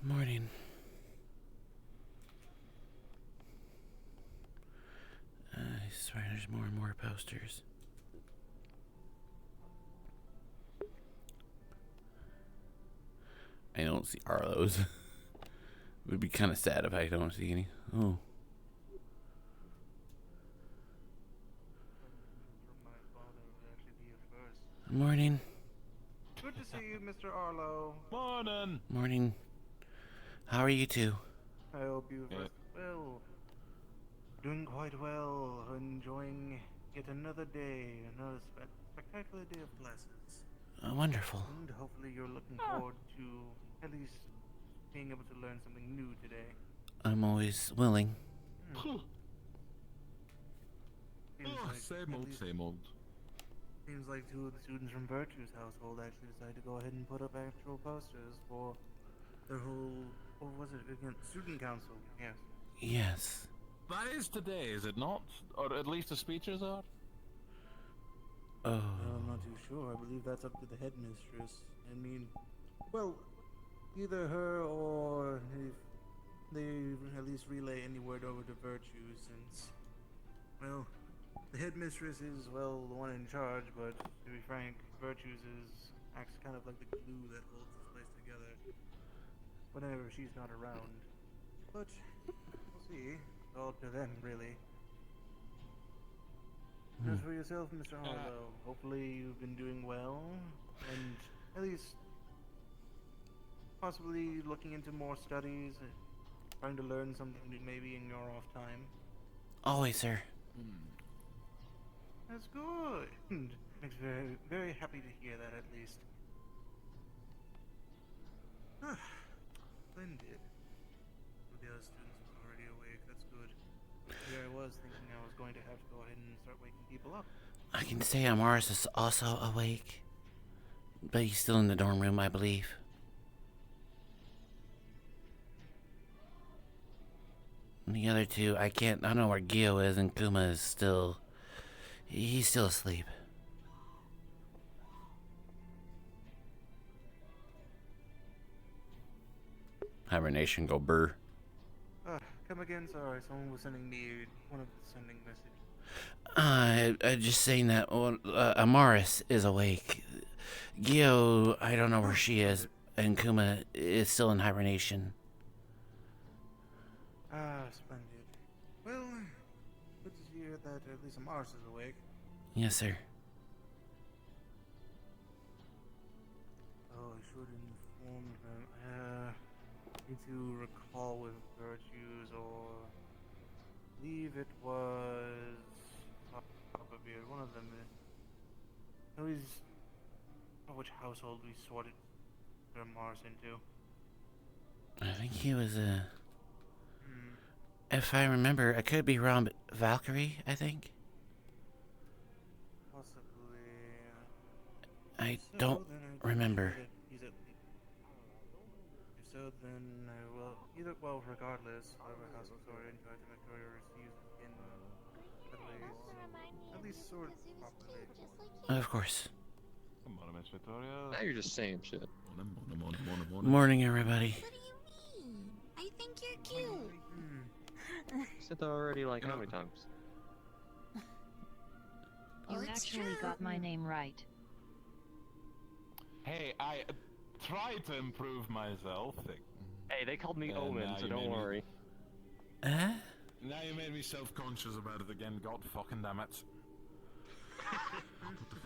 Morning. I swear there's more and more posters. I don't see Arlo's. It would be kind of sad if I don't see any. Oh. Morning. Good to see you, Mr. Arlo. Morning. Morning. How are you two? I hope you are well. Doing quite well. Enjoying yet another day, another spectacular day of classes. Oh, wonderful. And hopefully you're looking forward to at least being able to learn something new today. I'm always willing. Same old. Seems like two of the students from Virtue's household actually decided to go ahead and put up actual posters for their whole, what was it again? Student council, yes. Yes. That is today, is it not? Or at least the speeches are? Oh. I'm not too sure. I believe that's up to the headmistress. I mean, well, either her or if they at least relay any word over to Virtue, since, well, the headmistress is, well, the one in charge, but to be frank, Virtue's acts kind of like the glue that holds this place together whenever she's not around. But we'll see. It's all up to them, really. As for yourself, Mr. Harlow, hopefully you've been doing well, and at least possibly looking into more studies, trying to learn something new maybe in your off time. Always, sir. That's good. Makes very, very happy to hear that, at least. Splendid. The other students are already awake. That's good. Here I was thinking I was going to have to go ahead and start waking people up. I can say Amaris is also awake. But he's still in the dorm room, I believe. And the other two, I don't know where Gio is, and Kuma is still... He's still asleep. Hibernation go burr. Come again, sorry. Someone was sending me one of the sending message. I'm just saying that Amaris is awake. Gio, I don't know where she is, and Kuma is still in hibernation. Splendid. Well, good to hear that at least Mars is awake. Yes, sir. Oh, I should inform them. Need to recall with Virtues, or believe it was Papa Beard, one of them. Always, which household we sorted their Mars into. I think he was If I remember, I could be wrong, but Valkyrie, I think? Possibly. I don't remember. So then, well, regardless, whatever household sorted into, I think Victoria receives in at least sort properly. Of course. Good morning, Miss Victoria. Now you're just saying shit. Morning. Morning, everybody. What do you mean? I think you're cute. You said that already like how many times? Oh, You actually got my name right. Hey, I tried to improve myself. Hey, they called me Omen, nah, so you don't made me- worry. Huh? Now you made me self-conscious about it again. God fucking damn it.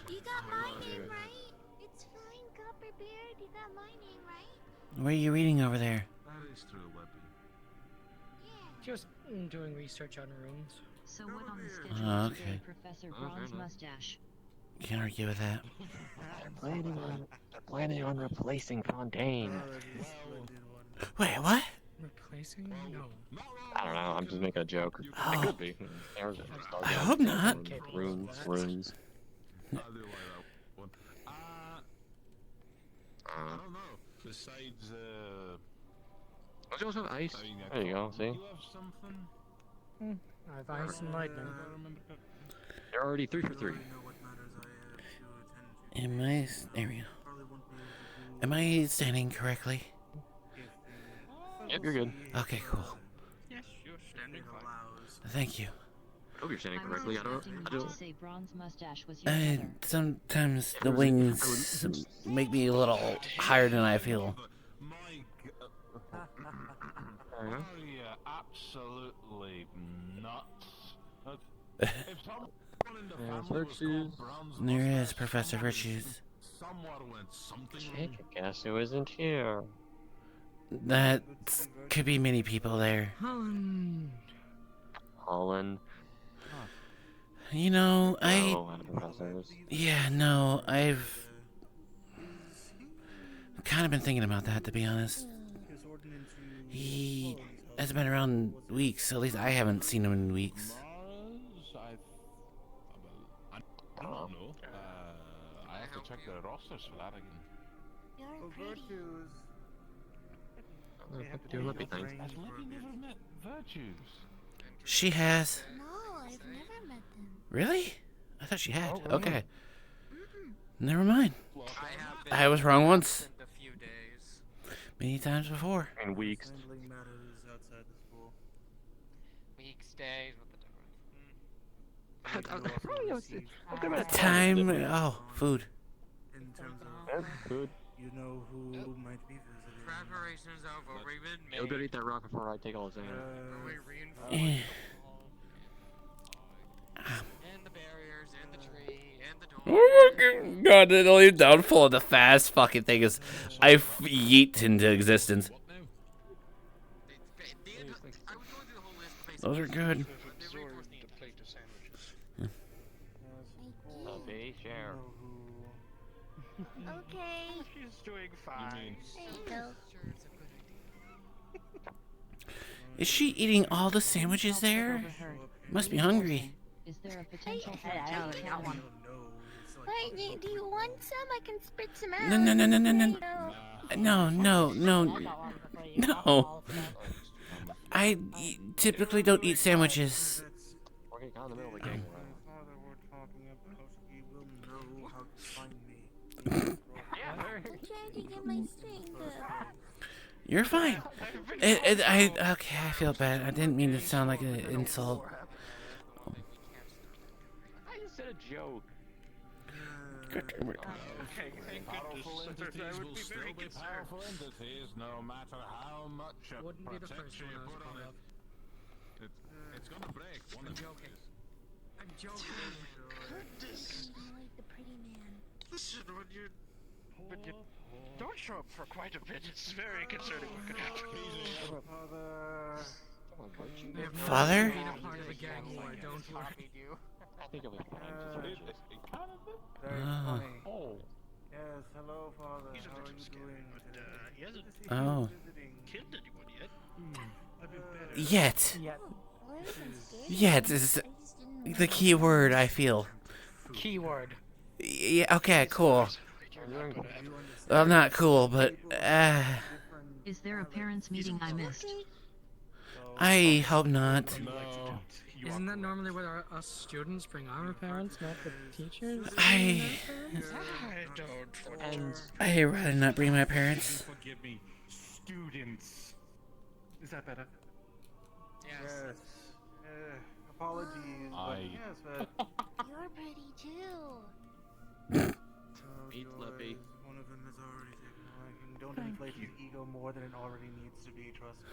You got my name right. It's fine, Copperbeard. You got my name right. What are you reading over there? That is true, Weppy. Yeah. Just doing research on runes. So what on the schedule Oh, today, okay. Professor Bronze Mustache? Can't argue with that. Planning on replacing Fontaine. Oh, that is a splendid one. Wait, what? Replacing? No. I don't know, I'm just making a joke. It Oh. could be. I hope not. Runes. I'll do like that one. I don't know. Besides, Don't you also have ice? I mean, There you go, see? You have something? I have ice and lightning. I don't remember. You're already 3 for 3. I know what matters I have to attend to. Am I... There we go. Probably won't be able to do Am I standing correctly? if Yep, you're good. Okay, cool. Yes, you're standing fine. Thank you. I hope you're standing I was correctly. expecting you I to don't. say Bronze Mustache was your brother. Sometimes the I wings make me a little higher than I feel. My Fair enough. are you absolutely nuts? If someone in the There's family was Virtues. called Brown's There is Mustache, Professor someone- Virtues. Somewhere went something Take wrong. a guess who isn't here. That could be many people there. Holland. You know, Oh, and the professors. yeah, no, I've kind of been thinking about that, to be honest. He has been around weeks, so at least I haven't seen him in weeks. Mars, I don't know. I have to check the rosters for that again. You're pretty. Virtues. Do Lippy things. Has Libby never met Virtues? She has. No, I've never met them. Really? I thought she had. Oh, really? Okay. Never mind. I have been I was wrong once. absent a few days. Many times before. In weeks. Handling matters outside the school. Weeks, days, what the difference? Time. Oh, food. In terms of, Good. you know who might be visiting. Preparations have already been made. You'll go eat that rock before I take all his anger. We reinforce Eh. the wall, and the barriers, and the tree, and the door. Oh my god, the only downfall of the fast fucking thing is I yeet into existence. What now? I was going through the whole list of basic Those are good. They reinforced the plate of sandwiches. A big share. Okay. She's doing You fine. mean There you go. Sure, it's a good idea. Is she eating all the sandwiches there? Must be hungry. Is there a potential for I don't fatality? know. Wait, do you want some? I can spit some out. No, no, no, no, no, no. No. No, no, no. No. I typically don't eat sandwiches. We're getting kind of in the middle of the game. Father, we're talking about. He will know how to find me. I'm trying to get my strength up. You're fine. Okay, I feel bad. I didn't mean to sound like an insult. I just said a joke. Okay, thank powerful goodness. entities I would will be still very be concerned. powerful entities, no matter how much Wouldn't be the first protection one you I was put on brought it. up. It's gonna break one of these days. I'm joking. I like the pretty man. Listen, when you don't show up for quite a bit, it's very concerning what could happen. Father. Father? Being a part of a gang war, don't worry. I think it'll be fine. It kind of did. Very Oh. funny. Oh. Yes, hello, Father. He's a How are little you scared, doing but today? he hasn't Good to see Oh. you visiting. killed anyone yet. I've been better. Yet. Well, I wasn't scared. Yet is I just didn't know the key word, I feel. Keyword. Yeah, okay, cool. You understand Well, not cool, but different Is there a parents' meeting I missed? Okay. I hope not. No. Isn't that normally what us students bring our parents, not the teachers? I I don't. I'd rather not bring my parents. Forgive me, students. Is that better? Yes. Apologies. But I- yes, but You're pretty too. Meet Lippy. One of them has already taken a liking. Don't inflate his ego more than it already needs to be. Trust me.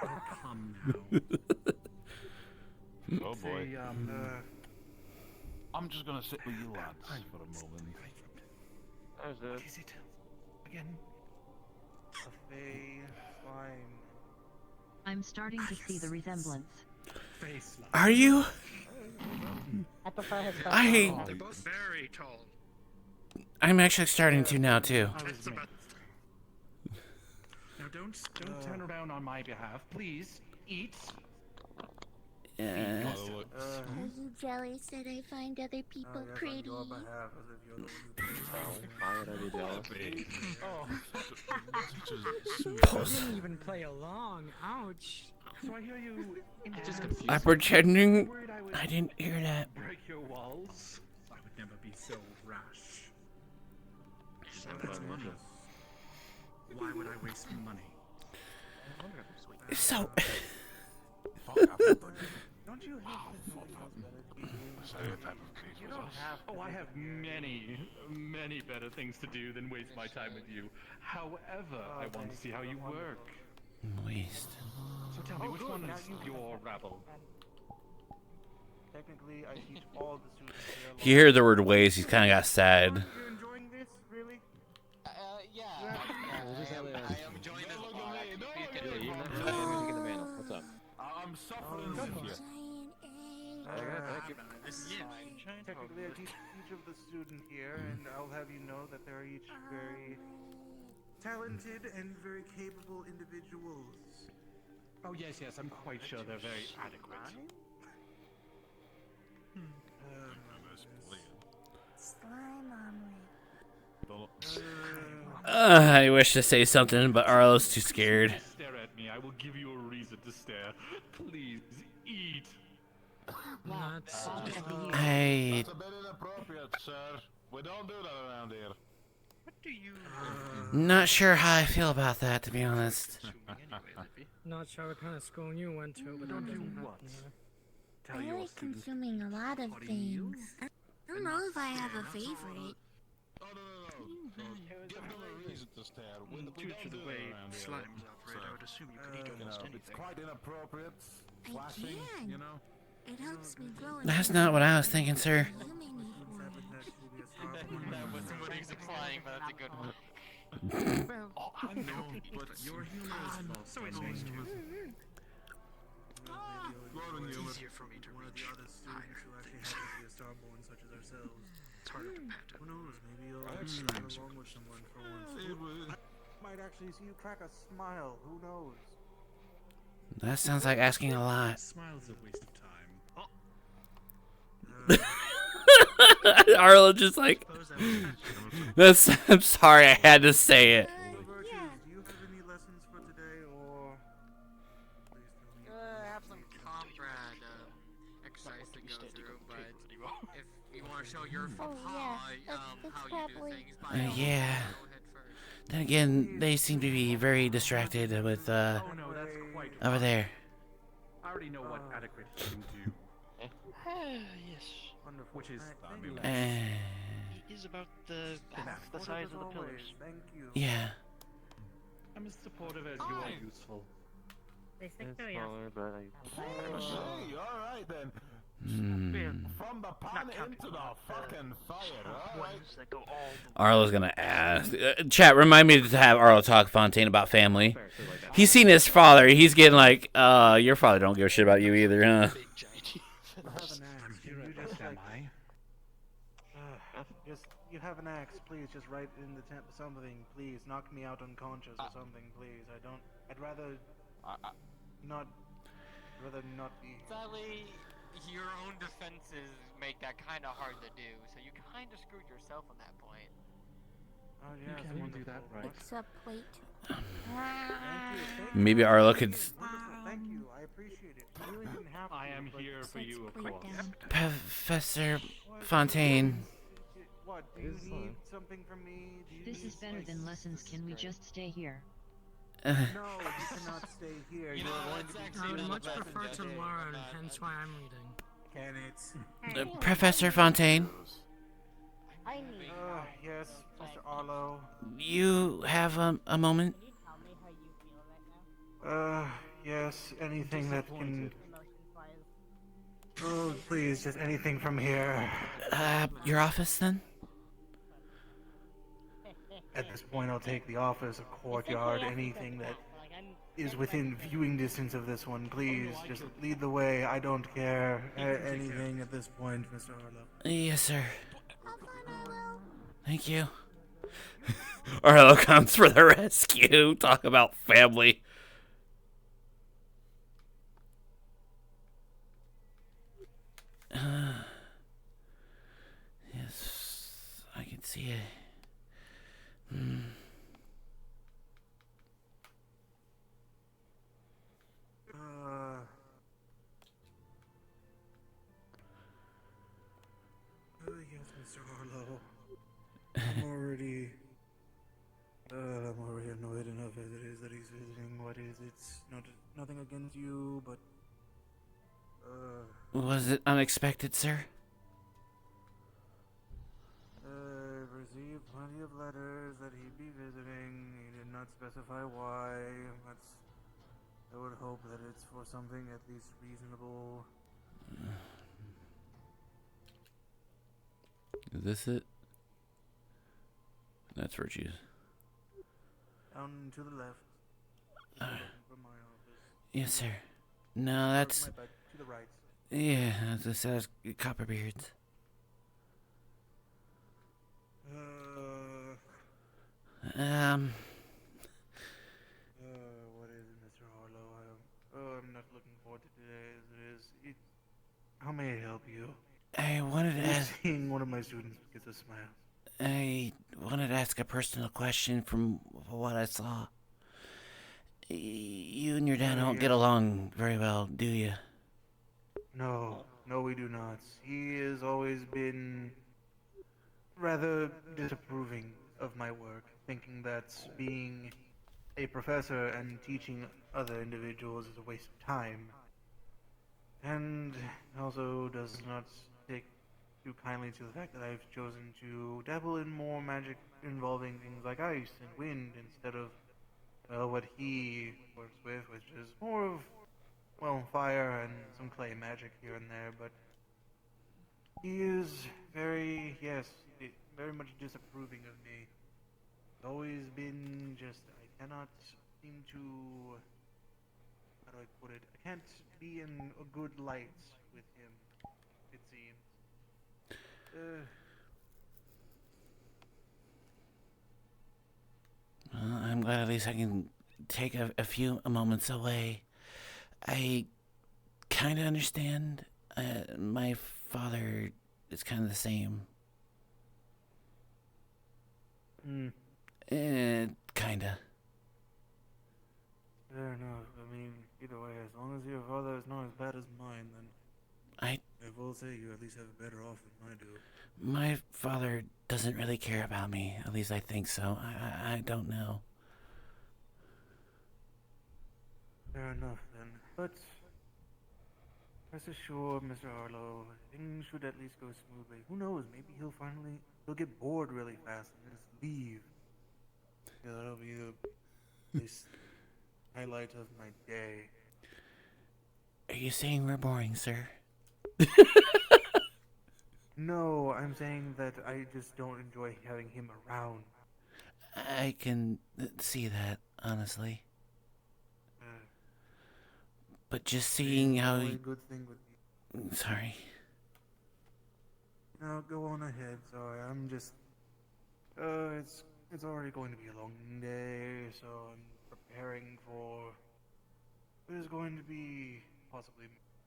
Oh, come now. Oh boy. Say, I'm just gonna sit with you lads for a moment. There's what it. is it? Again? A fey slime. I'm starting to see the resemblance. Face line. Are you? I They're both very tall. I'm actually starting to now too. I was mad. Now don't turn around on my behalf, please. Eat. Yeah. Oh, look. Are you jealous that I find other people Yes, pretty? on your behalf, as if you're the one Why would I be jealous? Didn't even play along. Ouch. So I hear you. Just confused. I'm pretending Worried I would I didn't hear that. break your walls. I would never be so rash. Sounds like money. Why would I waste money? So, Don't you have something else better to be doing? You don't have. Oh, I have many, many better things to do than waste my time with you. However, I want to see how you work. waste. So tell me, which good, one now is you- your rabble? Technically, I teach all the students here. You hear the word waste, he's kind of got sad. You're enjoying this, really? Yeah. I am enjoying this bar. Yeah, you never music in the mantle. What's up? I'm suffering with you. Thank you. This is Technically, I teach each of the student here, and I'll have you know that they're each very talented and very capable individuals. Oh yes, yes, I'm quite sure they're very adequate. Slime omelet. I wish to say something, but Arlo's too scared. Stare at me. I will give you a reason to stare. Please eat. Wow, I'll get the use. I That's a bit inappropriate, sir. We don't do that around here. What do you not sure how I feel about that, to be honest. assuming anyway, Lippy? Not sure what kind of school you went to, but Don't don't you do what? Tell I your like students. consuming a lot of things. I don't know if I have a favorite. Oh, no. Give them a reason to stare. We Due don't to do the that way around here. slimes operate, I would assume you could eat You almost know, it's anything. quite inappropriate. I Flashing, can. you know. It helps me grow in That's not what I was thinking, sir. human eat one. What somebody's implying, but that's a good one. Oh, I know, but your humor is So it's nice too. Lauren, It's you easier for me to One of reach the other students who actually happens to be a starborn such as ourselves. It's harder to pat Who knows, maybe you'll I get expect- along with someone for once. It was. Might actually see you crack a smile, who knows? That sounds like asking a lot. Smile's a waste of time. Arlo just like, that's, I'm sorry, I had to say it. The virtues, do you have any lessons for today, or... Please tell me. Have some comrade exercise to go through, but if you want to show your Oh, yeah. That's how you do probably- things, by all means, Yeah. go ahead first. Then again, they seem to be very distracted with, Oh no, that's quite. over there. I already know what adequate you can do, yes. Wonderful. which is. Thank you. He is about the half the size of the Wonderful as pillars. always, Thank you. Yeah. I'm as supportive as you are useful. It's smaller, but Hey, alright then. Hmm. From the pan into the fucking fire, alright? Ones that go all the Arlo's gonna ask. Chat, remind me to have Arlo talk Fontaine about family. He's seen his father. He's getting like, your father don't give a shit about you either, huh? big giant. You have an axe. Here You at just best, am like, I? just you have an axe. Please, just write in the something. Please, knock me out unconscious or something. Please, I don't. I'd rather not. Rather not be. Sadly, your own defenses make that kind of hard to do, so you kind of screwed yourself on that point. Oh You yeah, can't even do that right. Except plate. Thank you. Maybe Arlo could. Wonderful. Thank you. I appreciate it. You really didn't have to. I am but here for Let's you, of plate course. down. Professor what- Fontaine. What? Do you need something from me? Do you This need, is better like- than lessons. Can we just stay here? No, you cannot stay here. You You know, are going that's to be. actually I would not much the best prefer to suggestion, learn, but hence why I'm reading. Can it? Professor Fontaine, I need. Yes, Mr. Arlo. you have a moment? Yes, anything that can. Oh, please, just anything from here. Your office then? At this point, I'll take the office, a courtyard, anything that is within viewing distance of this one. Please, just lead the way. I don't care. Anything at this point, Mr. Arlo. Yes, sir. Have fun, Arlo. Thank you. Arlo comes for the rescue. Talk about family. Yes, I can see it. Yes, Mr. Harlow. I'm already annoyed enough as it is that he's visiting. it is. It's nothing against you, but Was it unexpected, sir? I've received plenty of letters that he'd be visiting. He did not specify why. I would hope that it's for something at least reasonable. Is this it? That's virtues. Down to the left. Uh, From my office. Yes, sir. No, that's... My bad. To the right. Yeah, that's Copperbeards. What is it, Mr. Harlow? I'm not looking forward to today as it is. How may I help you? I wanted to ask... Seeing one of my students gets a smile. I wanted to ask a personal question from what I saw. You and your dad don't get along very well, do you? No, we do not. He has always been rather disapproving of my work, thinking that being a professor and teaching other individuals is a waste of time. And also does not take too kindly to the fact that I've chosen to dabble in more magic involving things like ice and wind instead of what he works with, which is more of, fire and some clay magic here and there, but he is very much disapproving of me. Always been just, I cannot seem to, how do I put it? I can't be in a good light with him, it seems. Well, I'm glad at least I can take a few moments away. I kind of understand. My father is kind of the same. Kinda. Fair enough. I mean, either way, as long as your father is not as bad as mine, then I will say you at least have it better off than I do. My father doesn't really care about me. At least I think so. I don't know. Fair enough, then. But rest assured, Mr. Harlow, things should at least go smoothly. Who knows? Maybe he'll get bored really fast and just leave. Yeah, that'll be the least highlight of my day. Are you saying we're boring, sir? No, I'm saying that I just don't enjoy having him around. I can see that, honestly. But just seeing how... Only good thing with me. Sorry. No, go on ahead. Sorry, I'm just... It's already going to be a long day, so I'm preparing for... It is going to be possibly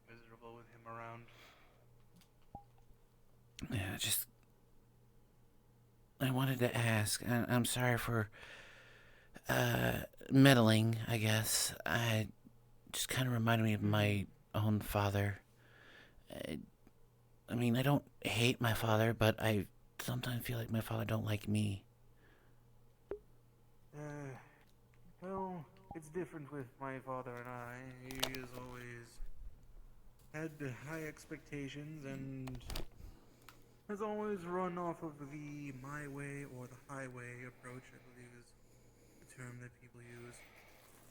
miserable with him around. Yeah, just... I wanted to ask, I'm sorry for... meddling, I guess. I just kind of reminded me of my own father. I mean, I don't hate my father, but I sometimes feel like my father don't like me. Well, it's different with my father and I. He has always had high expectations and has always run off of the my way or the highway approach, I believe is the term that people use,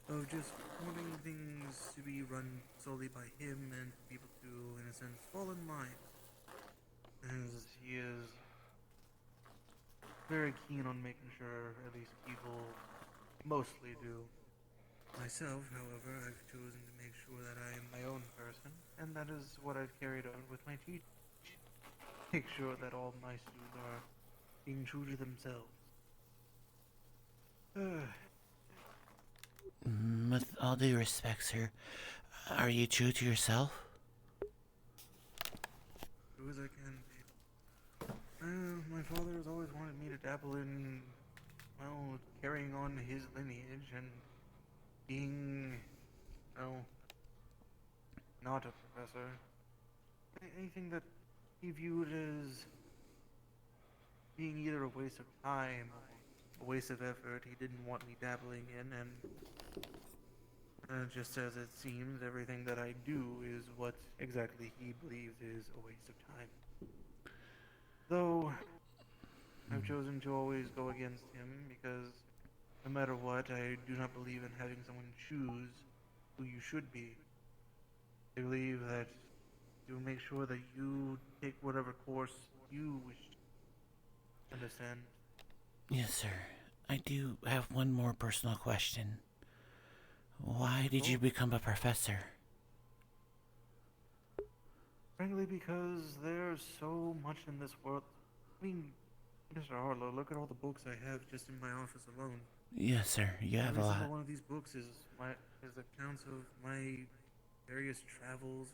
of just wanting things to be run solely by him and people to, in a sense, fall in line. As he is very keen on making sure at least people mostly do. Myself, however, I've chosen to make sure that I am my own person, and that is what I've carried on with my teaching. Make sure that all my students are being true to themselves. With all due respect, sir, are you true to yourself? True as I can be. My father has always wanted me to dabble in, carrying on his lineage and being, not a professor. Anything that he viewed as being either a waste of time or a waste of effort, he didn't want me dabbling in, and Just as it seems, everything that I do is what exactly he believes is a waste of time. Though, I've chosen to always go against him because no matter what, I do not believe in having someone choose who you should be. I believe that you make sure that you take whatever course you wish to understand. Yes, sir. I do have one more personal question. Why did you become a professor? Frankly, because there's so much in this world. I mean, Mr. Harlow, look at all the books I have just in my office alone. Yes, sir. You have Every a single lot. one of these books is accounts of my various travels,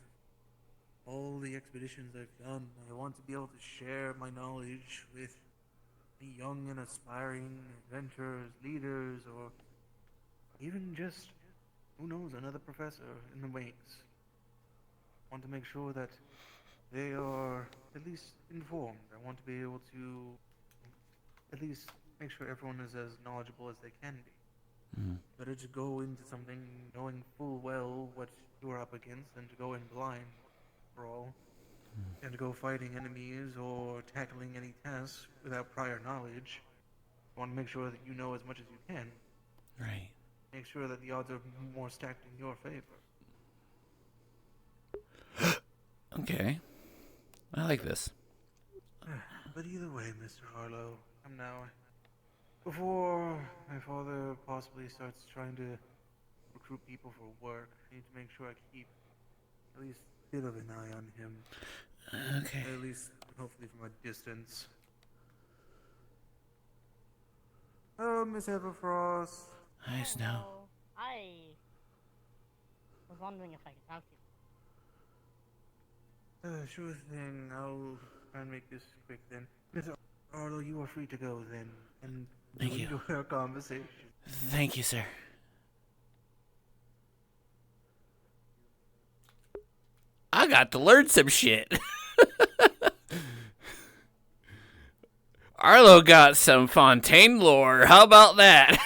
all the expeditions I've done. I want to be able to share my knowledge with the young and aspiring inventors, leaders, or even just, who knows, another professor in the wings. I want to make sure that they are at least informed. I want to be able to at least make sure everyone is as knowledgeable as they can be. Better to go into something knowing full well what you are up against than to go in blind, for all. And to go fighting enemies or tackling any tasks without prior knowledge. You want to make sure that you know as much as you can. Right. Make sure that the odds are more stacked in your favor. Okay. I like this. But either way, Mr. Harlow, come now. Before my father possibly starts trying to recruit people for work, I need to make sure I keep at least a bit of an eye on him. Okay. At least, hopefully from a distance. Oh, Miss Everfrost. Hi, Snow. I was wondering if I could talk to you. Sure thing. I'll try and make this quick then. Mr. Harlow, you are free to go then. And Thank you. enjoy our conversation. Thank you, sir. I got to learn some shit. Arlo got some Fontaine lore. How about that?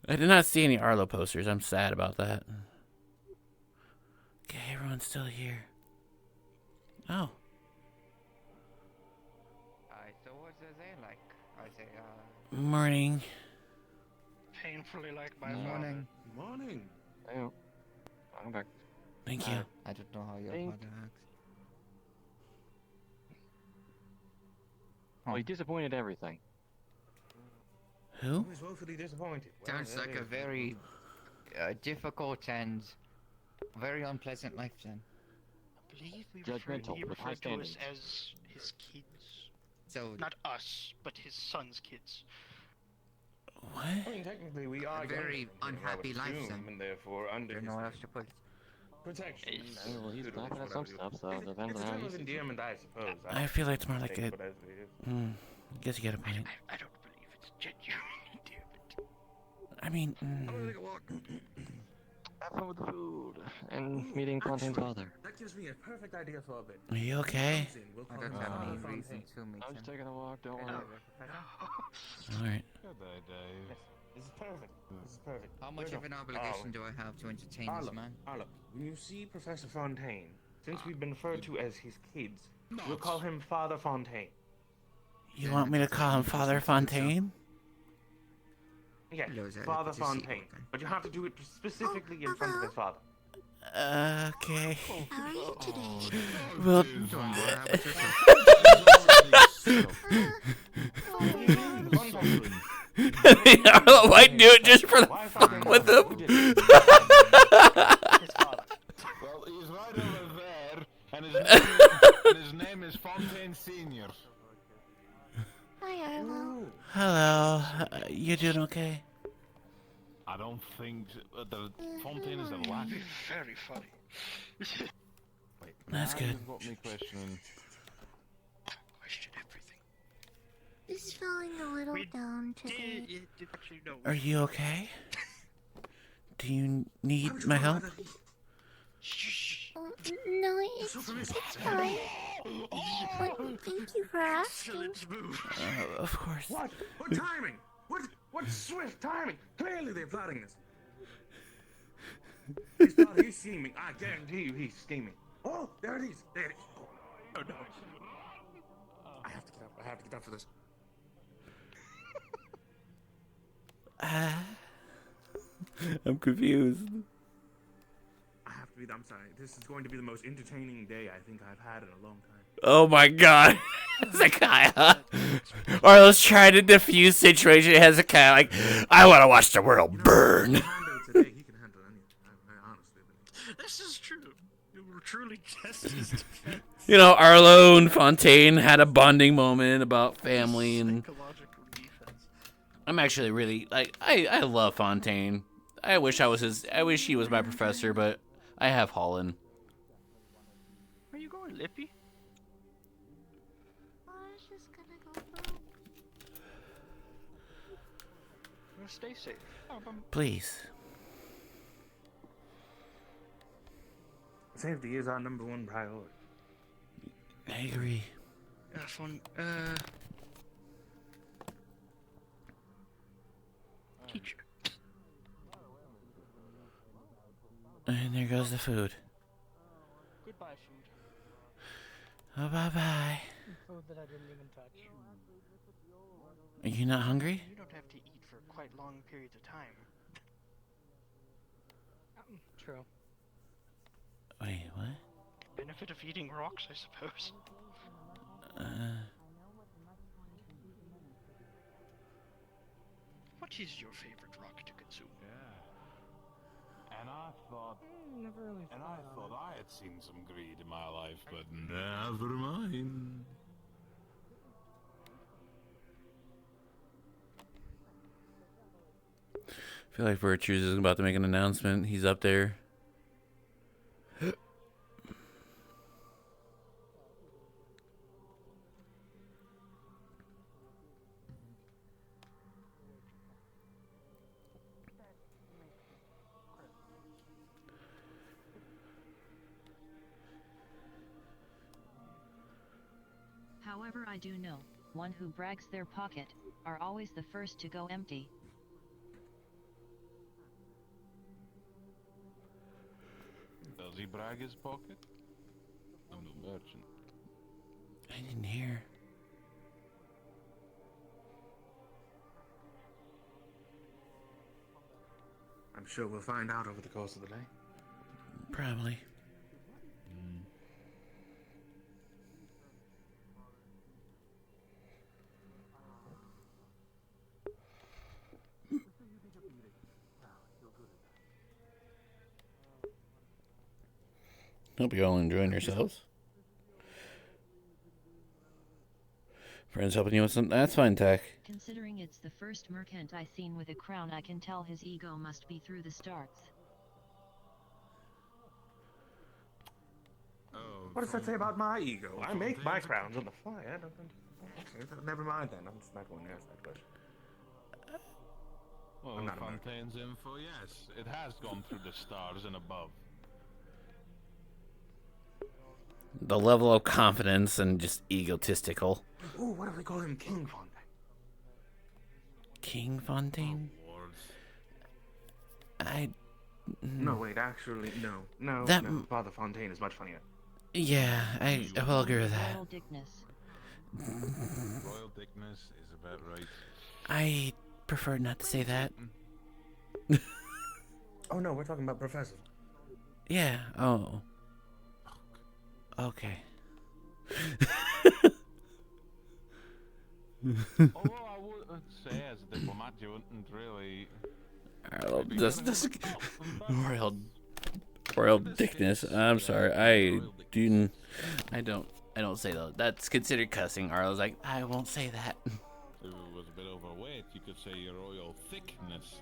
I did not see any Arlo posters. I'm sad about that. Okay, everyone's still here. Oh. So what's the day like? I say, Morning. Painfully like my Morning. Morning. Oh, I'm back. Thank you. I don't know how your father acts. Oh, he disappointed everything. Who? He was woefully disappointed. Sounds like a very difficult and very unpleasant life, then. I believe he Judgmental, with high referred to us standards. as his kids. So Not us, but his son's kids. What? I mean, technically, we are A very unhappy life, then. and therefore under Don't his know what else to put. protection. Well, he's backing at some stuff, so it depends It's on a how term you of see it. endearment, I suppose. I feel like it's more like take a... it as it is. I guess you get a point. I don't believe it's genuine endearment. I mean... Have fun with the food and meeting Fontaine's father. That gives me a perfect idea for a bit. Are you okay? We'll I call don't him have Father any Fontaine. reason to meet I'm him. just taking a walk, don't worry. Alright. Good day, Dave. This is perfect. This is perfect. How much of an obligation do I have to entertain this man? Arlo, when you see Professor Fontaine, since we've been referred to as his kids, we'll call him Father Fontaine. You want me to call him Father Fontaine? Yeah, Hello, Zara, Father good to see you Fontaine. again. But you have to do it specifically in front of his father. Okay. How are you today? Well... Doing well, how about yourself? I might do it just for the fuck with him. Well, he's right over there, and his name is Fontaine Senior. Hi, Arlo. Hello. You doing okay? I don't think the Fontaine is a lack. Very funny. Wait, That's now good. you've got me questioning. Question everything. Just feeling a little down today. Actually, no. Are you okay? Do you need my help? No, it's fine. But thank you for asking. Of course. What? What timing? What swift timing? Clearly they're plotting this. He's scheming. I guarantee you he's scheming. Oh, there it is. There it is. Oh no. I have to get up. I have to get up for this. I'm confused. I have to be. I'm sorry. This is going to be the most entertaining day I think I've had in a long time. Oh my god. Hezekiah. Or let's try to diffuse situation. Hezekiah, like, I want to watch the world burn. He can handle today. He can handle anything. I honestly believe. This is true. You were truly just his defense. You know, Arlo and Fontaine had a bonding moment about family, and Psychological defense. I'm actually really like I love Fontaine. I wish he was my professor, but I have Holland. Where you going, Lippy? I was just gonna go poop. Well, stay safe. Please. Safety is our #1 priority. I agree. Fun. Teacher. And there goes the food. Goodbye, food. Oh, bye-bye. Food that I didn't even touch. Are you not hungry? You don't have to eat for quite long periods of time. True. Wait, what? Benefit of eating rocks, I suppose. What is your favorite rock to consume? Yeah. And I thought, Never really thought on it. I had seen some greed in my life, but never mind. I feel like Virtues is about to make an announcement. He's up there. However, I do know, one who brags their pocket, are always the first to go empty. Does he brag his pocket? I'm the merchant. I didn't hear. I'm sure we'll find out over the course of the day. Probably. Hope you're all enjoying yourselves. Friends helping you with some. That's fine, Tech. Considering it's the first merchant I seen with a crown, I can tell his ego must be through the starts. What does that say about my ego? I make my crowns on the fly. I don't. Never mind then. I'm just not going to ask that question. Well, Fontaine's info, yes. It has gone through the stars and above. The level of confidence and just egotistical. Ooh, what do they call him? King Fontaine. King Fontaine? No, wait, actually, no. No, Father Fontaine is much funnier. Yeah, I will agree with that. Royal dickness. Royal dickness is about right. I prefer not to say that. Oh no, we're talking about Professor. Yeah, oh. Okay. Although I would say as a diplomat you wouldn't really... This royal dickness. I'm sorry. I don't say that. That's considered cussing. Arlo's like, I won't say that. If it was a bit overweight, you could say your royal thickness.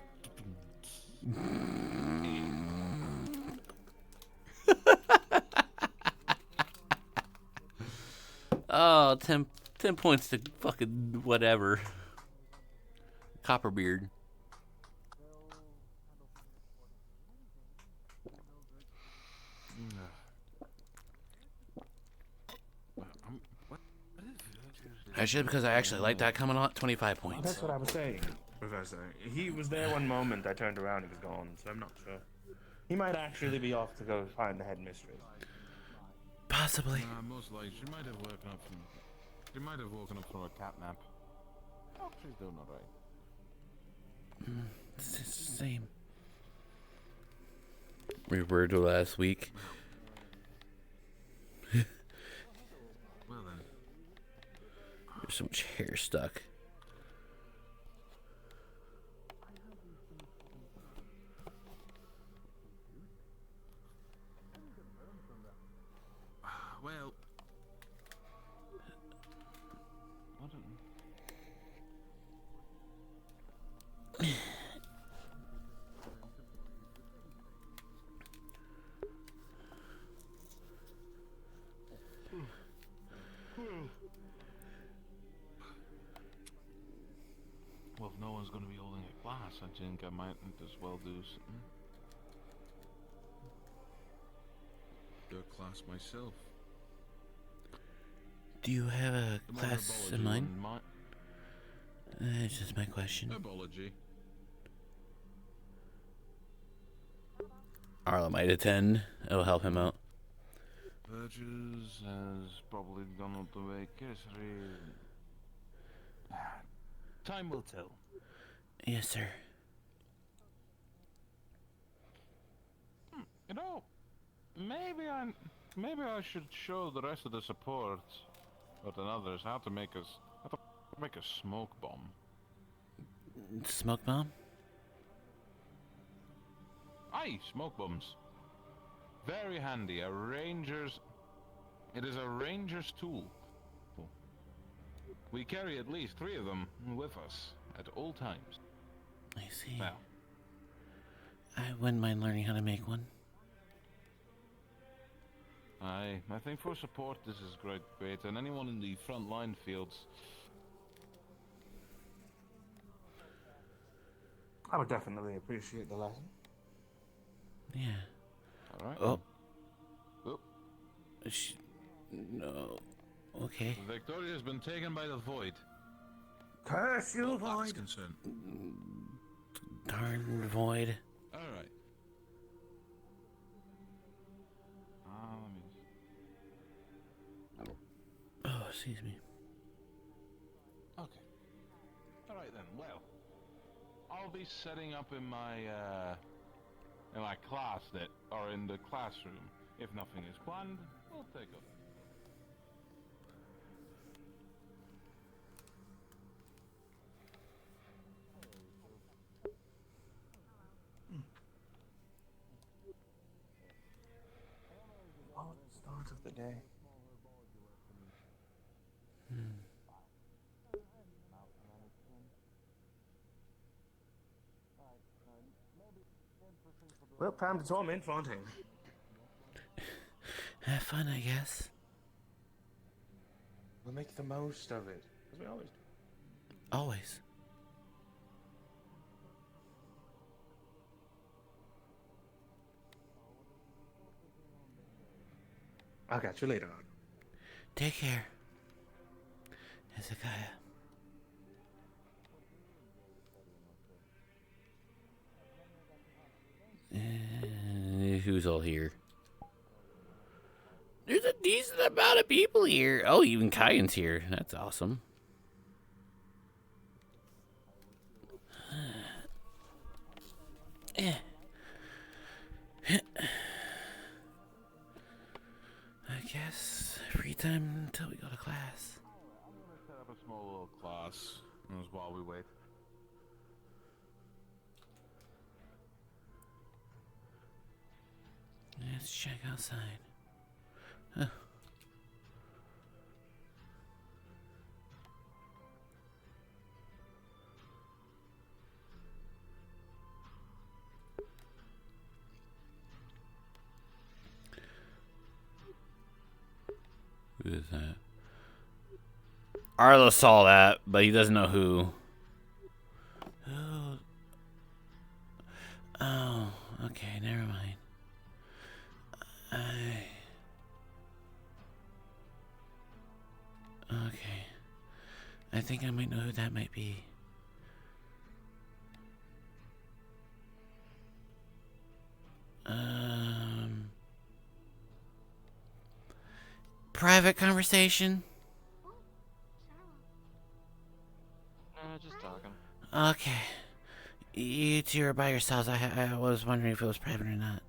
Oh, 10 points to fucking whatever. Copperbeard. Actually, because I actually like that coming on 25 points. That's what I was saying, Professor. He was there one moment, I turned around, he was gone, so I'm not sure. He might actually be off to go find the headmistress. Possibly. Most likely. She might have woken up from. She might have woken up from a cat nap. Oh, she's doing alright. It's the same. We were to last week. Well then. There's so much hair stuck. Well. What Well, if no one's going to be holding a class, I think I might as well do something. Do a class myself. Do you have a class in mind? It's just my question. Herbology. Arlo might attend. It'll help him out. Virtues has probably gone up the way. Cursory. Time will tell. Yes, sir. You know, maybe I should show the rest of the support, but others how to make a smoke bomb. Smoke bomb? Aye, smoke bombs. Very handy. It is a ranger's tool. We carry at least 3 of them with us at all times. I see. Now, I wouldn't mind learning how to make one. I think for support this is great, and anyone in the front line fields. I would definitely appreciate the lesson. Yeah. All right. Oh. Oh. No. Okay. Victoria has been taken by the void. Curse you, void! Concerned. Darn void. All right. Let me. Oh, excuse me. Okay. All right then. Well, I'll be setting up in my class or in the classroom. If nothing is planned, we'll take up. Oh, start of the day. Well, time to torment Fontaine. Have fun, I guess. We'll make the most of it, as we always do. Always. I'll catch you later on. Take care, Hezekiah. Who's all here? There's a decent amount of people here. Oh, even Kyan's here. That's awesome. I guess free time until we go to class. I'm gonna set up a small little class while we wait. Let's check outside. Huh. Who is that? Arlo saw that, but he doesn't know who. Who? Oh, okay, never mind. Okay. I think I might know who that might be. private conversation? Just talking. Okay. You two are by yourselves. I was wondering if it was private or not.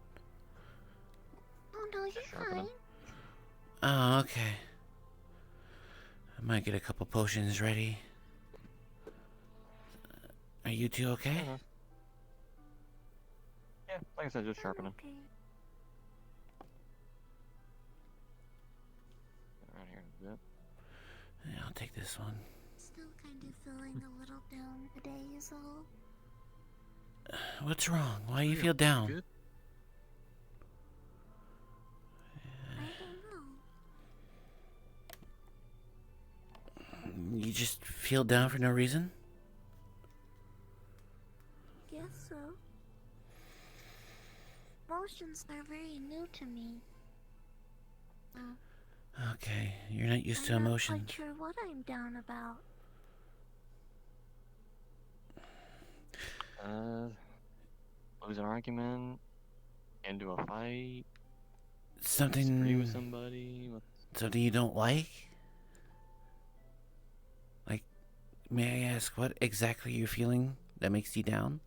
Oh no, you're fine. Oh, okay. I might get a couple potions ready. Are you two okay? Yeah, like I said, just sharpening. Okay. Around here in a bit. Yeah, I'll take this one. Still kind of feeling a little down today, is all. What's wrong? Why you feel down? I don't know. You just feel down for no reason? Guess so. Emotions are very new to me. Okay, you're not used to I'm not emotions. quite sure what I'm down about. Lose an argument, into a fight, disagree Something. with somebody. Something you don't like? Like, may I ask what exactly you're feeling that makes you down?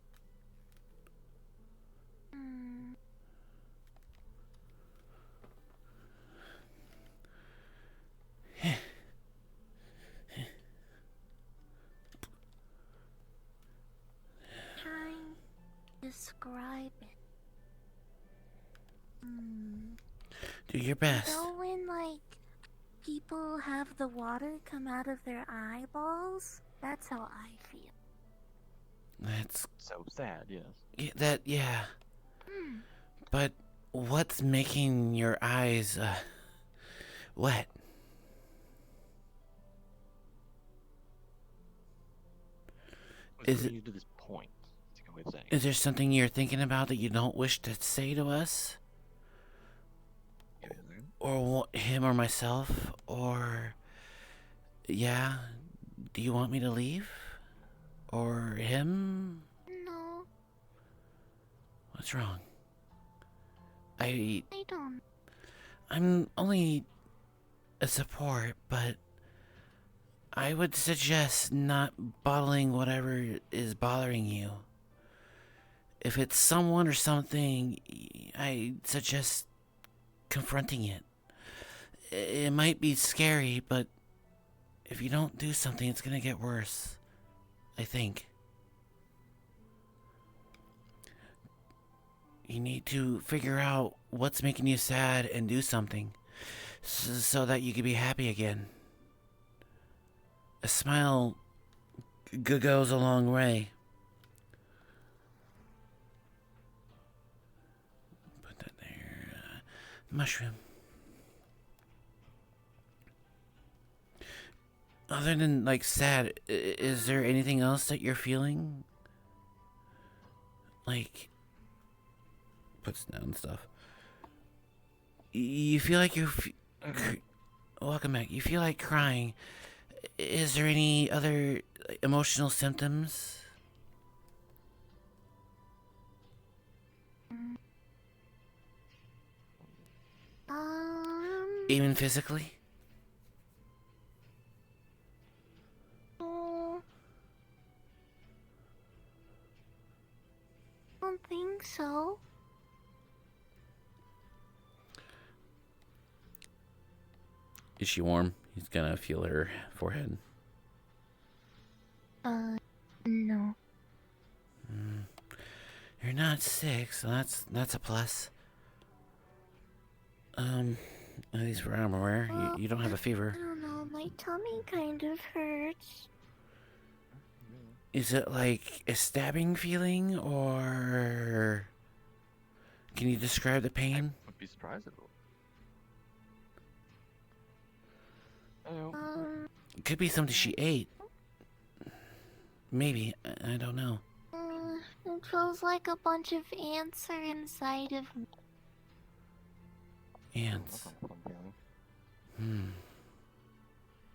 Trying to describe it. Do your best. You know when, like, people have the water come out of their eyeballs? That's how I feel. That's so sad, yes. yeah. But what's making your eyes wet? Is it you to this point? That's a good way of saying it. Is there something you're thinking about that you don't wish to say to us? Or him or myself? Or yeah, do you want me to leave? Or him? No, What's wrong? I don't. I'm only a support, but I would suggest not bottling whatever is bothering you. If it's someone or something, I suggest confronting it. It might be scary, but if you don't do something, it's gonna get worse. I think. You need to figure out what's making you sad and do something so that you can be happy again. A smile goes a long way. Put that there. Mushroom. Other than, like, sad, is there anything else that you're feeling? Like, puts down stuff. You feel like you're... Welcome back. You feel like crying. Is there any other emotional symptoms? Even physically? I don't think so. Is she warm? He's gonna feel her forehead. No. You're not sick, so that's a plus. At least where I'm aware, you don't have a fever. I don't know, my tummy kind of hurts. Is it like a stabbing feeling, or can you describe the pain? I'd be surprised if it It could be something she ate. Maybe, I don't know. It feels like a bunch of ants are inside of me. Ants.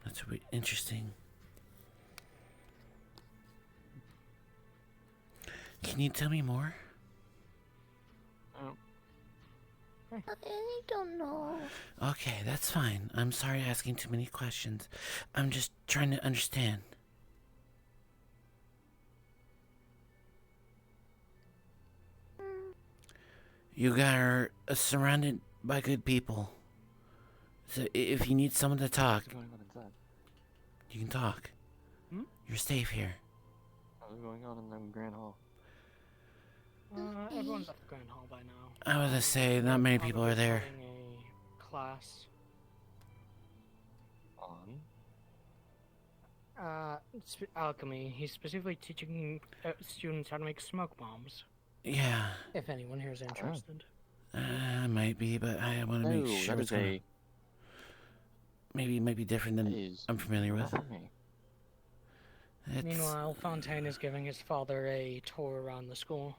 That's interesting. Can you tell me more? I don't know. Okay, that's fine. I'm sorry asking too many questions. I'm just trying to understand. You are surrounded by good people. So if you need someone to talk, you can talk. Hmm? You're safe here. What's going on in the Grand Hall? Everyone's at the Grand Hall by now. I was gonna say, not many people are there. Having a class. On? Alchemy. He's specifically teaching students how to make smoke bombs. Yeah. If anyone here is interested. Might be, but I want to make sure it's gonna... Maybe it might be different than I'm familiar with. Meanwhile, Fontaine is giving his father a tour around the school.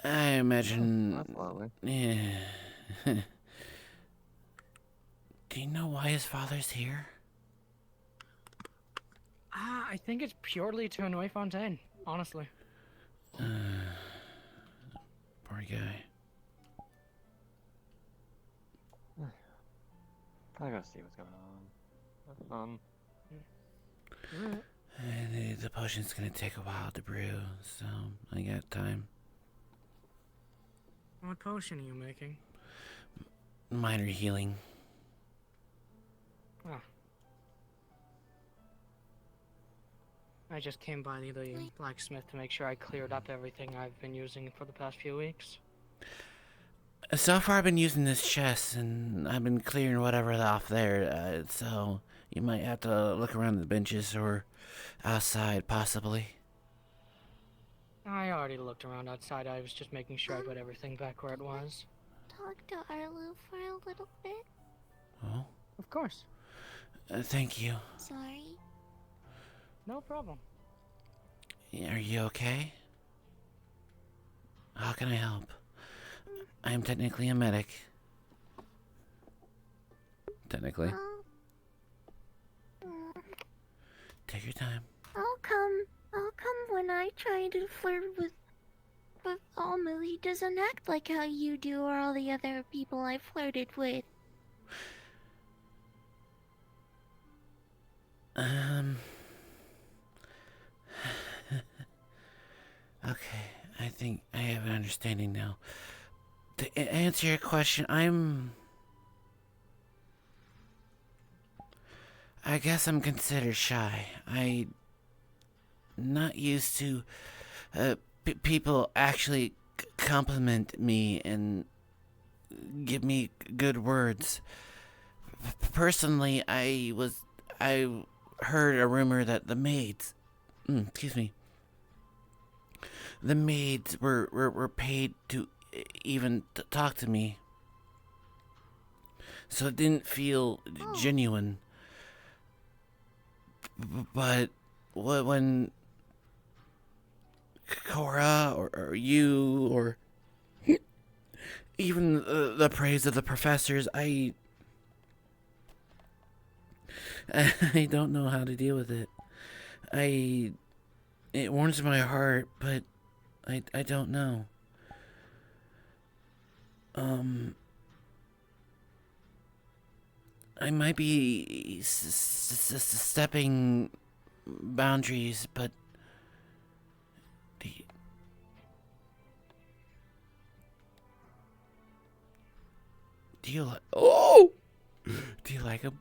I imagine... Yeah. Do you know why his father's here? I think it's purely to annoy Fontaine, honestly. Poor guy. I gotta see what's going on. The potion's gonna take a while to brew, so I got time. What potion are you making? Minor healing. Oh. I just came by the blacksmith to make sure I cleared up everything I've been using for the past few weeks. So far I've been using this chest, and I've been clearing whatever's off there, so you might have to look around the benches or outside, possibly. I already looked around outside. I was just making sure I put everything back where it was. Talk to Arlo for a little bit. Oh? Of course. Thank you. Sorry. No problem. Are you okay? How can I help? I am technically a medic. Technically. Take your time. I'll come when I try to flirt with Almu. He doesn't act like how you do or all the other people I flirted with. Okay, I think I have an understanding now. To answer your question, I guess I'm considered shy. I'm not used to people actually compliment me and give me good words. Personally, I heard a rumor that the maids, the maids were paid to even talk to me. So it didn't feel genuine. But when Cora or you or even the praise of the professors, I don't know how to deal with it. It warms my heart, but I don't know. I might be stepping boundaries, but do you like? Oh, do you like him?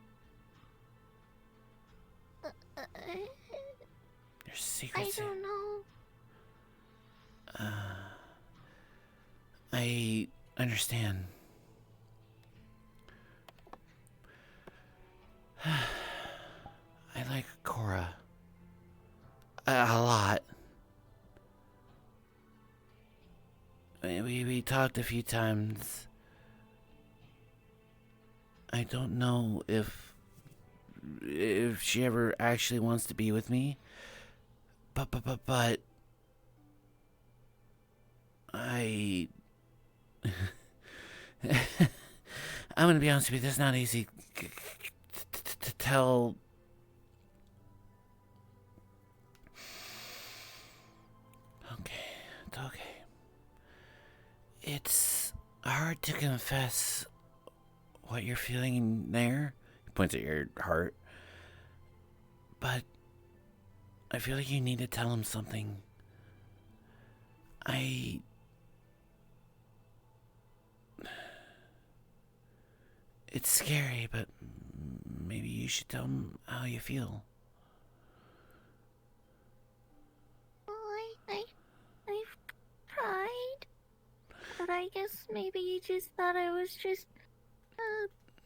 There's secrets. I don't know. I understand. I like Cora a lot. We talked a few times. I don't know if she ever actually wants to be with me. But I I'm gonna be honest with you, it's not easy to tell. Okay, it's okay. It's hard to confess what you're feeling in there. He points at your heart. But I feel like you need to tell him something. It's scary, but maybe you should tell him how you feel. Well, I've tried. But I guess maybe you just thought I was just,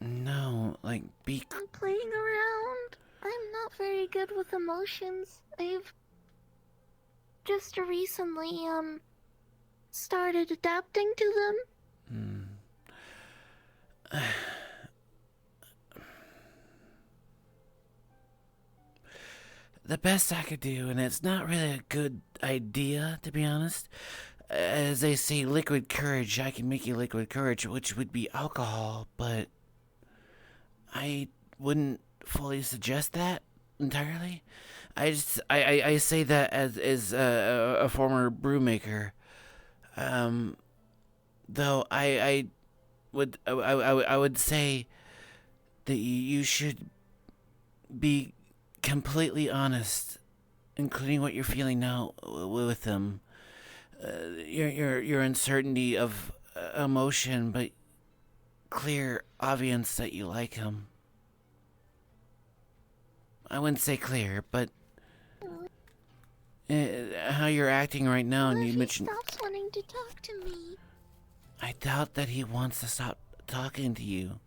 No, like, playing around. I'm not very good with emotions. I've just recently, started adapting to them. The best I could do, and it's not really a good idea, to be honest. As they say, liquid courage, I can make you liquid courage, which would be alcohol, but I wouldn't fully suggest that entirely. I say that as a former brewmaker. Though I would say that you should be completely honest, including what you're feeling now with him. Your uncertainty of emotion, but clear evidence that you like him. I wouldn't say clear, but how you're acting right now, and you mentioned. He stops wanting to talk to me. I doubt that he wants to stop talking to you.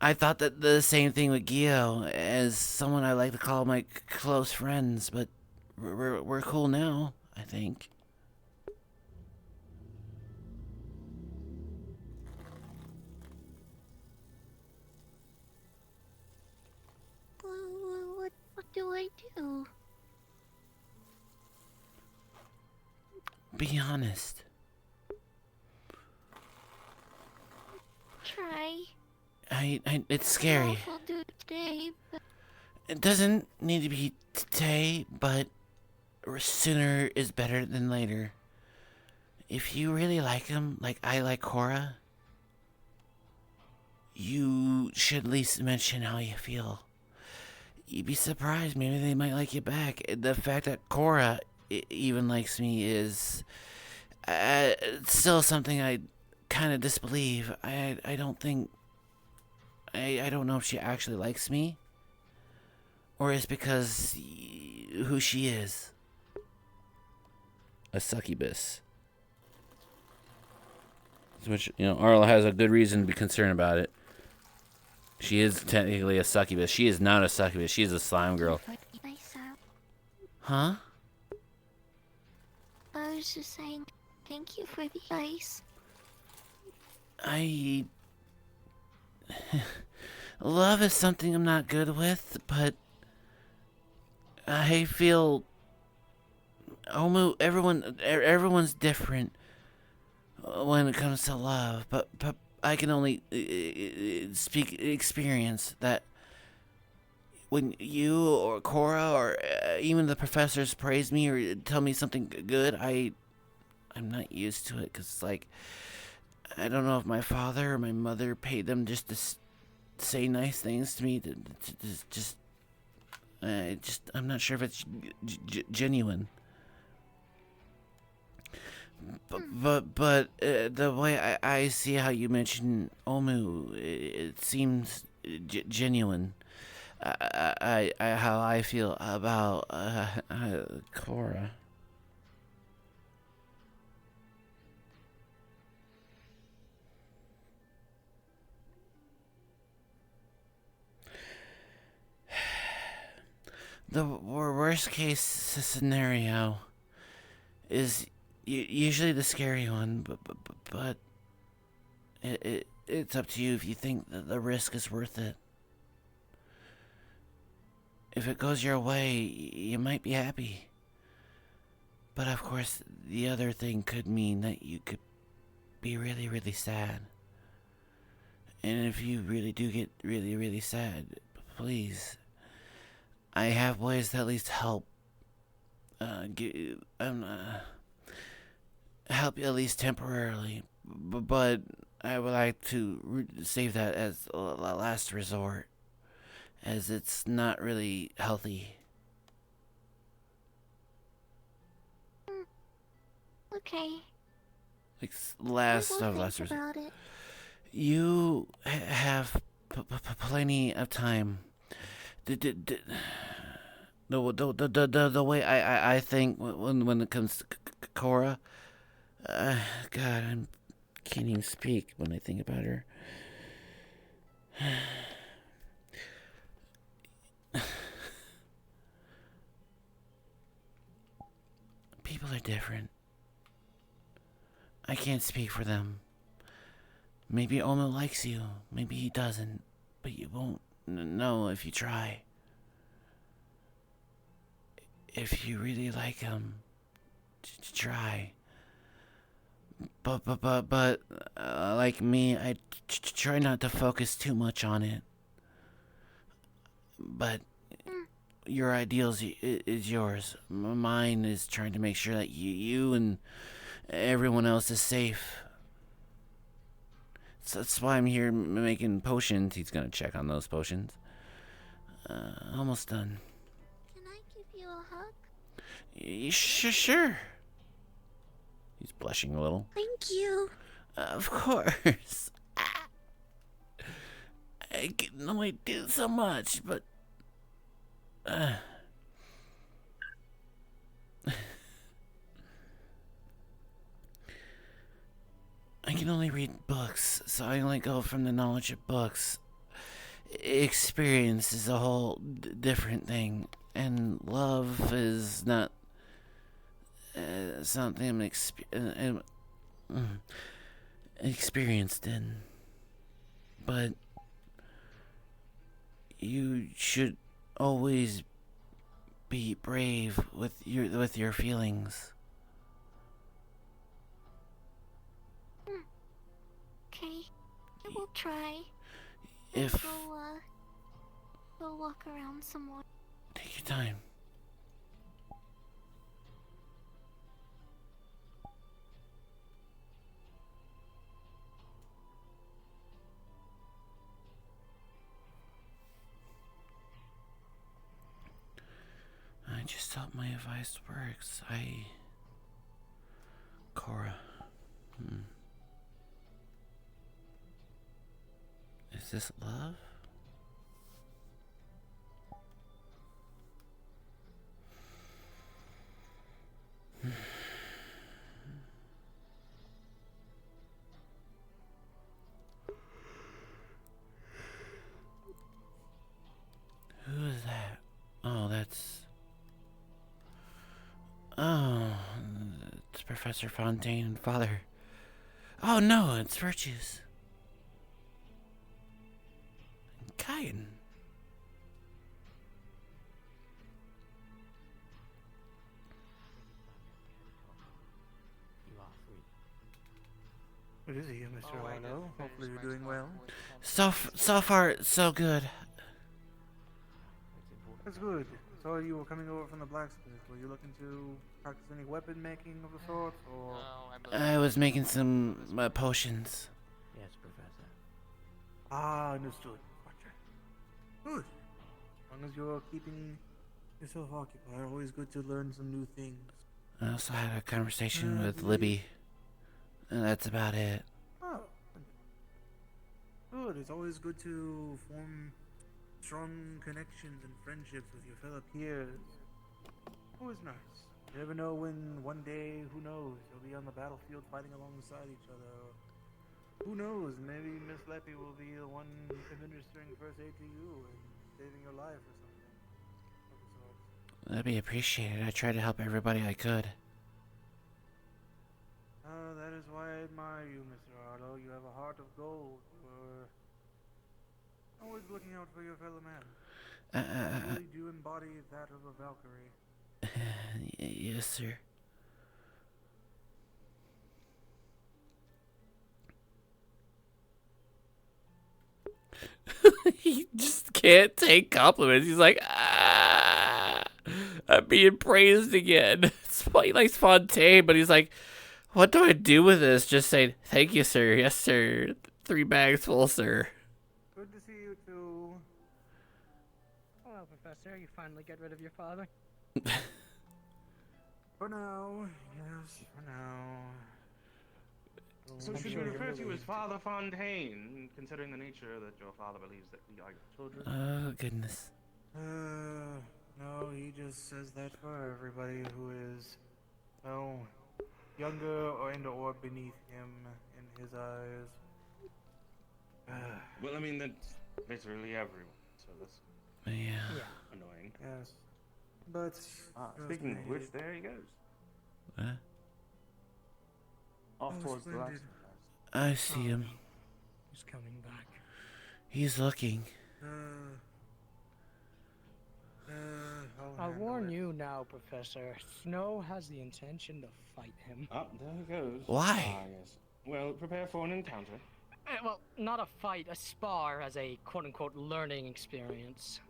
I thought that the same thing with Gio, as someone I like to call my close friends, but we're cool now, I think. What do I do? Be honest. Try. It's scary. I'll do it today, but It doesn't need to be today, but sooner is better than later. If you really like him, like I like Cora, you should at least mention how you feel. You'd be surprised, maybe they might like you back. The fact that Cora even likes me is still something I kind of disbelieve. I don't think... I don't know if she actually likes me, or it's because who she is. A succubus. Which, Arla has a good reason to be concerned about it. She is technically a succubus. She is not a succubus. She is a slime girl. Huh? I was just saying thank you for the ice. Love is something I'm not good with, but I feel everyone's different when it comes to love, but I can only speak experience that when you or Cora or even the professors praise me or tell me something good, I'm not used to it, because it's like, I don't know if my father or my mother paid them just to say nice things to me, I'm not sure if it's genuine. But the way I see how you mentioned Omu, it seems genuine. How I feel about Cora. The worst case scenario is usually the scary one, but it's up to you if you think that the risk is worth it. If it goes your way, you might be happy. But of course, the other thing could mean that you could be really, really sad. And if you really do get really, really sad, please, I have ways to at least help. Help you at least temporarily. but I would like to save that as a last resort, as it's not really healthy. Okay. Like last I will of last think resort. about it. You have plenty of time. The way I think when it comes to Cora, God, I can't even speak when I think about her. People are different. I can't speak for them. Maybe Oma likes you, maybe he doesn't, but you won't know if you try. If you really like him, try. But like me, I try not to focus too much on it. But your ideals is yours. Mine is trying to make sure that you and everyone else is safe. So that's why I'm here making potions. He's gonna check on those potions. Almost done. Can I give you a hug? Sure. He's blushing a little. Thank you. Of course. I can only do so much, but... I can only read books, so I only go from the knowledge of books. Experience is a whole different thing, and love is not something I'm experienced in. But you should always be brave with your feelings. Okay, I will try. If Go walk around some more. Take your time. I just hope my advice works. Cora. Is this love? Who is that? Oh, that's... Oh, it's Professor Fontaine and Father. Oh no, it's Virtues. Cain. What is he, Mr. Arlo? Hopefully you're doing well. So far, so good. That's good. So you were coming over from the blacksmith. Were you looking to practice any weapon making of the sort, or? I was making some potions. Yes, Professor. Ah, understood. Gotcha. Good. As long as you're keeping yourself occupied, always good to learn some new things. I also had a conversation with Libby. And that's about it. Oh. Good. It's always good to form strong connections and friendships with your fellow peers. Always nice. You never know when one day, who knows, you'll be on the battlefield fighting alongside each other. Who knows, maybe Miss Leppy will be the one administering first aid to you and saving your life or something of the sort. That'd be appreciated. I tried to help everybody I could. That is why I admire you, Mr. Arlo. You have a heart of gold. You're always looking out for your fellow man. You really do embody that of a Valkyrie. Yes, sir. He just can't take compliments. He's like, I'm being praised again. He likes Fontaine, but he's like, What do I do with this? Just say, thank you, sir. Yes, sir. 3 bags full, sir. Good to see you too. Hello, Professor. You finally get rid of your father? For now, yes, for now. So I'm should sure we you're refer to you as relieved. Father Fontaine, considering the nature that your father believes that we are your children? Oh, goodness. No, he just says that for everybody who is, well, younger or beneath him in his eyes. Well, I mean, that's literally everyone, so that's Yeah. annoying. Yes. But, Speaking of which, there he goes. What? Off Oh, towards the splendid. I see him. He's coming back. He's looking. I'll warn you now, Professor. Snow has the intention to fight him. Oh, there he goes. Why? Ah, yes. Well, prepare for an encounter. Well, not a fight, a spar as a quote-unquote learning experience.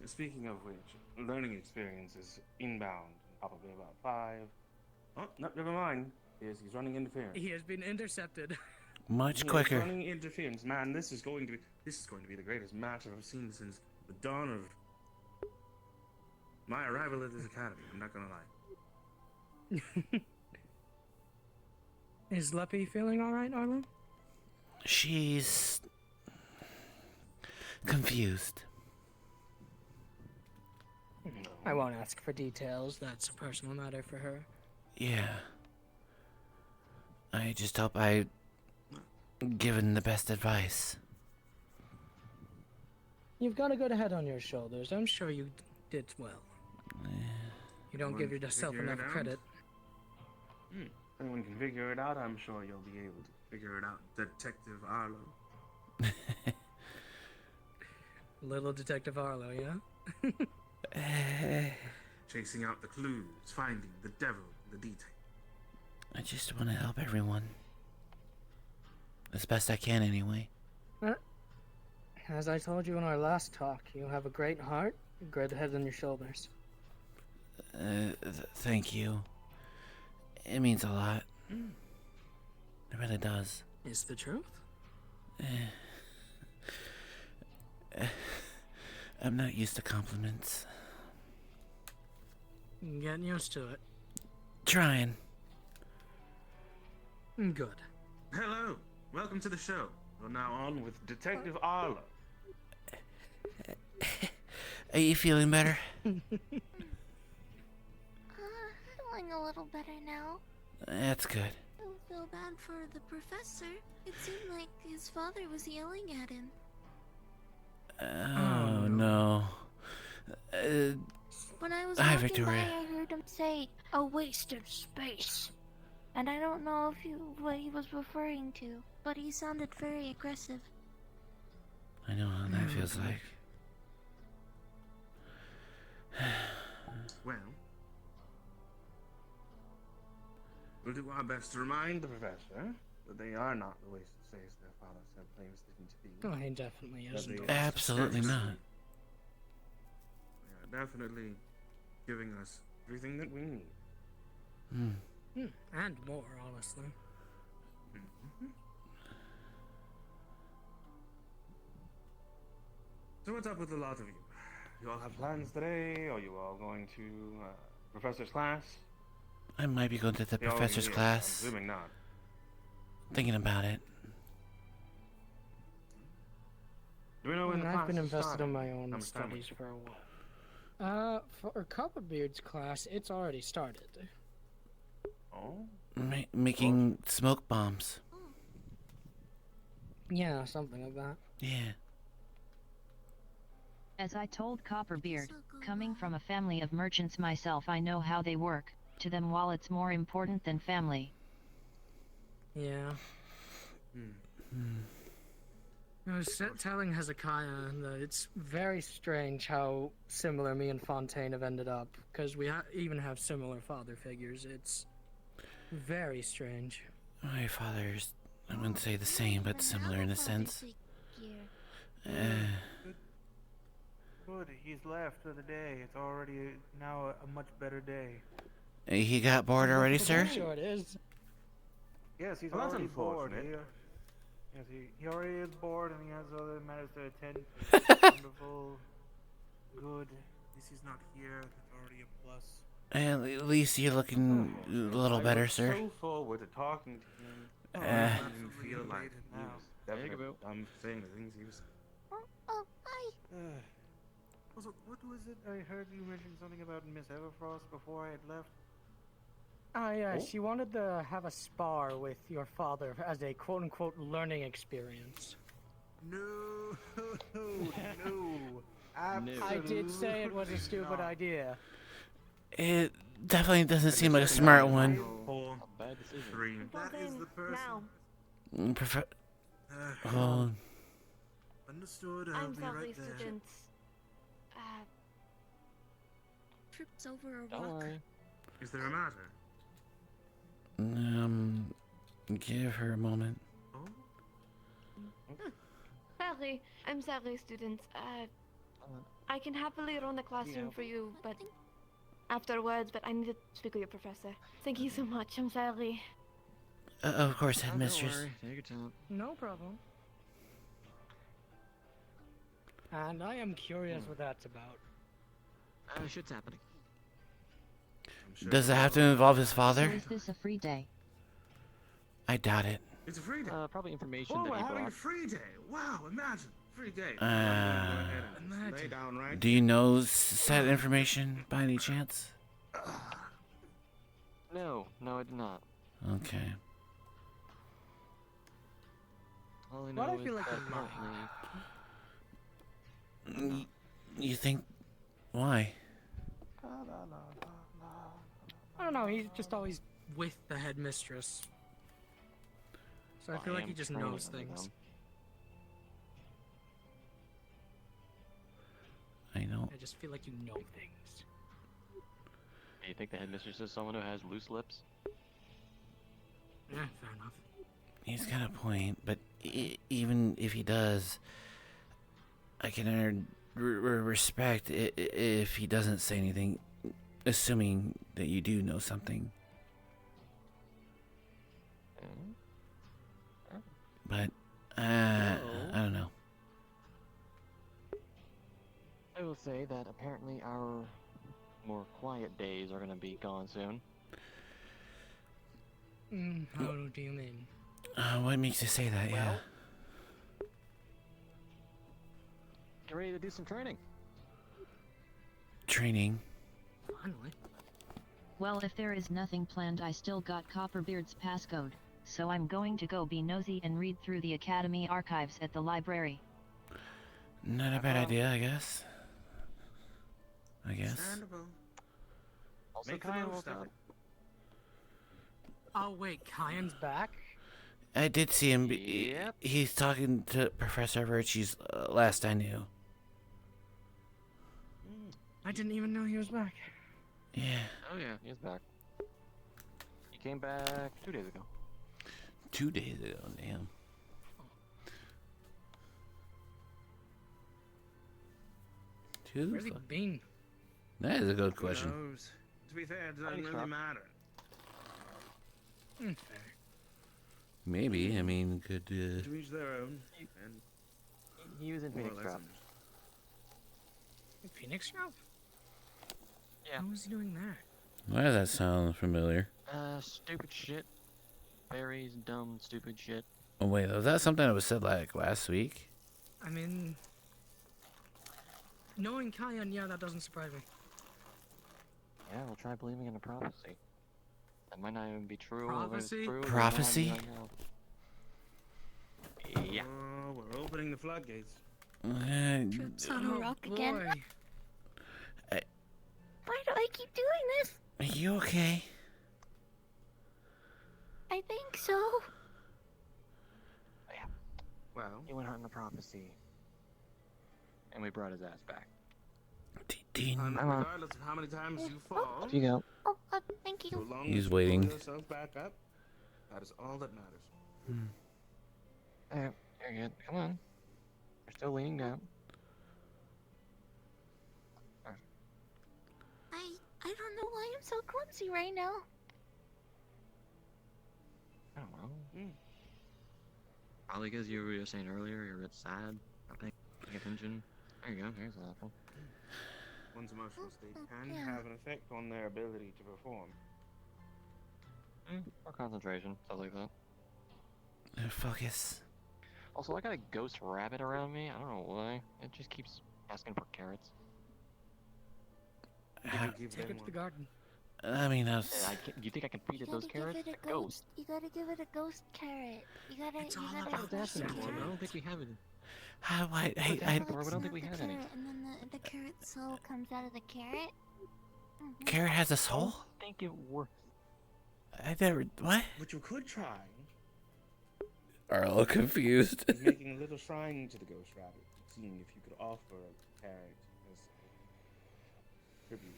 Speaking of which, learning experience is inbound, probably about 5. Oh, no, never mind. He's running interference. He has been intercepted. Much He is quicker. running interference, man. This is going to be the greatest match I've seen since the dawn of my arrival at this academy. I'm not gonna lie. Is Leppy feeling alright, Arlo? She's confused. I won't ask for details. That's a personal matter for her. Yeah. I just hope I given the best advice. You've got a good head on your shoulders. I'm sure you did well. You don't give yourself Figure it enough out? credit. If anyone can figure it out, I'm sure you'll be able to figure it out, Detective Arlo. Little Detective Arlo, yeah? Chasing out the clues, finding the devil in the detail. I just want to help everyone. As best I can, anyway. As I told you in our last talk, you have a great heart, a great head on your shoulders. Thank you. It means a lot. It really does. Is the truth? I'm not used to compliments. Getting used to it. Trying. Good. Hello, welcome to the show. We're now on with Detective Arlo. Are you feeling better? Feeling a little better now. That's good. I don't feel bad for the professor. It seemed like his father was yelling at him. Oh, no. When I was Hi, walking Victoria. by, I heard him say, "A waste of space." And I don't know if what he was referring to, but he sounded very aggressive. I know how that feels like. Well, we'll do our best to remind the professor that they are not the waste of space their father said claims them to be. Oh, he definitely isn't. Absolutely not. They are definitely giving us everything that we need. And more, honestly. So what's up with the lot of you? You all have plans today? Are you all going to professor's class? I might be going to the They all professor's is. class. I'm assuming not. Thinking about it. Do we know when the I've class been is invested starting? in my How own much time studies for a while. For Copperbeard's class, it's already started. Oh? Making smoke bombs. Yeah, something like that. Yeah. As I told Copperbeard, coming from a family of merchants myself, I know how they work. To them, wallet's more important than family. Yeah. I was telling Hezekiah that it's very strange how similar me and Fontaine have ended up, because we even have similar father figures. It's very strange. My father's, I wouldn't say the same, but similar in a sense. Good, he's left for the day. It's already now a much better day. He got bored already, sir? Sure it is. Yes, he's Well, that's already bored. unfortunate. Yes, he already is bored and he has other matters to attend to. Wonderful. Good. At least he's not here. That's already a plus. And at least you're looking a little I better, look sir. so forward to talking to him. Oh, I Uh, didn't even feel like he now. was definitely dumb for saying the things he was. Oh, hi. Also, what was it? I heard you mention something about Miss Everfrost before I had left. Yeah, Oh. she wanted to have a spar with your father as a quote-unquote learning experience. No, no. Absolutely I did say it was a stupid not. idea. it definitely doesn't seem like a smart one. 4, Bad decision. 3. That is the person. Now. Oh, Understood. I'll I'm be sorry, right there. students. Trips over a Don't rock. worry. Is there a matter? give her a moment. Sorry. I'm sorry, students. I can happily run the classroom for you, but afterwards, but I need to speak with your professor. Thank you so much. I'm sorry. Of course, Don't headmistress. worry. Take your time. No problem. And I am curious what that's about. Shit's happening. Does it have to involve his So father? is this a free day? I doubt it. It's a free day. Probably information Oh, that we're he having a brought. free day. Wow, imagine. Free day. Uh, Go ahead and just lay down right. Do you know said information by any chance? No, I did not. Okay. All I Why do know I feel is like that you're lying? apparently You think? Why? I don't know, he's just always with the headmistress. So I feel like am he just training knows under things. them. I know. I just feel like you know things. Do you think the headmistress is someone who has loose lips? Yeah, fair enough. He's got a point, but even if he does, I can respect if he doesn't say anything, assuming that you do know something. But I don't know. I will say that apparently our more quiet days are going to be gone soon. How do you mean? What makes you say that? Yeah. Get ready to do some training. Training. Finally. Well, if there is nothing planned, I still got Copperbeard's passcode, so I'm going to go be nosy and read through the Academy archives at the library. Not a bad idea, I guess. Understandable. Also, Make the Kyan most woke of up. it. Oh wait, Kyan's back? I did see him. Yep. He's talking to Professor Virtue's last I knew. I didn't even know he was back. Yeah. Oh yeah, he's back. He came back 2 days ago. 2 days ago, damn. Where's he been? That is a good question. Who knows? To be fair, it doesn't Thanks, really Rob. matter. Fair. Maybe. I mean, could. To each their own. And He was in more or Phoenix less Drop. understood. Phoenix Drop? Yeah. What was he doing there? Why does that sound familiar? Stupid shit. Very dumb, stupid shit. Oh wait, was that something that was said like last week? I mean, knowing Kyan, yeah, that doesn't surprise me. Yeah, we'll try believing in a prophecy. That might not even be true. Prophecy? Prophecy? Yeah. Oh, we're opening the floodgates. Trips on a rock again. Boy. Why do I keep doing this? Are you okay? I think so. Yeah. Well, He went hunting a prophecy. And we brought his ass back. Dean. regardless of how many times you fall, Off you go. Oh, thank so you. long He's as you pull waiting. yourself back up, that is all that matters. Alright, you're good. Come on. You're still leaning down. I don't know why I'm so clumsy right now. I don't know. Probably because you were saying earlier you're a bit sad, not paying attention. There you go, here's an apple. One's emotional state can have an effect on their ability to perform. Or concentration, stuff like that. Focus. Also, I got a ghost rabbit around me. I don't know why. It just keeps asking for carrots. Take it to the garden. I mean, Do you think I can feed it those carrots? Give it a ghost. You gotta give it a ghost carrot. You gotta. It's all gotta about smash the that. carrot. I don't think we have it. Hey, I don't think we have any. And then the carrot soul comes out of the carrot. Carrot has a soul? I think it works. I never. What? What you could try Arlo confused. is making a little shrine to the ghost rabbit, seeing if you could offer a carrot as a tribute.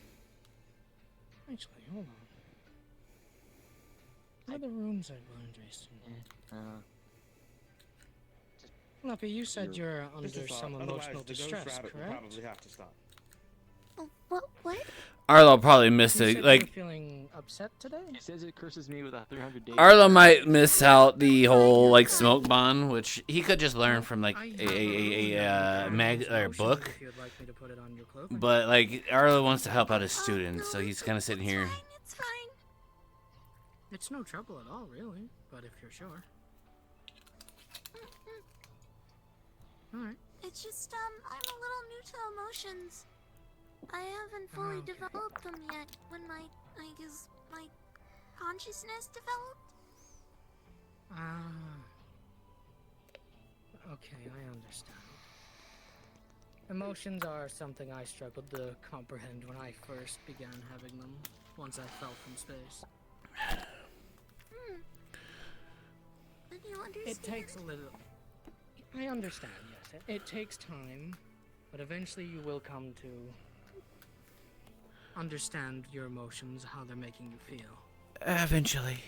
Actually, hold on. What are the rooms I learned recently? Luffy, you said you're under some emotional distress, correct? Probably have to stop. What? Arlo probably missed You it. said Like, you were feeling upset today? It says it curses me with a 300 days. Arlo might miss out the whole like smoke bond, which he could just learn from like a mag or book. If you'd like me to put it on your clothing. But like Arlo wants to help out his students, so he's kind of sitting here. It's fine. It's no trouble at all, really. But if you're sure. Alright. It's just I'm a little new to emotions. I haven't fully developed them yet. When my consciousness developed. Okay, I understand. Emotions are something I struggled to comprehend when I first began having them, once I fell from space. Then you understand. It takes a little... I understand, yes. It takes time, but eventually you will come to understand your emotions, how they're making you feel. Eventually.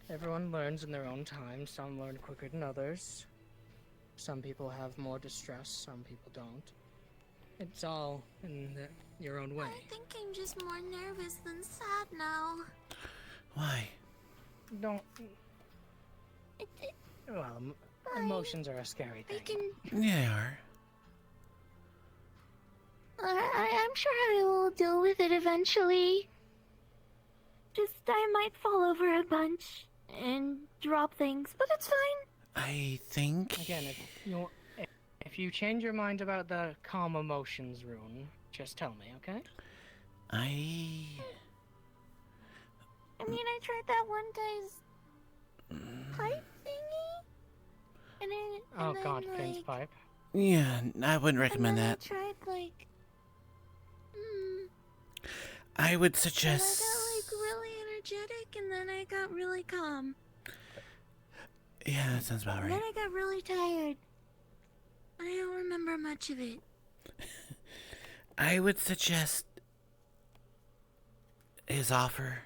Everyone learns in their own time. Some learn quicker than others. Some people have more distress, some people don't. It's all in your own way. I think I'm just more nervous than sad now. Why? Don't... Well, emotions are a scary thing. Yeah, they are. I'm sure I will deal with it eventually. Just, I might fall over a bunch and drop things, but it's fine. I think... Again, if you change your mind about the calm emotions rune, just tell me, okay? I mean, I tried that one guy's pipe thingy, and Oh then, god, like, Finn's pipe. Yeah, I wouldn't recommend and then that. I tried, like, I would and I suggest... got, like, really energetic, and then I got really calm. Yeah, that sounds about And then right. I got really tired. I don't remember much of it. I would suggest his offer.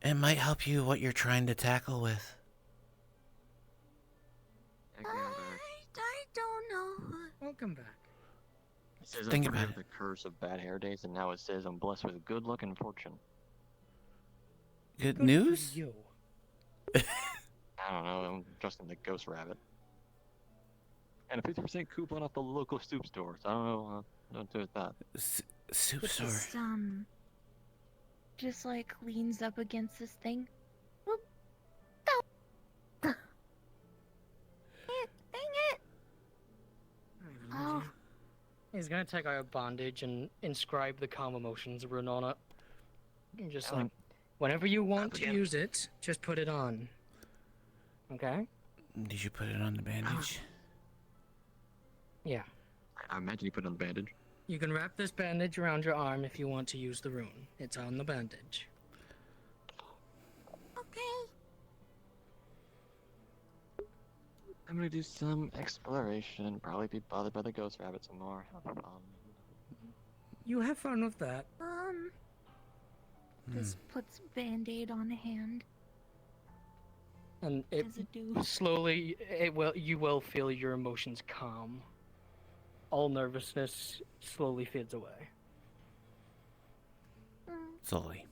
It might help you what you're trying to tackle with. I don't know. Welcome back. It says Think I'm about free of the curse of bad hair days, and now it says I'm blessed with good luck and fortune. Good news? You. I don't know, I'm trusting the ghost rabbit. And a 50% coupon off the local soup store, so I don't know what to do with that. Soup store. Just like leans up against this thing. Dang it! Oh. He's gonna take out a bandage and inscribe the calm emotions rune on it. And just like, whenever you want to use it, just put it on. Okay? Did you put it on the bandage? Yeah. I imagine you put it on the bandage. You can wrap this bandage around your arm if you want to use the rune. It's on the bandage. Okay. I'm gonna do some exploration, probably be bothered by the ghost rabbit some more. You have fun with that. This puts Band-Aid on a hand. And it Does it do? slowly, you will feel your emotions calm. All nervousness slowly fades away. slowly.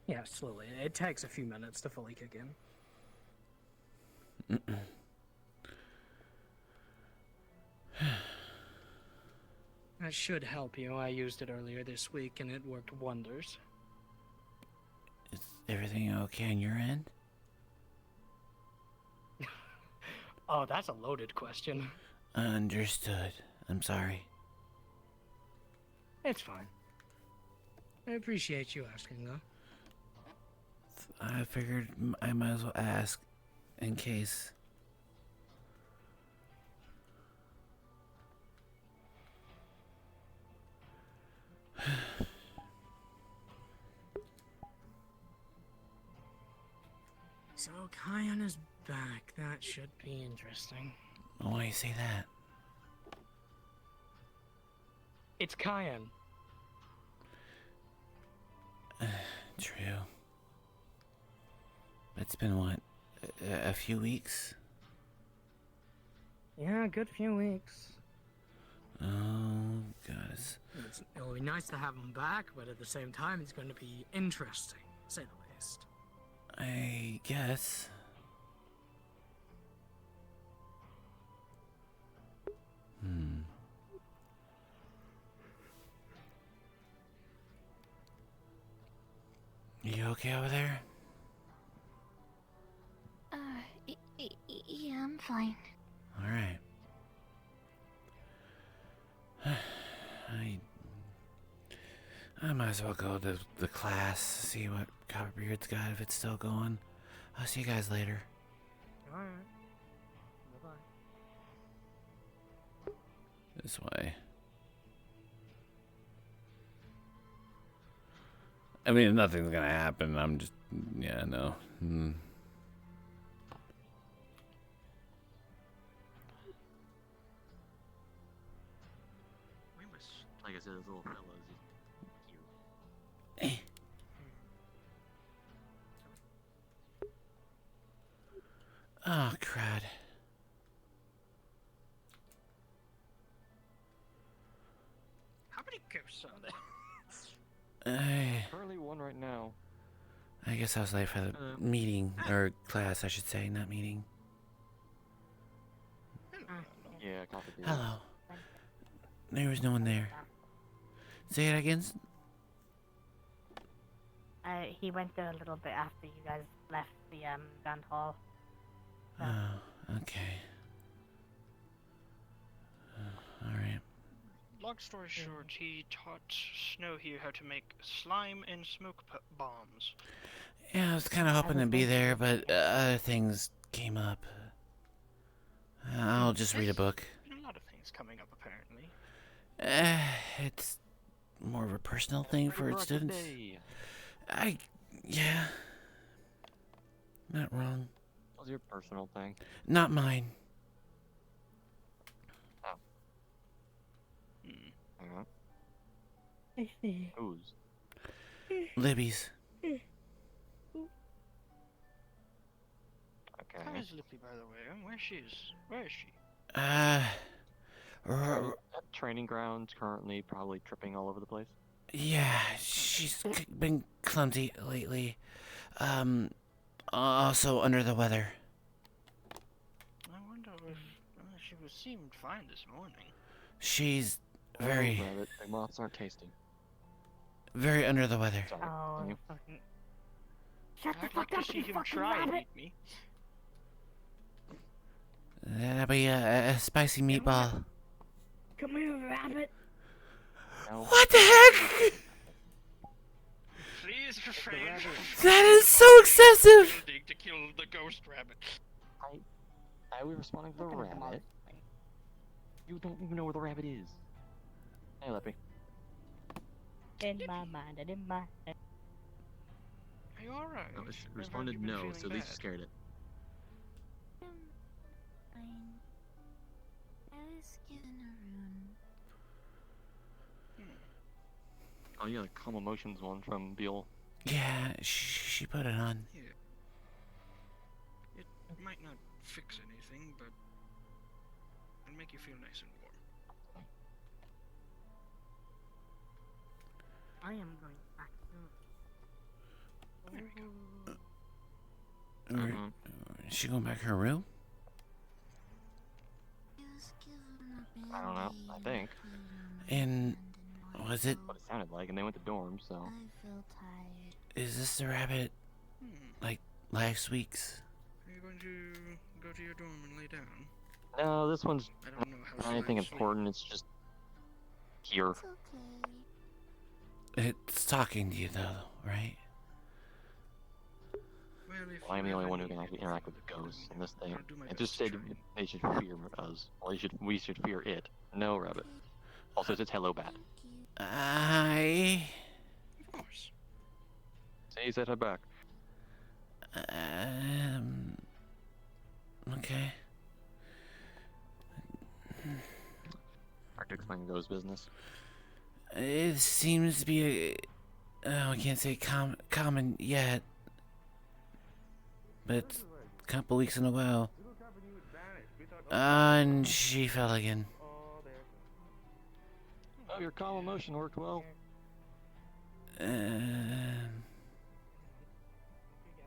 Yeah, slowly. It takes a few minutes to fully kick in. That should help you. I used it earlier this week and it worked wonders. Is everything okay on your end? Oh, that's a loaded question. Understood. I'm sorry. It's fine. I appreciate you asking, though. I figured I might as well ask in case. So, Kyan is back. That should be interesting. Why do you say that? It's Kyan. True. It's been what? A few weeks? Yeah, a good few weeks. Oh, God. It'll be nice to have him back, but at the same time, it's going to be interesting, to say the least. I guess. You okay over there? Yeah, I'm fine. Alright. I might as well go to the class, see what Copperbeard's got, if it's still going. I'll see you guys later. Alright. Bye-bye. This way. I mean, nothing's gonna happen. I'm just... Yeah, no. Like I said, this little fellow is cute. Oh, crud. How many ghosts are there? Currently one right now. I guess I was late for the meeting, or class, I should say, not meeting. Yeah, copy. Hello. There was no one there. Say it again. He went there a little bit after you guys left the Grand Hall. So. Oh, okay. Alright. Long story short, he taught Snow here how to make slime and smoke bombs. Yeah, I was kind of hoping to be there, but other things came up. I'll just read a book. A lot of things coming up, apparently. It's more of a personal thing for its students. Yeah. Not wrong. What's your personal thing? Not mine. Oh. Whose? Libby's. Okay. How is Lippy, by the way? Where is she? At training grounds, currently probably tripping all over the place. Yeah, she's been clumsy lately. Also under the weather. I wonder if she seemed fine this morning. She's very... The moths aren't tasting. Very under the weather. Sorry. Oh, fucking... Shut the fuck up, you fucking rabbit! Me. That'll be a spicy meatball. Come here, rabbit. No. What the heck? Please refrain. That is so excessive! To kill the ghost rabbit. I was responding to the rabbit. You don't even know where the rabbit is. Hey, Lippy. In my mind and in my head. Are you alright? No, it responded no, so at least you scared it. Oh yeah, the calm emotions one from Beale. Yeah, she put it on. Yeah. It might not fix anything, but it'll make you feel nice and warm. I am going back soon. Is she going back to her room? I don't know. I think. And was it? What it sounded like, and they went to dorms, so. Is this the rabbit like last week's? Are you going to go to your dorm and lay down? No, this one's I don't know how not anything slimes sleep. important. It's just here. It's talking to you though, right? Well, I'm the only one who can actually interact with the ghosts in this thing. It just said they should fear us, or we should fear it. No, rabbit. Also, it says hello, bat. I. Of course. Say he said hi back. Okay. Hard to explain ghost business. It seems to be I can't say common yet, but it's a couple weeks in a while. And she fell again. Oh, your calm emotion worked well.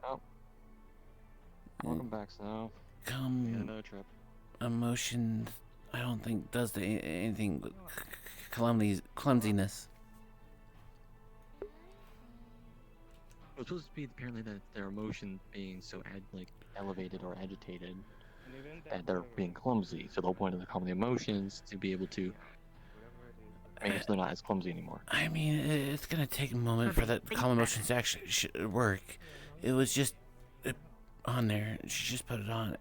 Oh. Welcome back, Snow. Another trip. Emotion, I don't think does anything with clumsiness. It's supposed to be apparently that their emotion being so elevated or agitated that they're being clumsy. So the whole point of the common emotions to be able to make it so they're not as clumsy anymore. I mean, it's gonna take a moment for that calm emotions to actually work. It was just on there. She just put it on.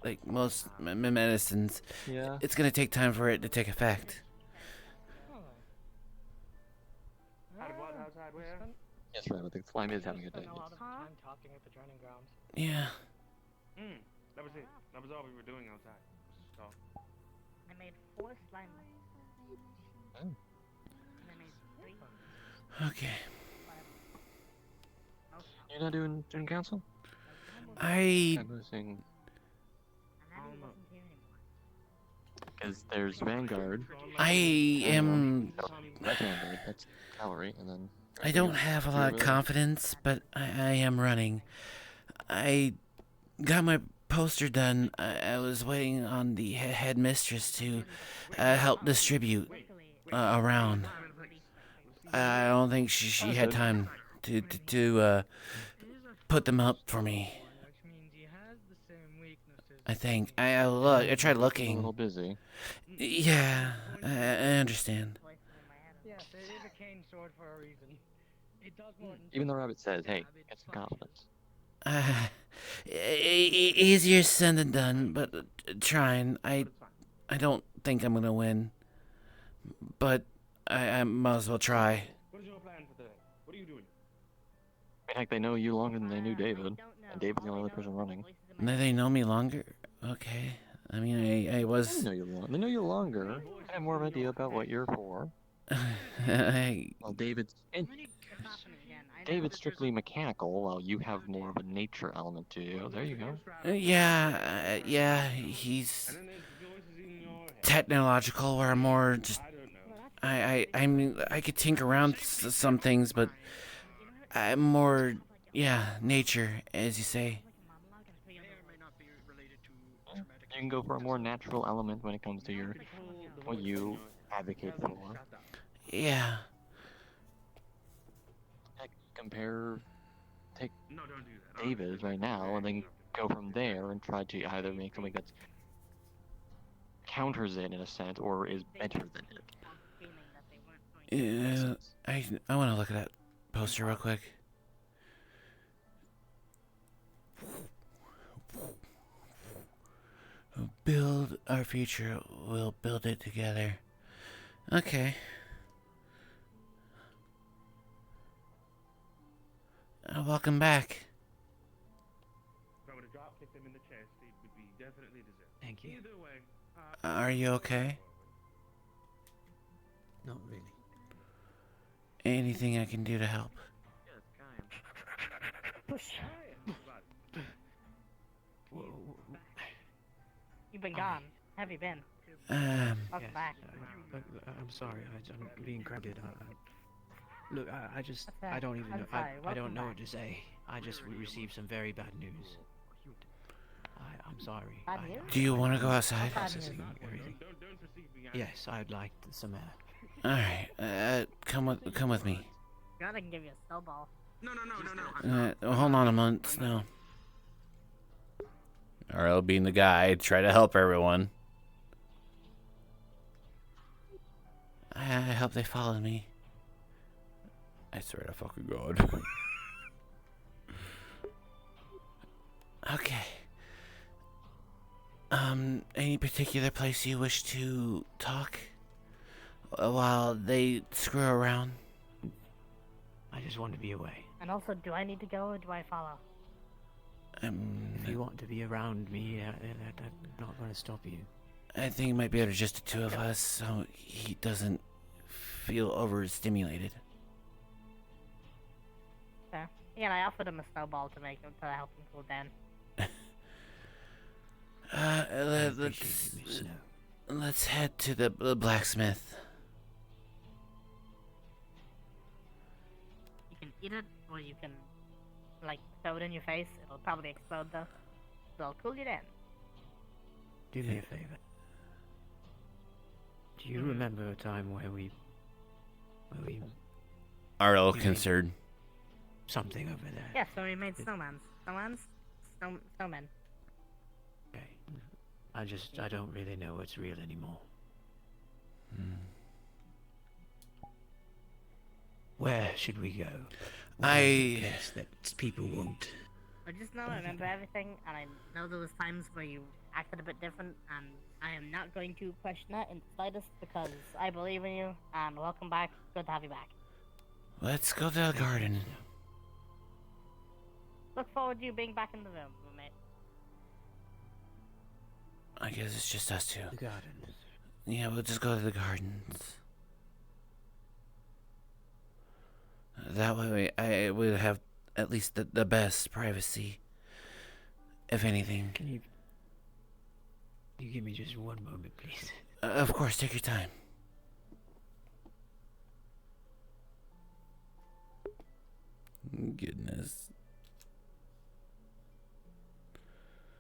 Like most medicines, Yeah. It's gonna take time for it to take effect. Yes, right, but the slime is having a day. A lot of time talking at the training grounds. Yeah. That was it. That was all we were doing outside. So. I made 4 slime. Oh. And I made 3. Okay. You're not doing student council? I. Because there's Vanguard. I am. That's Vanguard. That's cavalry, and then. I don't have a lot of confidence, but I am running. I got my poster done. I was waiting on the headmistress to help distribute around. I don't think she had time to put them up for me. I think I tried looking. A little busy. Yeah, I understand. Yes, it is a cane sword for a reason. It does more than Even the rabbit says, "Hey, get some confidence." Easier said than done, but trying. I don't think I'm gonna win, but I might as well try. What is your plan for today? What are you doing? Heck, they know you longer than they knew David, and David's the only other person running. They know me longer. Okay. I mean, I was. They know you longer. I have more of an idea about what you're for. Well, David's strictly mechanical, while you have more of a nature element to you. There you go. Yeah. He's technological, where I'm more just. I mean, I could tinker around some things, but I'm more, nature, as you say. You can go for a more natural element when it comes to what you advocate for. Yeah. Take David right now, and then go from there and try to either make something that counters it in a sense, or is better than it. Yeah, I want to look at that poster real quick. Build our future, we'll build it together. Okay. Welcome back. If I would have drop kicked him in the chest, it would be definitely deserved. Thank you. Either way, Are you okay? Not really. Anything I can do to help? You've been gone. Have you been? Welcome Yes, back. I'm sorry. I'm being crowded. Look, I don't even know. I don't know what to say. I just received some very bad news. I'm sorry. Do you want to go outside? Processing everything. Yes, I'd like some air. All right, come with me. God, I can give you a snowball. Hold on a moment. No. Ariel, being the guy, try to help everyone. I hope they follow me. I swear to fucking God. Okay. Any particular place you wish to talk while they screw around? I just want to be away. And also, do I need to go or do I follow? If you want to be around me, I'm not going to stop you. I think it might be better just the two of us, so he doesn't feel overstimulated. Okay. Yeah, and I offered him a snowball to help him cool down. Let's head to the blacksmith. You can eat it, or you can, like, throw it in your face. It'll probably explode, though. So I'll cool you down. Do me a favor. Do you remember a time where we Ariel concerned. something over there? Yeah, so we made snowmen. Snowmen. Okay. I don't really know what's real anymore. Where should we go? Yes, that people won't. I just know I remember everything, and I know there was times where you acted a bit different, and I am not going to question that in the slightest because I believe in you, and welcome back. Good to have you back. Let's go to the garden. Look forward to you being back in the room, roommate. I guess it's just us two. The gardens. Yeah, we'll just go to the gardens. That way I would have at least the best privacy, if anything. Can you give me just one moment, please? Of course, take your time. Goodness.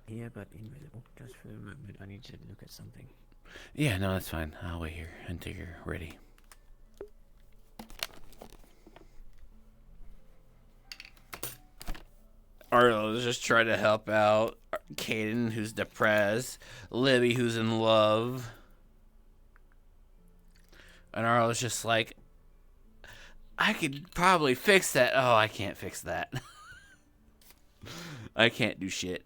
Yeah, but invisible. Just for a moment, I need to look at something. Yeah, no, that's fine. I'll wait here until you're ready. Arlo is just trying to help out Caden, who's depressed, Libby, who's in love. And Arlo's just like, I could probably fix that. Oh, I can't fix that. I can't do shit.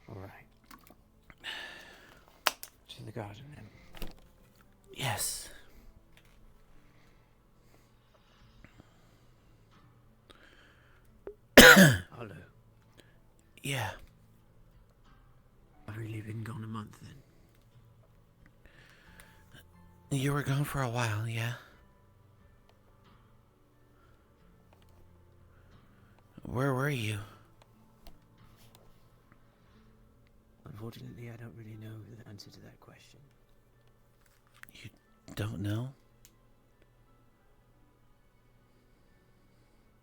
Alright. To the garden then. Yes. Hello. Yeah. I've really been gone a month then. You were gone for a while, yeah? Where were you? Unfortunately, I don't really know the answer to that question. You don't know?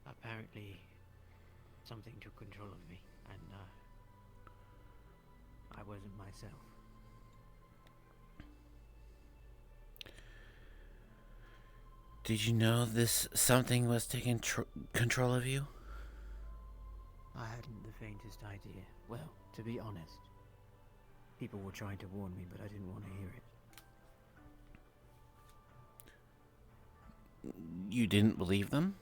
Apparently, something took control of me, and I wasn't myself. Did you know this something was taking control of you? I hadn't the faintest idea. Well, to be honest, people were trying to warn me, but I didn't want to hear it. You didn't believe them?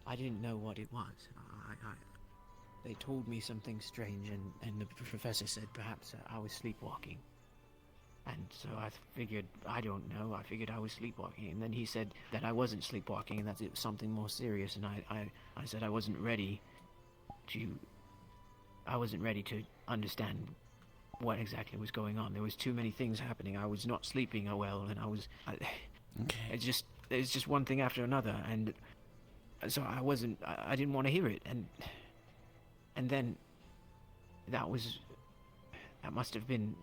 I didn't know what it was. They told me something strange, and the professor said perhaps I was sleepwalking. And so I figured, I don't know, I figured I was sleepwalking. And then he said that I wasn't sleepwalking and that it was something more serious. And I said I wasn't ready to understand what exactly was going on. There was too many things happening. I was not sleeping well, and Okay. It's just one thing after another, and so I didn't want to hear it, and then that must have been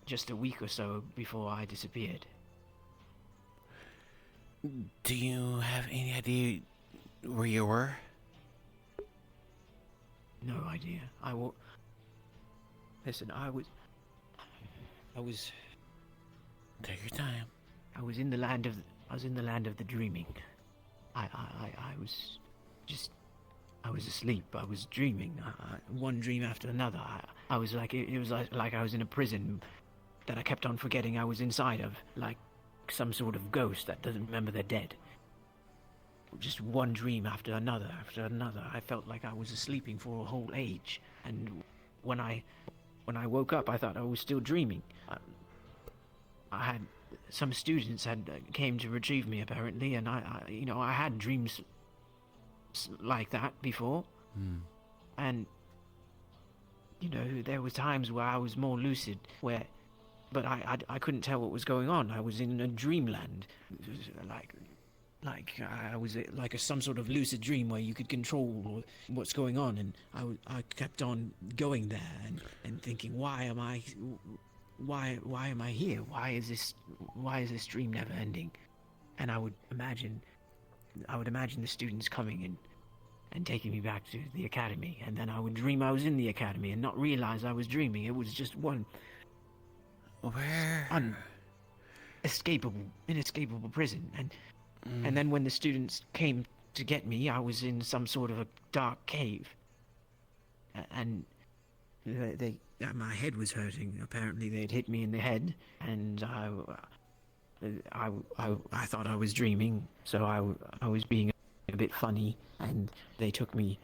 just a week or so before I disappeared. Do you have any idea where you were? No idea. Listen, I was. Take your time. I was in the land of the dreaming. I was asleep. I was dreaming. One dream after another. I was like it was like I was in a prison that I kept on forgetting I was inside of, like some sort of ghost that doesn't remember they're dead. Just one dream after another after another. I felt like I was sleeping for a whole age, and when I woke up, I thought I was still dreaming. I had some students came to retrieve me apparently, and I had dreams like that before, and there were times where I was more lucid, but I couldn't tell what was going on. I was in a dreamland, like I was like some sort of lucid dream where you could control what's going on, and I kept on going there and thinking, why am I here? Why is this dream never ending? And I would imagine the students coming and taking me back to the academy, and then I would dream I was in the academy and not realize I was dreaming. It was just one inescapable prison, and then when the students came to get me, I was in some sort of a dark cave, and my head was hurting. Apparently they'd hit me in the head, and I thought I was dreaming, so I was being a bit funny, and they took me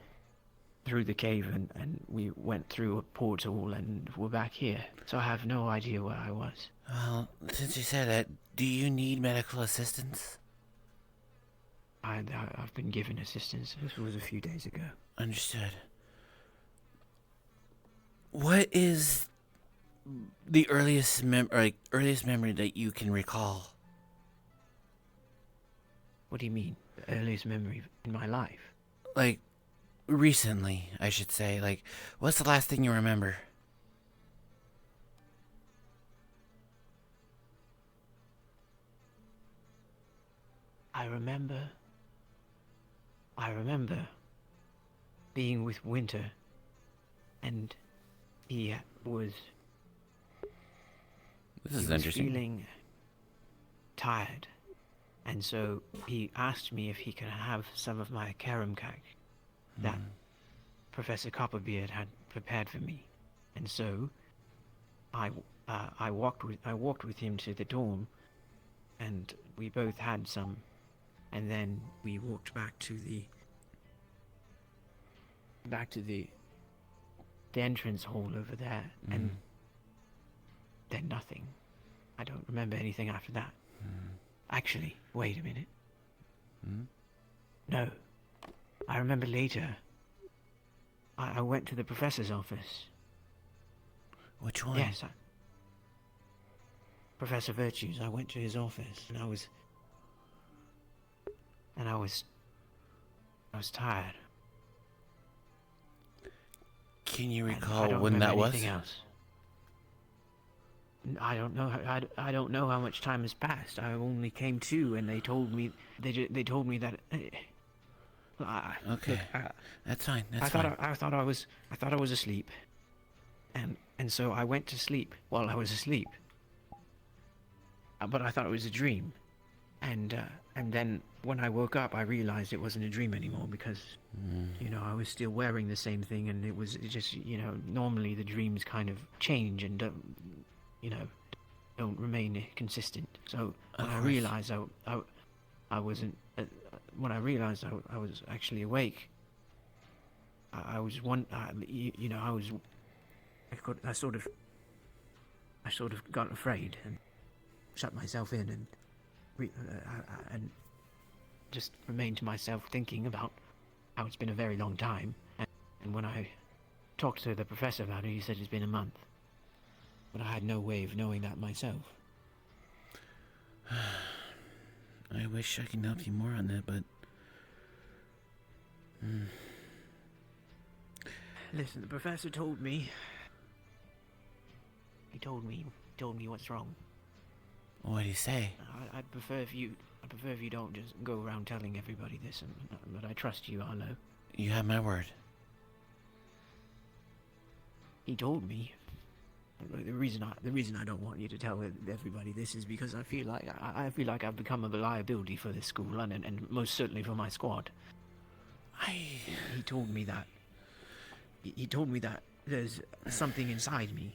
through the cave, and we went through a portal, and we're back here. So I have no idea where I was. Well, since you said that, do you need medical assistance? I've been given assistance. This was a few days ago. Understood. What is the earliest memory that you can recall? What do you mean? The earliest memory in my life? Like, recently, I should say. Like, what's the last thing you remember? I remember being with Winter, and he was feeling tired, and so he asked me if he could have some of my carom cake that Professor Copperbeard had prepared for me, and so I walked with him to the dorm, and we both had some, and then we walked back to the entrance hall over there, and then nothing. I don't remember anything after that. Actually, wait a minute. No. I remember later. I went to the professor's office. Which one? Yes, Professor Virtues. I went to his office, and I was tired. Can you recall when that was? Else. I don't know. I don't know how much time has passed. I only came to, and they told me that. Okay, look, that's fine. That's fine. I thought I was asleep, and so I went to sleep while I was asleep. But I thought it was a dream, and then when I woke up, I realized it wasn't a dream anymore because I was still wearing the same thing, and it just normally the dreams kind of change and don't remain consistent. So when I realized I wasn't. When I realized I was actually awake, I sort of got afraid and shut myself in and just remained to myself thinking about how it's been a very long time. And when I talked to the professor about it, he said it's been a month. But I had no way of knowing that myself. I wish I can help you more on that, but... Listen, the professor told me. He told me what's wrong. What did he say? I'd prefer if you don't just go around telling everybody this, but I trust you, Arlo. You have my word. He told me. The reason I don't want you to tell everybody this is because I feel like I've become a liability for this school and most certainly for my squad. He told me that. He told me that there's something inside me,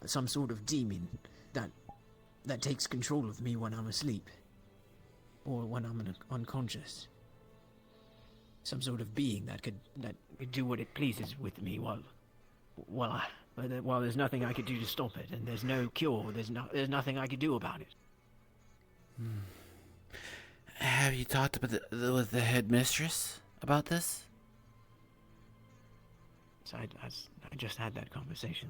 some sort of demon that takes control of me when I'm asleep, or when I'm unconscious. Some sort of being that could do what it pleases with me while there's nothing I could do to stop it, and there's no cure. There's nothing I could do about it. Have you talked with the headmistress about this? So I just had that conversation.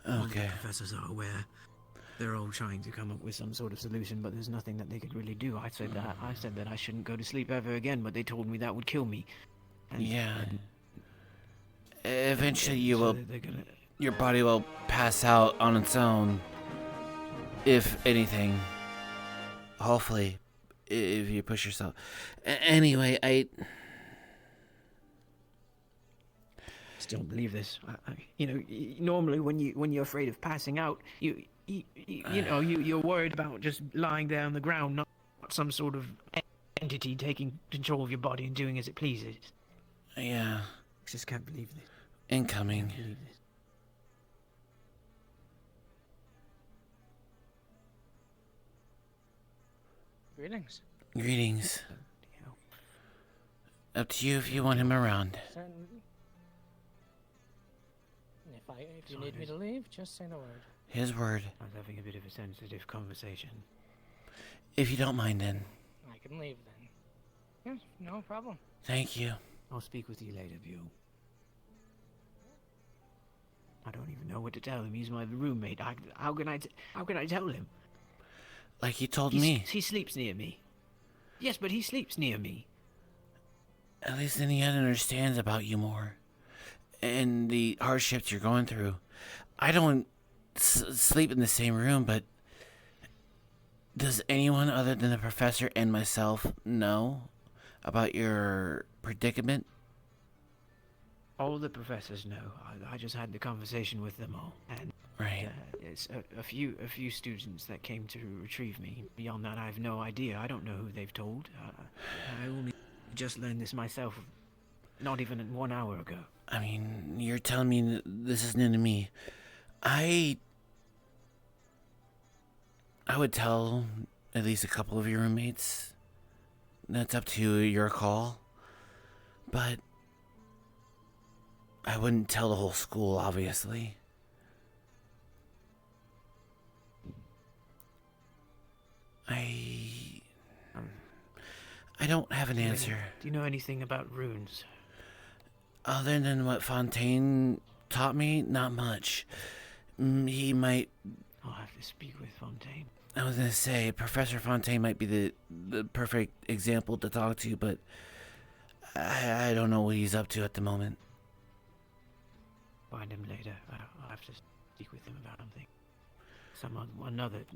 Okay. All the professors are aware. They're all trying to come up with some sort of solution, but there's nothing that they could really do. I said that I shouldn't go to sleep ever again, but they told me that would kill me. Eventually you will... Your body will pass out on its own. If anything. Hopefully. If you push yourself. Anyway, I still don't believe this. Normally when you're afraid of passing out, you're worried about just lying there on the ground, not some sort of entity taking control of your body and doing as it pleases. Yeah. I just can't believe this. Incoming. Can't believe this. Greetings. Greetings. Up to you if you want him around. Certainly. If you need me to leave, just say the word. His word. I was having a bit of a sensitive conversation. If you don't mind, then. I can leave then. Yes, no problem. Thank you. I'll speak with you later, Buell. I don't even know what to tell him. He's my roommate. How can I tell him? Like he told me. He sleeps near me. Yes, but he sleeps near me. At least then he understands about you more. And the hardships you're going through. I don't sleep in the same room, but... Does anyone other than the professor and myself know about your predicament? All the professors know. I just had the conversation with them all. And right. It's a few students that came to retrieve me. Beyond that, I have no idea. I don't know who they've told. I only just learned this myself not even 1 hour ago. I mean, you're telling me that this is new to me. I would tell at least a couple of your roommates. That's up to your call. But I wouldn't tell the whole school, obviously. I don't have an answer. Do you know anything about runes? Other than what Fontaine taught me, not much. He might... I'll have to speak with Fontaine. I was gonna say, Professor Fontaine might be the perfect example to talk to, but I don't know what he's up to at the moment. Find him later. I'll have to speak with him about something.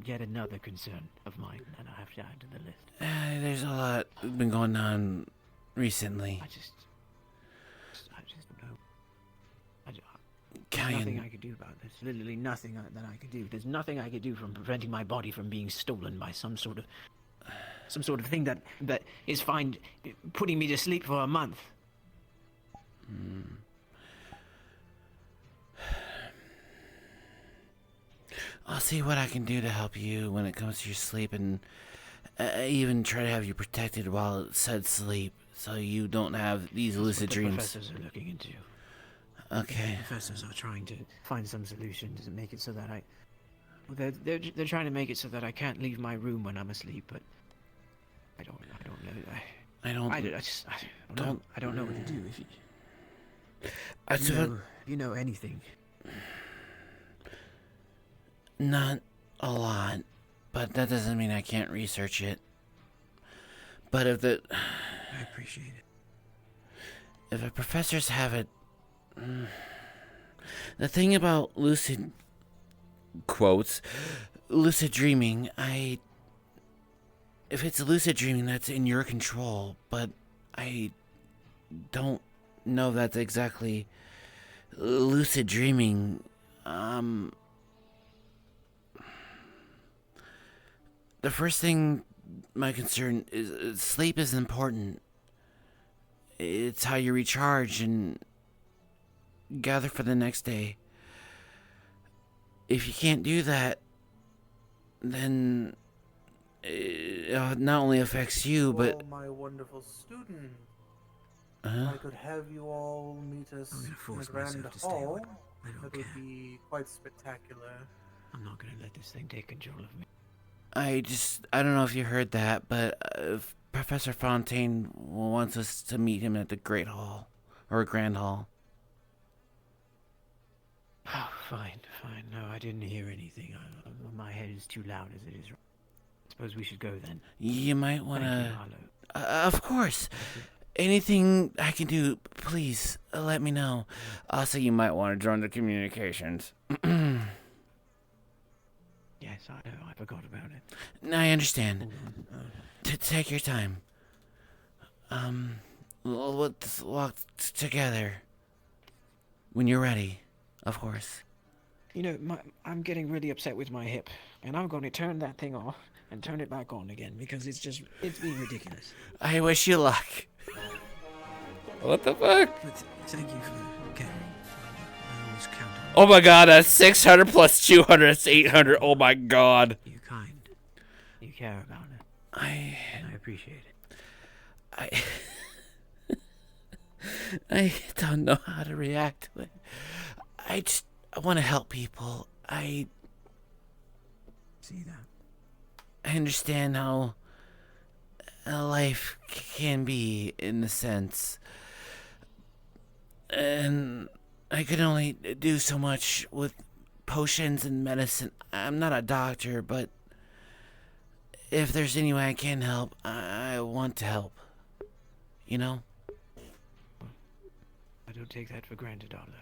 Yet another concern of mine that I have to add to the list. There's a lot been going on recently. I just don't know. There's nothing I could do about this. Literally nothing that I could do. There's nothing I could do from preventing my body from being stolen by some sort of thing that is putting me to sleep for a month. I'll see what I can do to help you when it comes to your sleep, and even try to have you protected while it said sleep, so you don't have these lucid dreams. The professors are looking into. Okay. The professors are trying to find some solution to make it so that they're trying to make it so that I can't leave my room when I'm asleep, but I don't know. I don't know what to do. If you know anything. Not a lot, but that doesn't mean I can't research it. But if the I appreciate it. if the professors have it, the thing about lucid quotes, lucid dreaming, if it's lucid dreaming, that's in your control. But I don't know if that's exactly lucid dreaming. The first thing my concern is sleep is important. It's how you recharge and gather for the next day. If you can't do that, then it not only affects you, but Oh, my wonderful student. Uh-huh. I could have you all meet us I'm gonna in the force grand myself to stay hall. awake. I don't That care. would be quite spectacular. I'm not gonna let this thing take control of me. I don't know if you heard that, but Professor Fontaine wants us to meet him at the Great Hall, or Grand Hall. Oh, fine. No, I didn't hear anything. My head is too loud as it is. Suppose we should go then. You might want Thank you, to... Harlow. Of course. Anything I can do, please let me know. Also, you might want to join the communications. Yes, I know. I forgot about it. I understand. Take your time. Let's walk together. When you're ready, of course. You know, I'm getting really upset with my hip, and I'm going to turn that thing off and turn it back on again because it's being ridiculous. I wish you luck. What the fuck? But thank you for caring. I always count on you. Oh my god, that's 600 plus 200, that's 800. Oh my god. You're kind. You care about it. And I appreciate it. I don't know how to react to it. I want to help people. See that? I understand how life can be in the sense. And I could only do so much with potions and medicine. I'm not a doctor, but if there's any way I can help, I want to help. You know? I don't take that for granted, Arlo.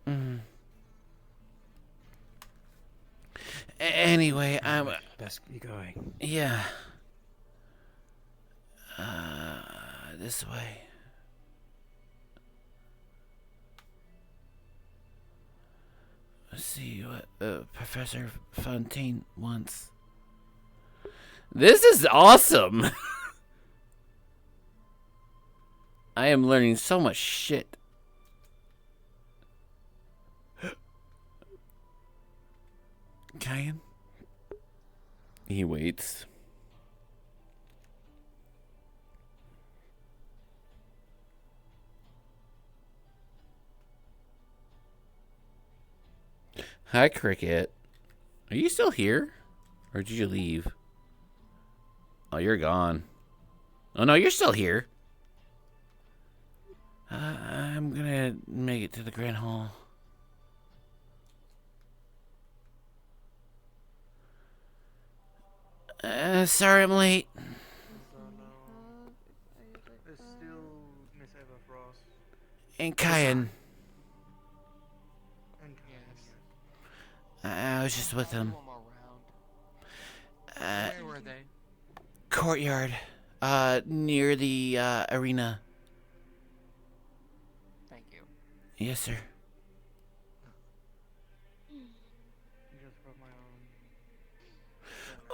Mm-hmm. Anyway, I'm... Best be going. Yeah. This way. Let's see what Professor Fontaine wants. This is awesome! I am learning so much shit. Kyan? He waits. Hi, Cricket. Are you still here? Or did you leave? Oh, you're gone. Oh, no, you're still here. I'm gonna make it to the Grand Hall. Sorry I'm late. There's still Miss Eva Frost. And Kyan. And I was just with him. Where were they? Courtyard. Near the arena. Thank you. Yes, sir. just for my own.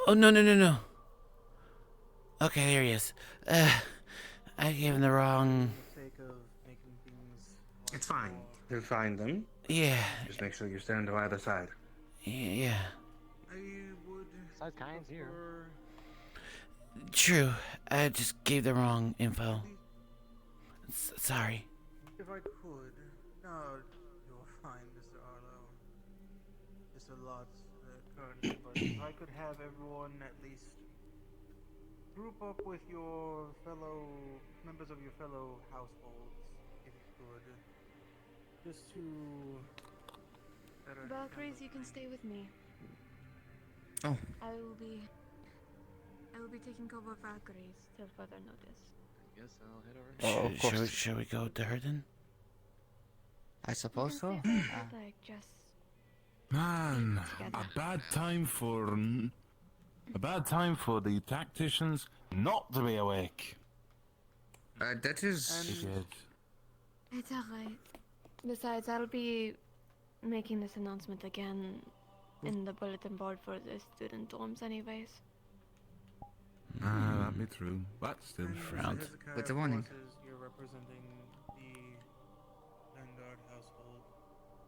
Oh, no. Okay, there he is. I gave him the wrong... Sake of making things. It's fine. You'll find them. Yeah. Just make sure you're standing to either side. Yeah. I would. Besides, Kyan's here. True. I just gave the wrong info. Sorry. If I could. No, you're fine, Mr. Arlo. It's a lot currently, but if I could have everyone at least group up with your fellow members of your fellow households, if you could, just to better. Valkyries, you can stay with me. Oh. I will be I will be taking over Valkyries till further notice. I guess I'll head over. Shall we go to her then? I suppose so. Like just Man, together. a bad time for the tacticians not to be awake. That is. It's alright. Besides, I'll be making this announcement again in the bulletin board for the student dorms anyways. That'd be true, but still frowned. With the warning. You're representing the Vanguard household.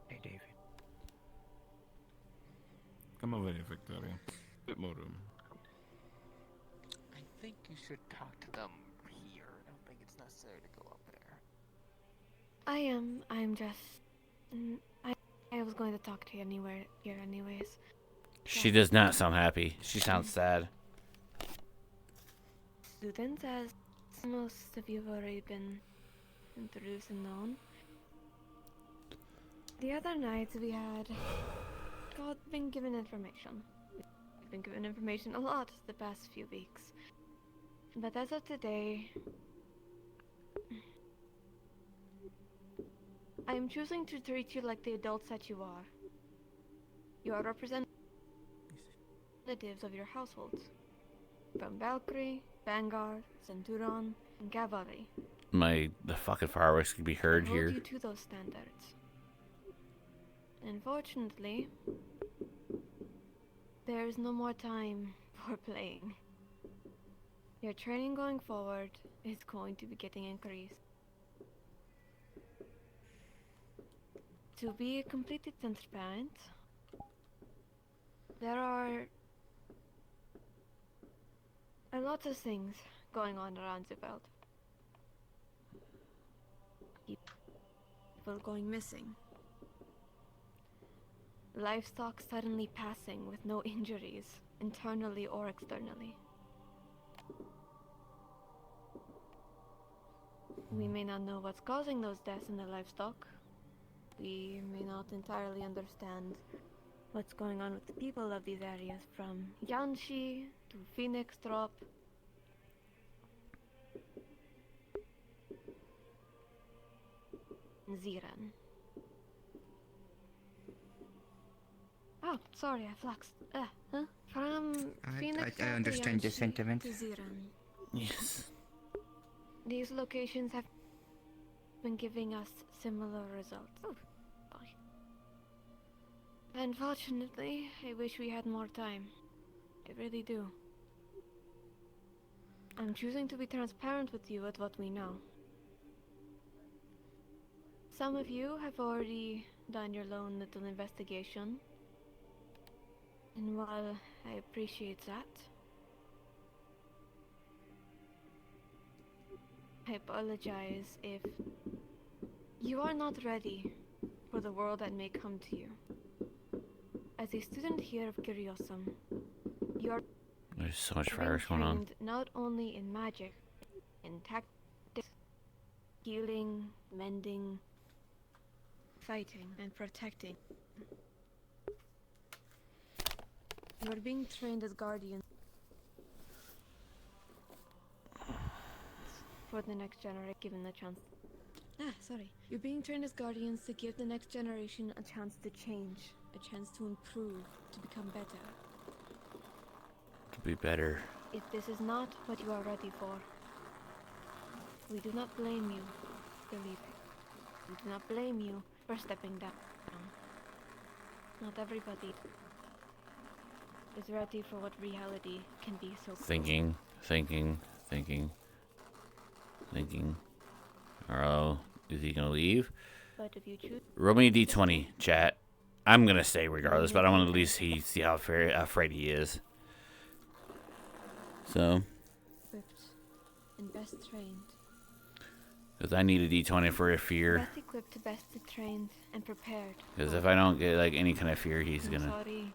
Hey, David. Come over here, Victoria. Bit more room. I think you should talk to them here. I don't think it's necessary to go up there. I'm just... I was going to talk to you anywhere here anyways. She does not sound happy. She sounds sad. Students, as most of you have already been introduced and known. The other night we had been given information. We've been given information a lot the past few weeks. But as of today, I am choosing to treat you like the adults that you are. You are representatives of your households. From Valkyrie, Vanguard, Centurion, and Cavalry. The fucking fireworks could be heard I hold here. you to those standards. Unfortunately, there is no more time for playing. Your training going forward is going to be getting increased. To be completely transparent, there are a lot of things going on around the world. People going missing. Livestock suddenly passing with no injuries, internally or externally. We may not know what's causing those deaths in the livestock. We may not entirely understand what's going on with the people of these areas, from Yanshi to Phoenix Drop. Ziran. Oh, sorry, I fluxed. From Phoenix I understand your to Yanshi sentiment. to Ziran. Yes. These locations have been giving us similar results. Oh, boy. Unfortunately, I wish we had more time. I really do. I'm choosing to be transparent with you with what we know. Some of you have already done your own little investigation. And while I appreciate that, I apologize if you are not ready for the world that may come to you. As a student here of Curiosum, you are There's so much being fireworks going on. trained not only in magic, in tactics, healing, mending, fighting, and protecting. You are being trained as guardians for the next generation, given the chance. You're being trained as guardians to give the next generation a chance to change, a chance to improve, to become better. To be better. If this is not what you are ready for, we do not blame you for leaving. We do not blame you for stepping down. Not everybody is ready for what reality can be so cruel. Thinking. Oh, is he gonna leave? But if you choose, Roll me a d20, chat. I'm gonna stay regardless, but I want to at least see how afraid he is. So, equipped and best trained. because I need a d20 for a fear. Best equipped, best trained, and prepared. Because if I don't get like any kind of fear, he's I'm gonna. sorry,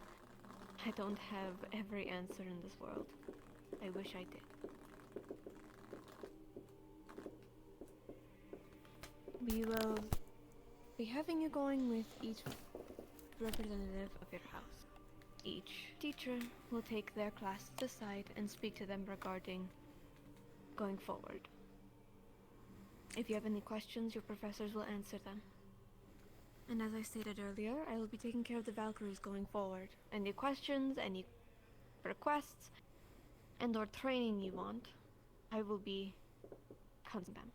I don't have every answer in this world. I wish I did. We will be having you going with each representative of your house. Each teacher will take their class aside and speak to them regarding going forward. If you have any questions, your professors will answer them. And as I stated earlier, I will be taking care of the Valkyries going forward. Any questions, any requests, and or training you want, I will be counting them.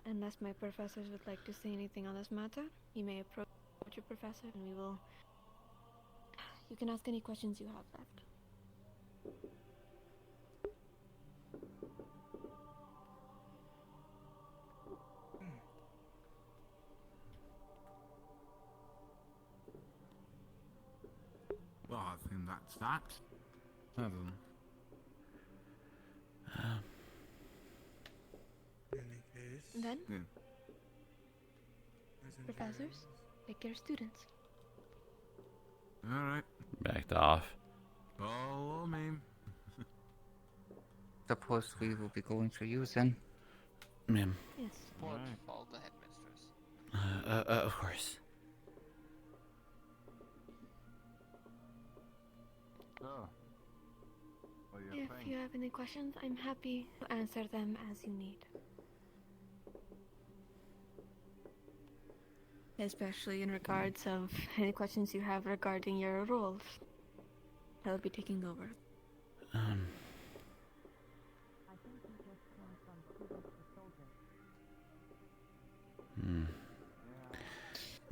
Unless my professors would like to say anything on this matter, you may approach your professor and we will... You can ask any questions you have left. Well, I think that's that. In any case. Then, Yeah. professors, take care of students. Alright. Backed off. Follow me. Suppose we will be going to use then. Ma'am. Yes. Follow the headmistress. Of course. So, what do you If think? you have any questions, I'm happy to answer them as you need. Especially in regards of any questions you have regarding your roles. I will be taking over.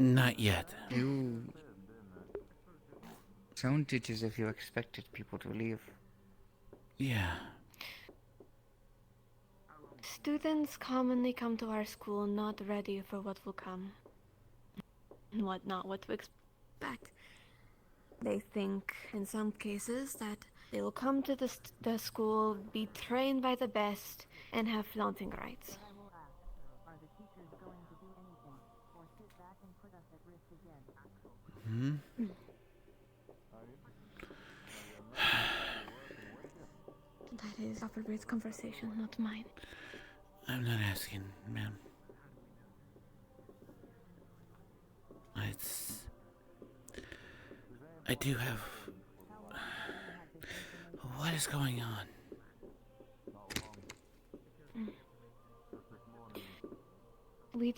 Not yet. You sounded as if you expected people to leave. Yeah. Students commonly come to our school not ready for what will come. What to expect. They think, in some cases, that they will come to the school, be trained by the best, and have flaunting rights. Hmm? That is Copperbeard's conversation, not mine. I'm not asking, ma'am. I do have... What is going on? We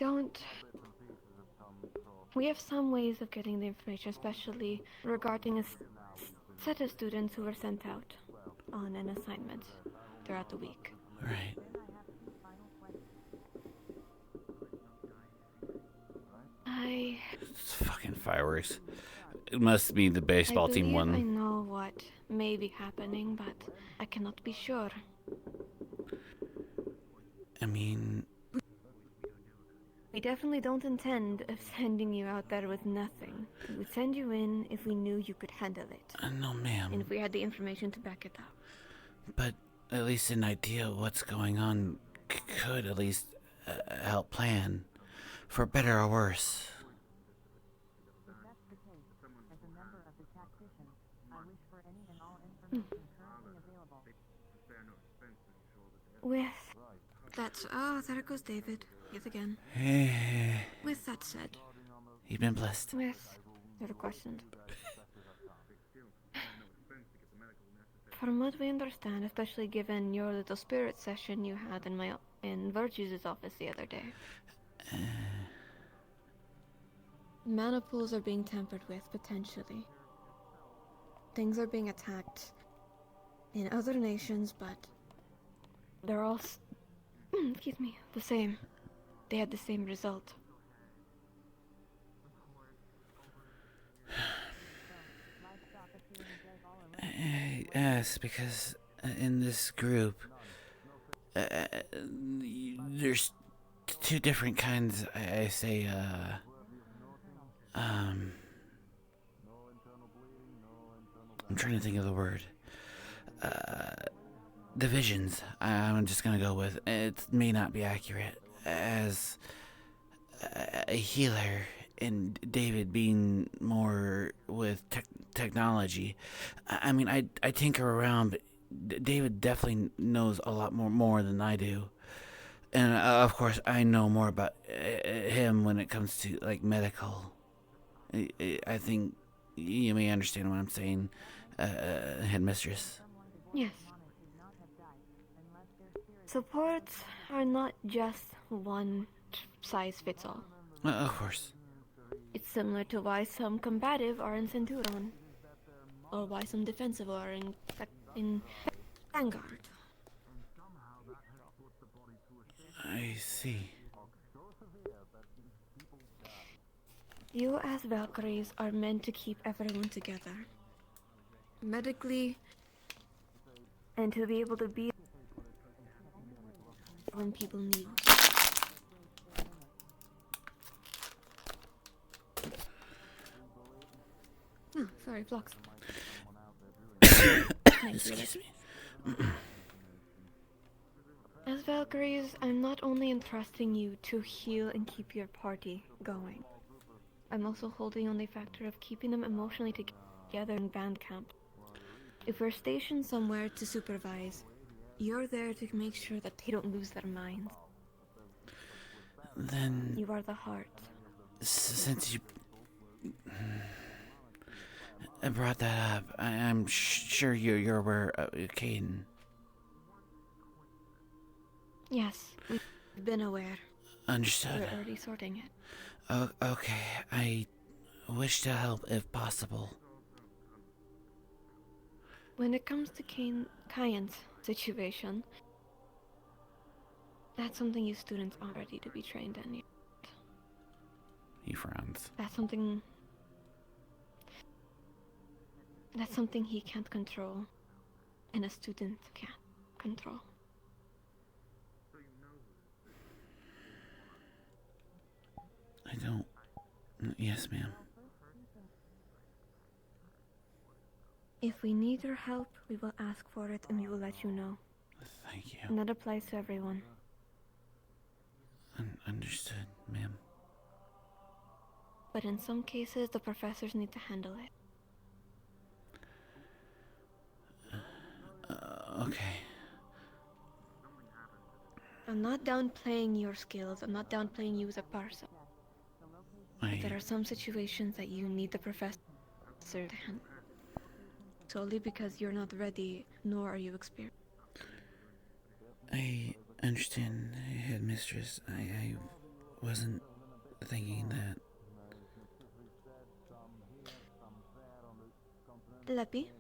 have some ways of getting the information, especially regarding a set of students who were sent out on an assignment throughout the week. Right. It's fucking fireworks. It must be the baseball team I one. know what may be happening, but I cannot be sure. I mean... We definitely don't intend of sending you out there with nothing. We would send you in if we knew you could handle it. No, ma'am. And if we had the information to back it up. But at least an idea of what's going on could at least help plan. For better or worse. With that... Oh, there goes David. Yet again. Hey. With that said... You've been blessed. With your questions. From what we understand, especially given your little spirit session you had in Virtue's office the other day. Mana pools are being tampered with, potentially. Things are being attacked in other nations, but they're all, excuse me, the same. They had the same result. Yes, because in this group, there's two different kinds, I say, I'm trying to think of the word. Divisions, I'm just gonna go with. It may not be accurate. As a healer, and David being more with technology. I mean, I tinker around, but David definitely knows a lot more than I do. And of course, I know more about him when it comes to, like, medical. I think you may understand what I'm saying, headmistress. Yes. Supports are not just one size fits all. Of course. It's similar to why some combative are in Centurion, or why some defensive are in Vanguard. I see. You as Valkyries are meant to keep everyone together. Medically, and to be able to be when people need. Oh, sorry, Flux. Excuse me. As Valkyries, I'm not only entrusting you to heal and keep your party going. I'm also holding on the factor of keeping them emotionally together in band camp. If we're stationed somewhere to supervise, you're there to make sure that they don't lose their minds. Then... You are the heart. Since you... brought that up, I'm sure you're aware of Caden. Yes, we've been aware. Understood. We're already sorting it. Okay, I wish to help if possible. When it comes to Kyan's situation, that's something you students aren't ready to be trained in yet. He frowns. That's something he can't control, and a student can't control. I don't... Yes, ma'am. If we need your help, we will ask for it and we will let you know. Thank you. And that applies to everyone. Understood, ma'am. But in some cases, the professors need to handle it. Okay. I'm not downplaying your skills. I'm not downplaying you as a person. But there are some situations that you need the professor to handle. Solely because you're not ready, nor are you experienced. I understand, headmistress. I wasn't thinking that. Leppy?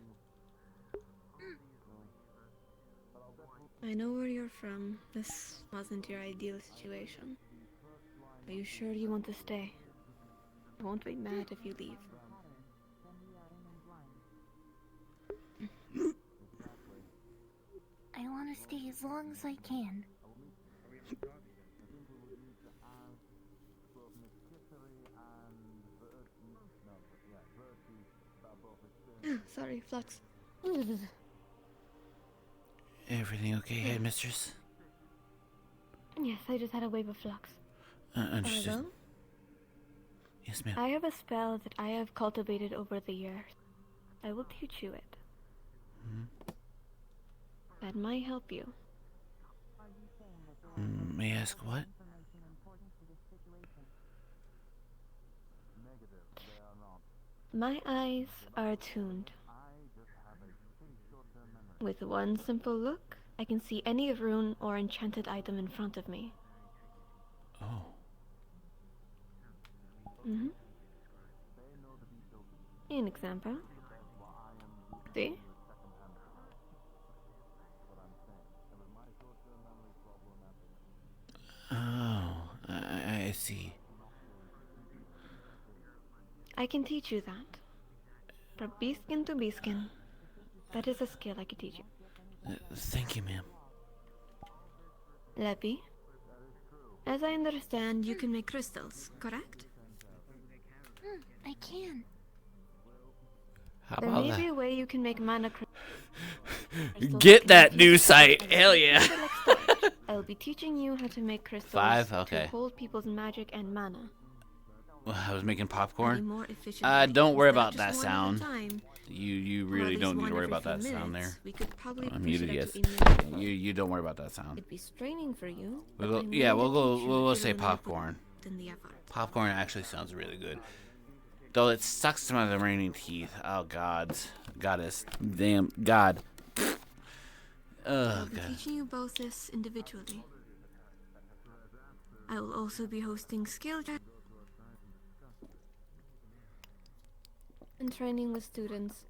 I know where you're from. This wasn't your ideal situation. Are you sure you want to stay? I won't be mad if you leave. I want to stay as long as I can. Sorry, Flux. Everything okay, headmistress? Yes, I just had a wave of flux. Understood. Hello? Yes, ma'am. I have a spell that I have cultivated over the years. I will teach you it. That might help you. May I ask what? My eyes are attuned. With one simple look, I can see any rune or enchanted item in front of me. Oh. An example. See? Oh, I see. I can teach you that. From beaskin to beaskin. That is a skill I can teach you. Thank you, ma'am. Leppy, as I understand, you can make crystals, correct? I can. How There about may that? be a way you can make mana crystals. Get that new site! Hell yeah! I will be teaching you how to make crystals 5? Okay. to hold people's magic and mana. Well, I was making Any popcorn. more efficient way. Don't worry Instead of about that just one at a sound. time. You Or really at don't least need to one worry every about that few sound there. minutes. We could probably I'm push muted. it Yes. up to a minute. You don't worry about that sound. It'd be straining for you. We'll but go, I'm yeah, willing we'll to go. teach you We'll if say you're willing to put popcorn. in the effort. Popcorn actually sounds really good. Though it sucks to my remaining teeth. Oh, goddess, damn, God. I'll Oh, be God. teaching you both this individually. I will also be hosting skill and training with students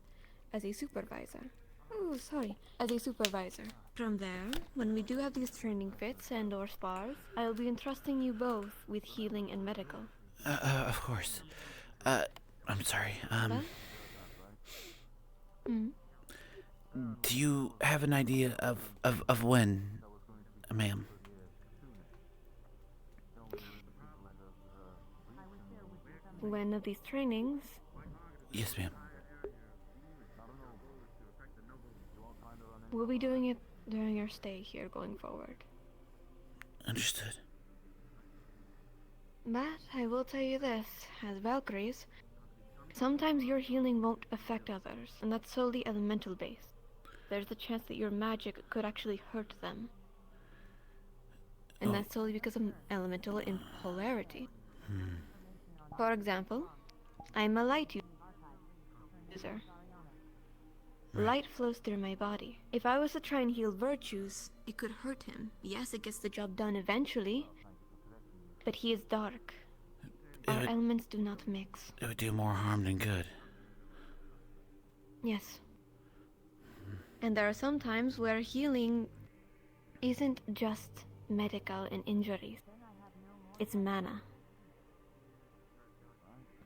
as a supervisor. Oh, sorry, as a supervisor. From there, when we do have these training fits and or spars, I'll be entrusting you both with healing and medical. Of course. I'm sorry. Do you have an idea of when, ma'am? When of these trainings? Yes, ma'am. We'll be doing it during our stay here going forward. Understood. But I will tell you this, as Valkyries, sometimes your healing won't affect others, and that's solely elemental based. There's a chance that your magic could actually hurt them. And that's solely because of elemental impolarity. For example, I'm a light user. Light flows through my body. If I was to try and heal virtues, it could hurt him. Yes, it gets the job done eventually, but he is dark. Our elements do not mix. It would do more harm than good. Yes. And there are some times where healing isn't just medical and injuries. It's mana.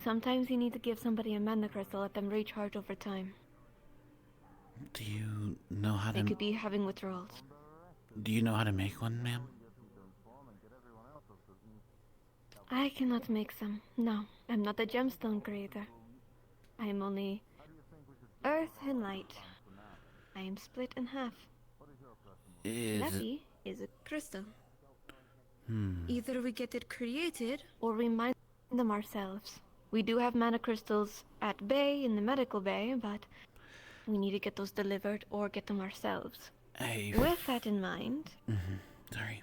Sometimes you need to give somebody a mana crystal, let them recharge over time. Do you know how to... They could be having withdrawals. Do you know how to make one, ma'am? I cannot make some. No, I'm not a gemstone creator. I am only earth and light. I am split in half. Leffy is a crystal. Either we get it created, or we mine them ourselves. We do have mana crystals at bay, in the medical bay, but we need to get those delivered or get them ourselves. With that in mind... Sorry.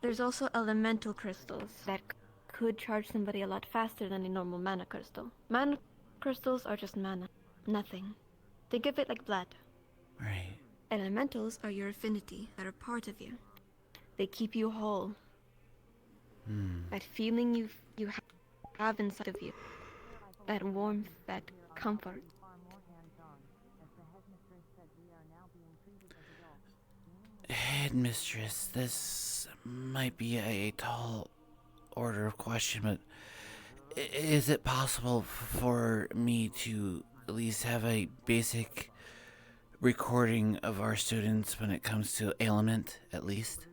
There's also elemental crystals that could charge somebody a lot faster than a normal mana crystal. Mana crystals are just mana. Nothing. Think of it like blood. Right. Elementals are your affinity that are part of you. They keep you whole. That feeling you have inside of you. That warmth, that comfort. Headmistress, this might be a tall order of question, but is it possible for me to at least have a basic recording of our students when it comes to ailment, at least?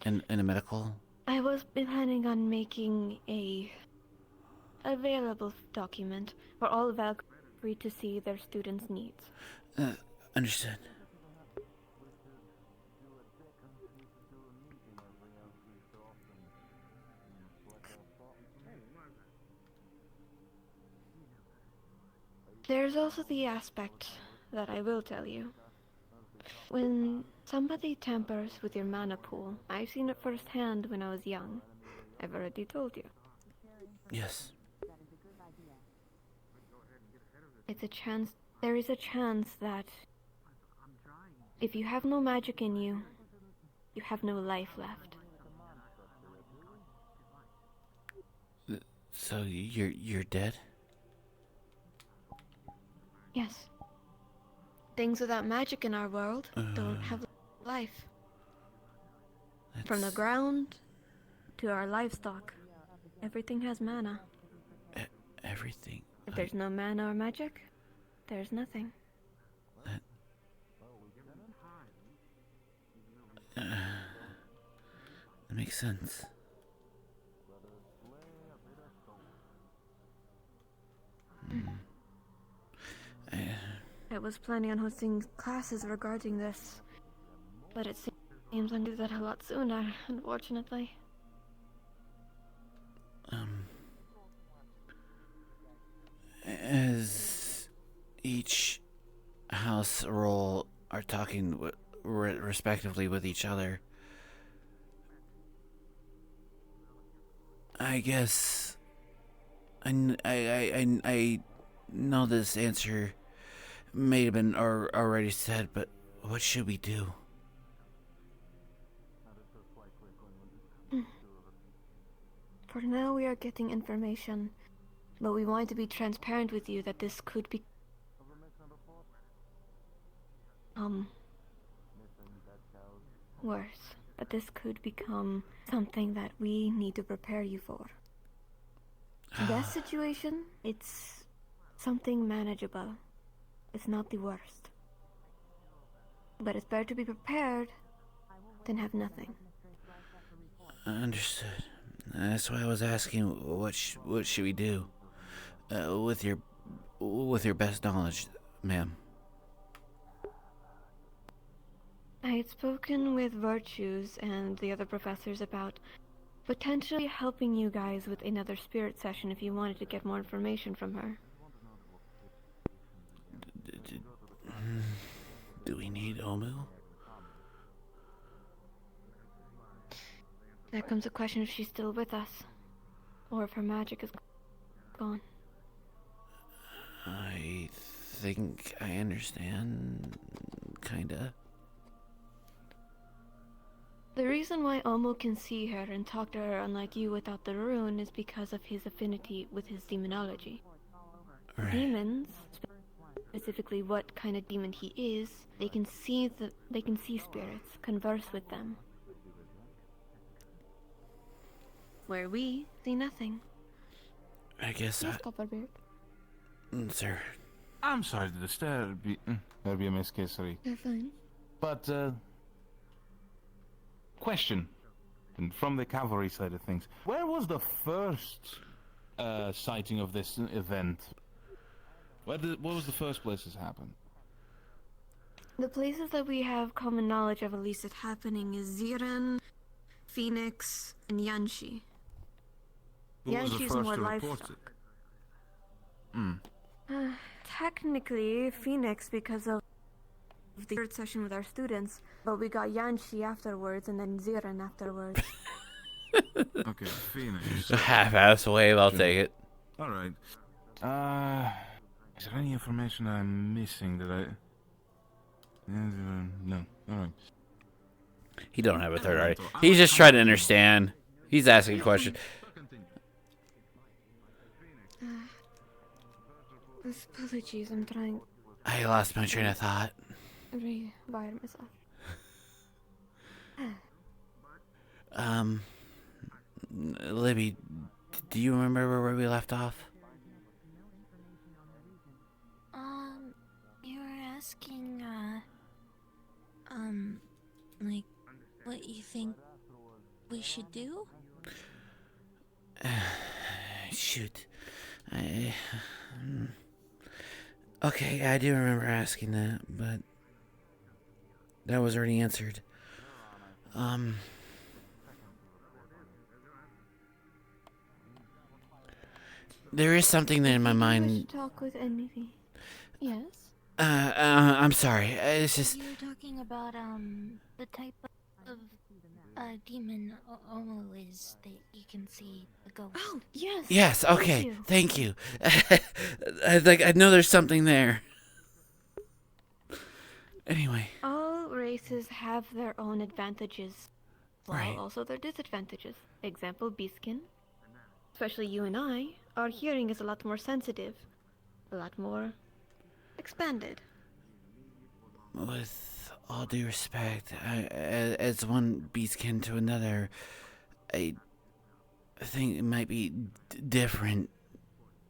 In a medical? I was planning on making a available document for all Valkyrie to see their students' needs. Understood. There's also the aspect that I will tell you. When somebody tampers with your mana pool, I've seen it firsthand when I was young. I've already told you. Yes. There is a chance that if you have no magic in you, you have no life left. So you're dead? Yes. Things without magic in our world don't have life. From the ground to our livestock, everything has mana. Everything? If there's no mana or magic, there's nothing. That makes sense. I was planning on hosting classes regarding this, but it seems I knew that a lot sooner, unfortunately. As each house role are talking respectively with each other, I guess I know this answer may have been already said, but what should we do? For now, we are getting information, but we want to be transparent with you that this could be worse. That this could become something that we need to prepare you for. Best situation, it's something manageable. It's not the worst. But it's better to be prepared than have nothing. Understood. That's why I was asking, what should we do? With your best knowledge, ma'am. I had spoken with Virtues and the other professors about potentially helping you guys with another spirit session if you wanted to get more information from her. Do we need Omu? There comes a question if she's still with us, or if her magic is gone. I think I understand, kinda. The reason why Omo can see her and talk to her unlike you without the rune is because of his affinity with his demonology. Right. Demons, specifically what kind of demon he is, they can see spirits, converse with them. Where we see nothing. I guess Yes, Copperbeard. Sir. I'm sorry to disturb you. That'd be a miss, Kesari. You're fine. But, question. And from the cavalry side of things, where was the first sighting of this event? What was the first place this happened? The places that we have common knowledge of at least it happening is Ziren, Phoenix, and Yanshi. Who was the Yanshi's first more to report livestock. it? Technically, Phoenix because of the third session with our students, but we got Yanshi afterwards and then Ziren afterwards. Okay, Phoenix. A half-ass wave, I'll take it. Alright. Is there any information I'm missing that I... No. Alright. He don't have a third eye. He's just trying to understand. He's asking a question. Apologies, I'm trying I lost my train of thought. to rewire myself. Libby, do you remember where we left off? You were asking, like, what you think we should do? Shoot. Okay, I do remember asking that, but that was already answered. There is something that in my If you mind. wish to talk with anything. Yes? I'm sorry. It's just. You were talking about, the type of, demon Omo is that you can see the ghost. Oh, yes! Yes, okay. Thank you. I know there's something there. Anyway. All races have their own advantages, while Right. also their disadvantages. Example, Beaskin. Especially you and I, our hearing is a lot more sensitive, a lot more expanded. With all due respect, as one beastkin to another, I think it might be different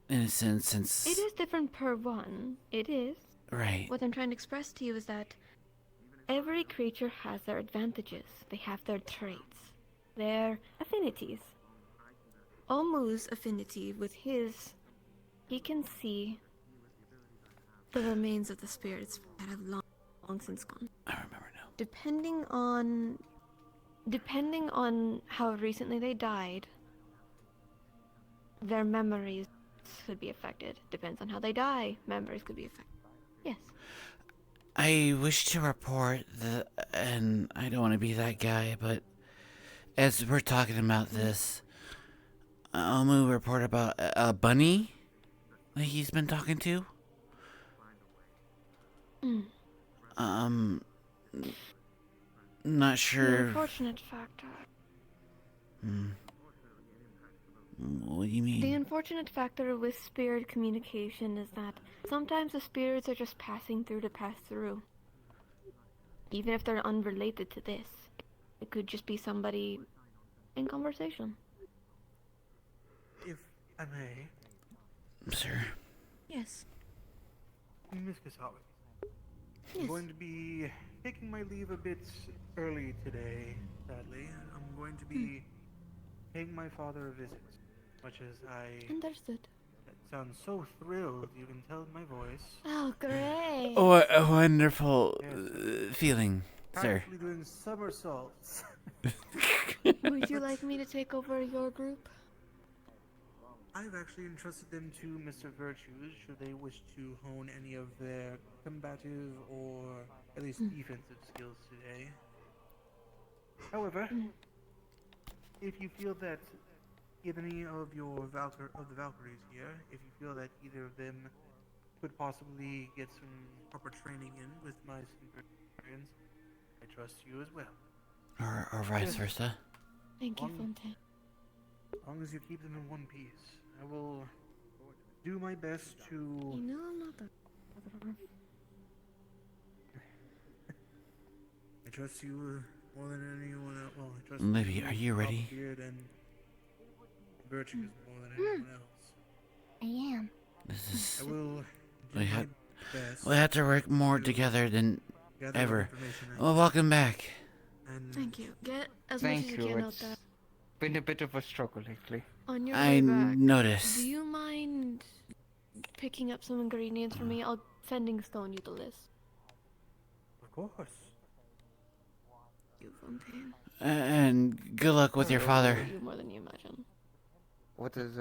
in a sense, since... It is different per one. It is. Right. What I'm trying to express to you is that every creature has their advantages. They have their traits, their affinities. Omu's affinity with his, he can see the remains of the spirits that have long since gone. I remember now. Depending on how recently they died, their memories could be affected. Depends on how they die, memories could be affected. Yes. I wish to report that, and I don't want to be that guy, but as we're talking about this, Omu report about a bunny that he's been talking to? Mm. Not The sure. unfortunate factor. What do you mean? The unfortunate factor with spirit communication is that sometimes the spirits are just passing through to pass through. Even if they're unrelated to this. It could just be somebody in conversation. If I may. Sir. Yes. Miss Kasawi. I'm Yes. going to be taking my leave a bit early today, sadly. I'm going to be paying my father a visit. Much as I Understood. sound so thrilled, you can tell in my voice. Oh, great. What a wonderful Yes, feeling, sir. actually doing somersaults. Would you like me to take over your group? I've actually entrusted them to Mr. Virtues should they wish to hone any of their combative or at least defensive skills today. However, if you feel that any of the Valkyries here, if you feel that either of them could possibly get some proper training in with my experience, I trust you as well. Or vice versa. Thank you, Fontaine. As long as you keep them in one piece, I will do my best to. You know I'm not the. I trust you more than anyone else. Well, I trust Libby, are you ready? Beard and Virtues more than anyone else. I am. This I is. will do We my have. best. We have to work more together than gather ever. information I Well, welcome back. And Thank you. Get as much as you can out there. Been a bit of a struggle lately. On your I way back, noticed. do you mind picking up some ingredients for me? I'll sending Stone you the list. Of course. You, Fontaine. And good luck with your father. You more than you imagine. What has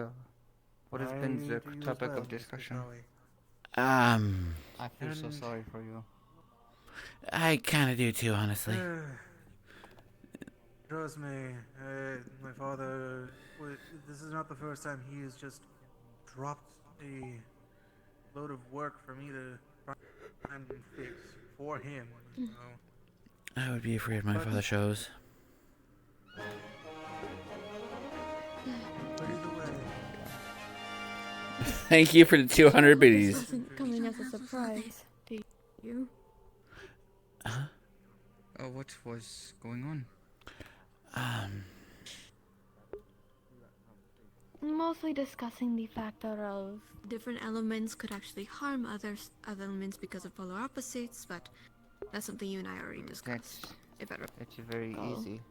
been the topic of discussion? I feel so sorry for you. I kind of do too, honestly. Trust me, my father. This is not the first time he has just dropped a load of work for me to try and fix for him. You know. I would be afraid my father shows. Thank you for the 200 biddies. This isn't coming as a surprise to you. Oh, what was going on? Mostly discussing the factor of different elements could actually harm other elements because of polar opposites, but that's something you and I already discussed. It's very easy.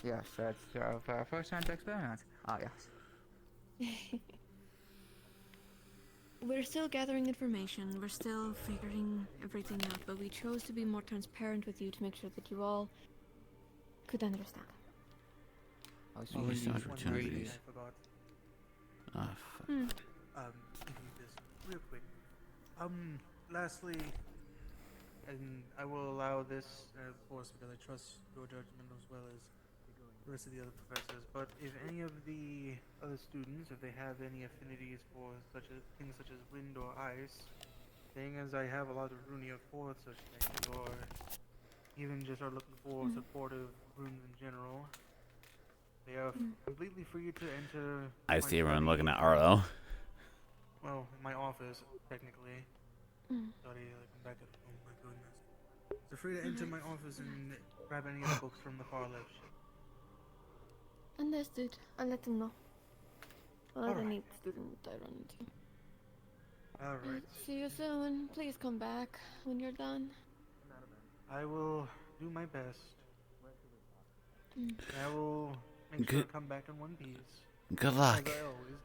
Yes, that's our first hand experiment. Ah, yes. We're still gathering information, we're still figuring everything out, but we chose to be more transparent with you to make sure that you all could understand. Always so much opportunities. Oh, fuck. If you just real quick. Lastly, and I will allow this, of course, because I trust your judgment as well as the rest of the other professors. But if any of the other students, if they have any affinities for things such as wind or ice, seeing as I have a lot of runia for such things, or even just are looking for supportive runes in general, they are completely free to enter. I my see everyone study. looking at Arlo. Well, my office, technically. Study, like, I'm back at. Oh my goodness. They're free to enter my office and grab any of the books from the far left shelf. Understood. I'll let them know. Well, Alright. any student I run into. Alright. See you soon. Please come back when you're done. I will do my best. Mm. I will make sure to Good- come back in one piece. Good luck. As I always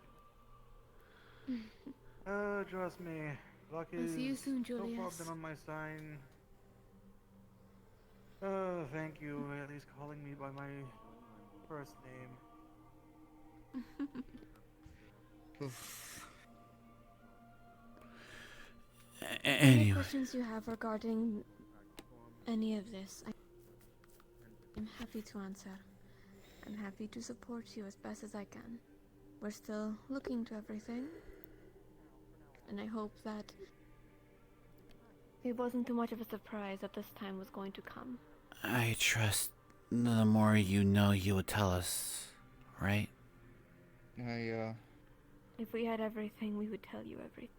do. Trust me. Luck I'll is see you soon, so far Julius. been on my side. Thank you. At least calling me by my first name. Any Anyway. questions you have regarding any of this, I'm happy to answer. I'm happy to support you as best as I can. we're still looking to everything. And I hope that it wasn't too much of a surprise that this time was going to come. I trust the more you know you would tell us, right? If we had everything, we would tell you everything.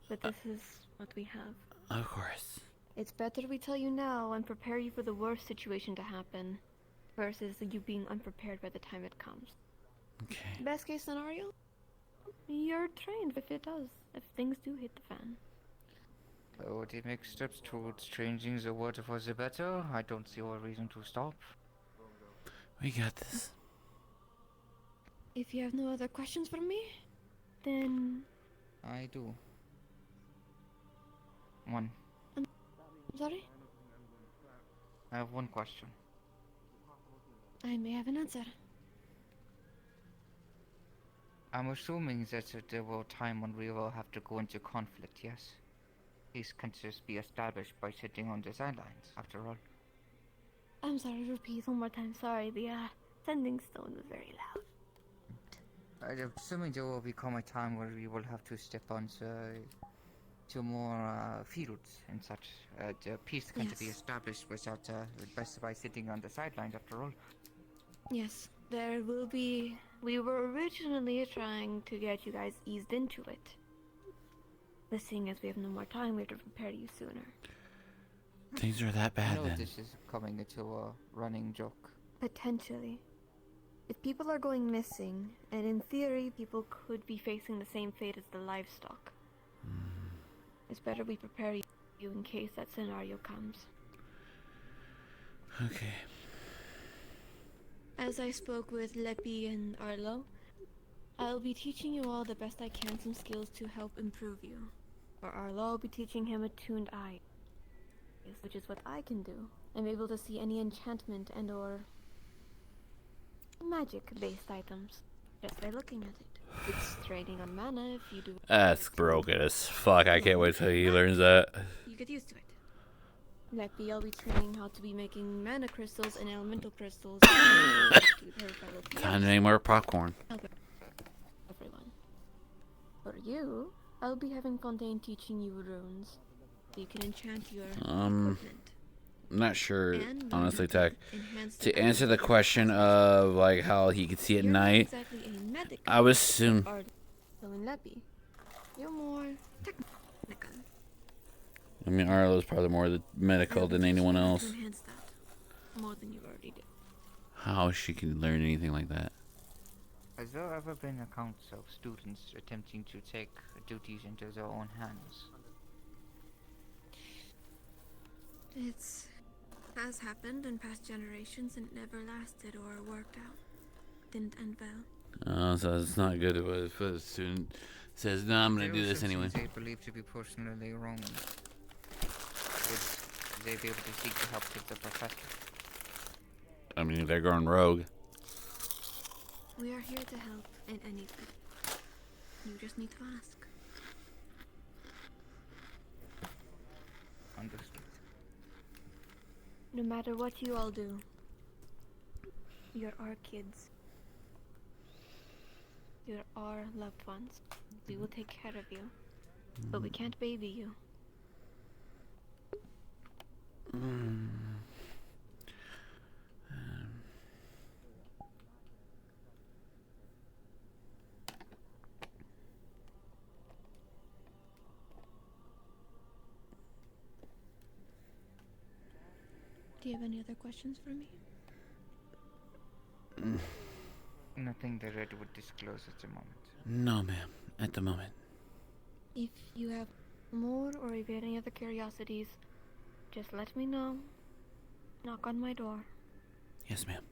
But this is what we have. Of course. It's better we tell you now and prepare you for the worst situation to happen, versus you being unprepared by the time it comes. Okay. Best case scenario, you're trained if it does, if things do hit the fan. So the next steps towards changing the world for the better, I don't see a reason to stop. We got this. If you have no other questions for me, then... I do. One. I'm sorry? I have one question. I may have an answer. I'm assuming that there will a time when we will have to go into conflict, yes? Peace can just be established by sitting on the sidelines, after all. I'm sorry, repeat one more time. Sorry, the sending stone was very loud. I'm assuming there will become a time where we will have to step on to more fields and such. The peace can be established without best by sitting on the sidelines, after all. Yes, there will be... We were originally trying to get you guys eased into it. But seeing as we have no more time, we have to prepare you sooner. Things are that bad then. This is coming into a running joke. Potentially. If people are going missing, and in theory people could be facing the same fate as the livestock, it's better we prepare you in case that scenario comes. Okay. As I spoke with Lepi and Arlo, I'll be teaching you all the best I can some skills to help improve you. For Arlo, I'll be teaching him attuned eye, which is what I can do. I'm able to see any enchantment and or magic-based items just by looking at it. It's training on mana if you do. That's broken as fuck. I can't wait till he learns that. You get used to it. Lepi, I'll be training how to be making mana crystals and elemental crystals. Time to make more popcorn. Everyone. For you, I'll be having Fontaine teaching you runes, so you can enchant your equipment. I'm not sure, And honestly, Tech. enhance To the answer the question of like how he could see at You're not night, exactly a medic, I would assume. So in Lepi, you're more technical. I mean, Arlo's probably more the medical than anyone else. To enhance that more than you already did. How she can learn anything like that? Has there ever been accounts of students attempting to take duties into their own hands? It's has happened in past generations and it never lasted or worked out. Didn't end well. So it's not good if a student says, "No, I'm gonna do this anyway." They believe to be personally wrong. Would they be able to seek the help of the professor? I mean, if they're going rogue. We are here to help in anything. You just need to ask. Understood. No matter what you all do, you're our kids. You're our loved ones. We will take care of you, but we can't baby you. Do you have any other questions for me? Nothing the Red would disclose at the moment. No, ma'am. At the moment. If you have more or if you have any other curiosities, just let me know. Knock on my door. Yes, ma'am.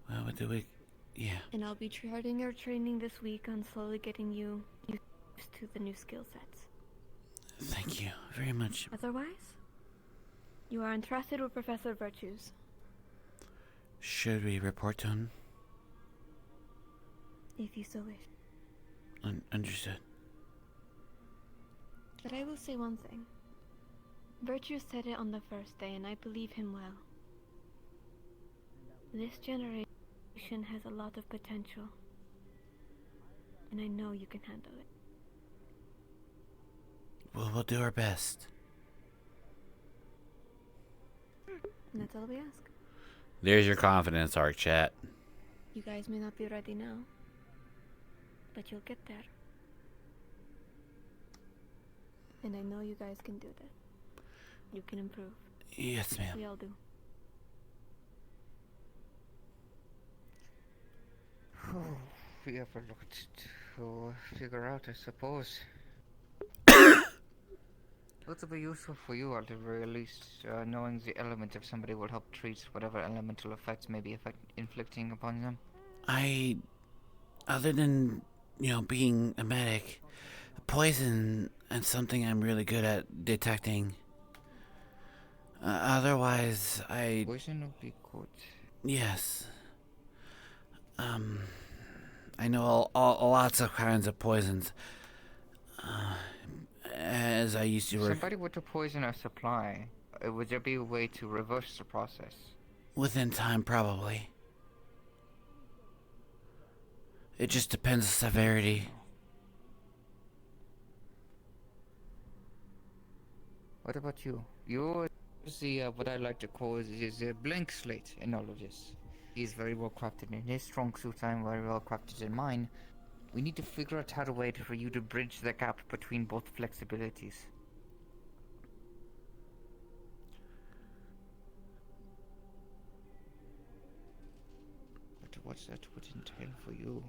Well, what do we... Yeah. And I'll be charting your training this week on slowly getting you used to the new skill sets. Thank you very much. Otherwise, you are entrusted with Professor Virtues. Should we report to him? If you so wish. Understood. But I will say one thing. Virtue said it on the first day, and I believe him well. This generation has a lot of potential. And I know you can handle it. Well, we'll do our best. And that's all we ask. There's your confidence, Arc Chat. You guys may not be ready now, but you'll get there. And I know you guys can do that. You can improve. Yes, ma'am. We all do. We have a lot to figure out, I suppose. What would be useful for you at the very least, knowing the element of somebody will help treat whatever elemental effects may be inflicting upon them? Other than, being a medic, poison is something I'm really good at detecting. Otherwise, Poison would be good. Yes. I know lots of kinds of poisons. As I used to work... Somebody with a poison supply, would there be a way to reverse the process? Within time, probably. It just depends on severity. What about you? You're what I like to call is a blank slate in all of this. He's very well crafted in his strong suit, I'm very well crafted in mine. We need to figure out how to way for you to bridge the gap between both flexibilities. But what's that would entail for you?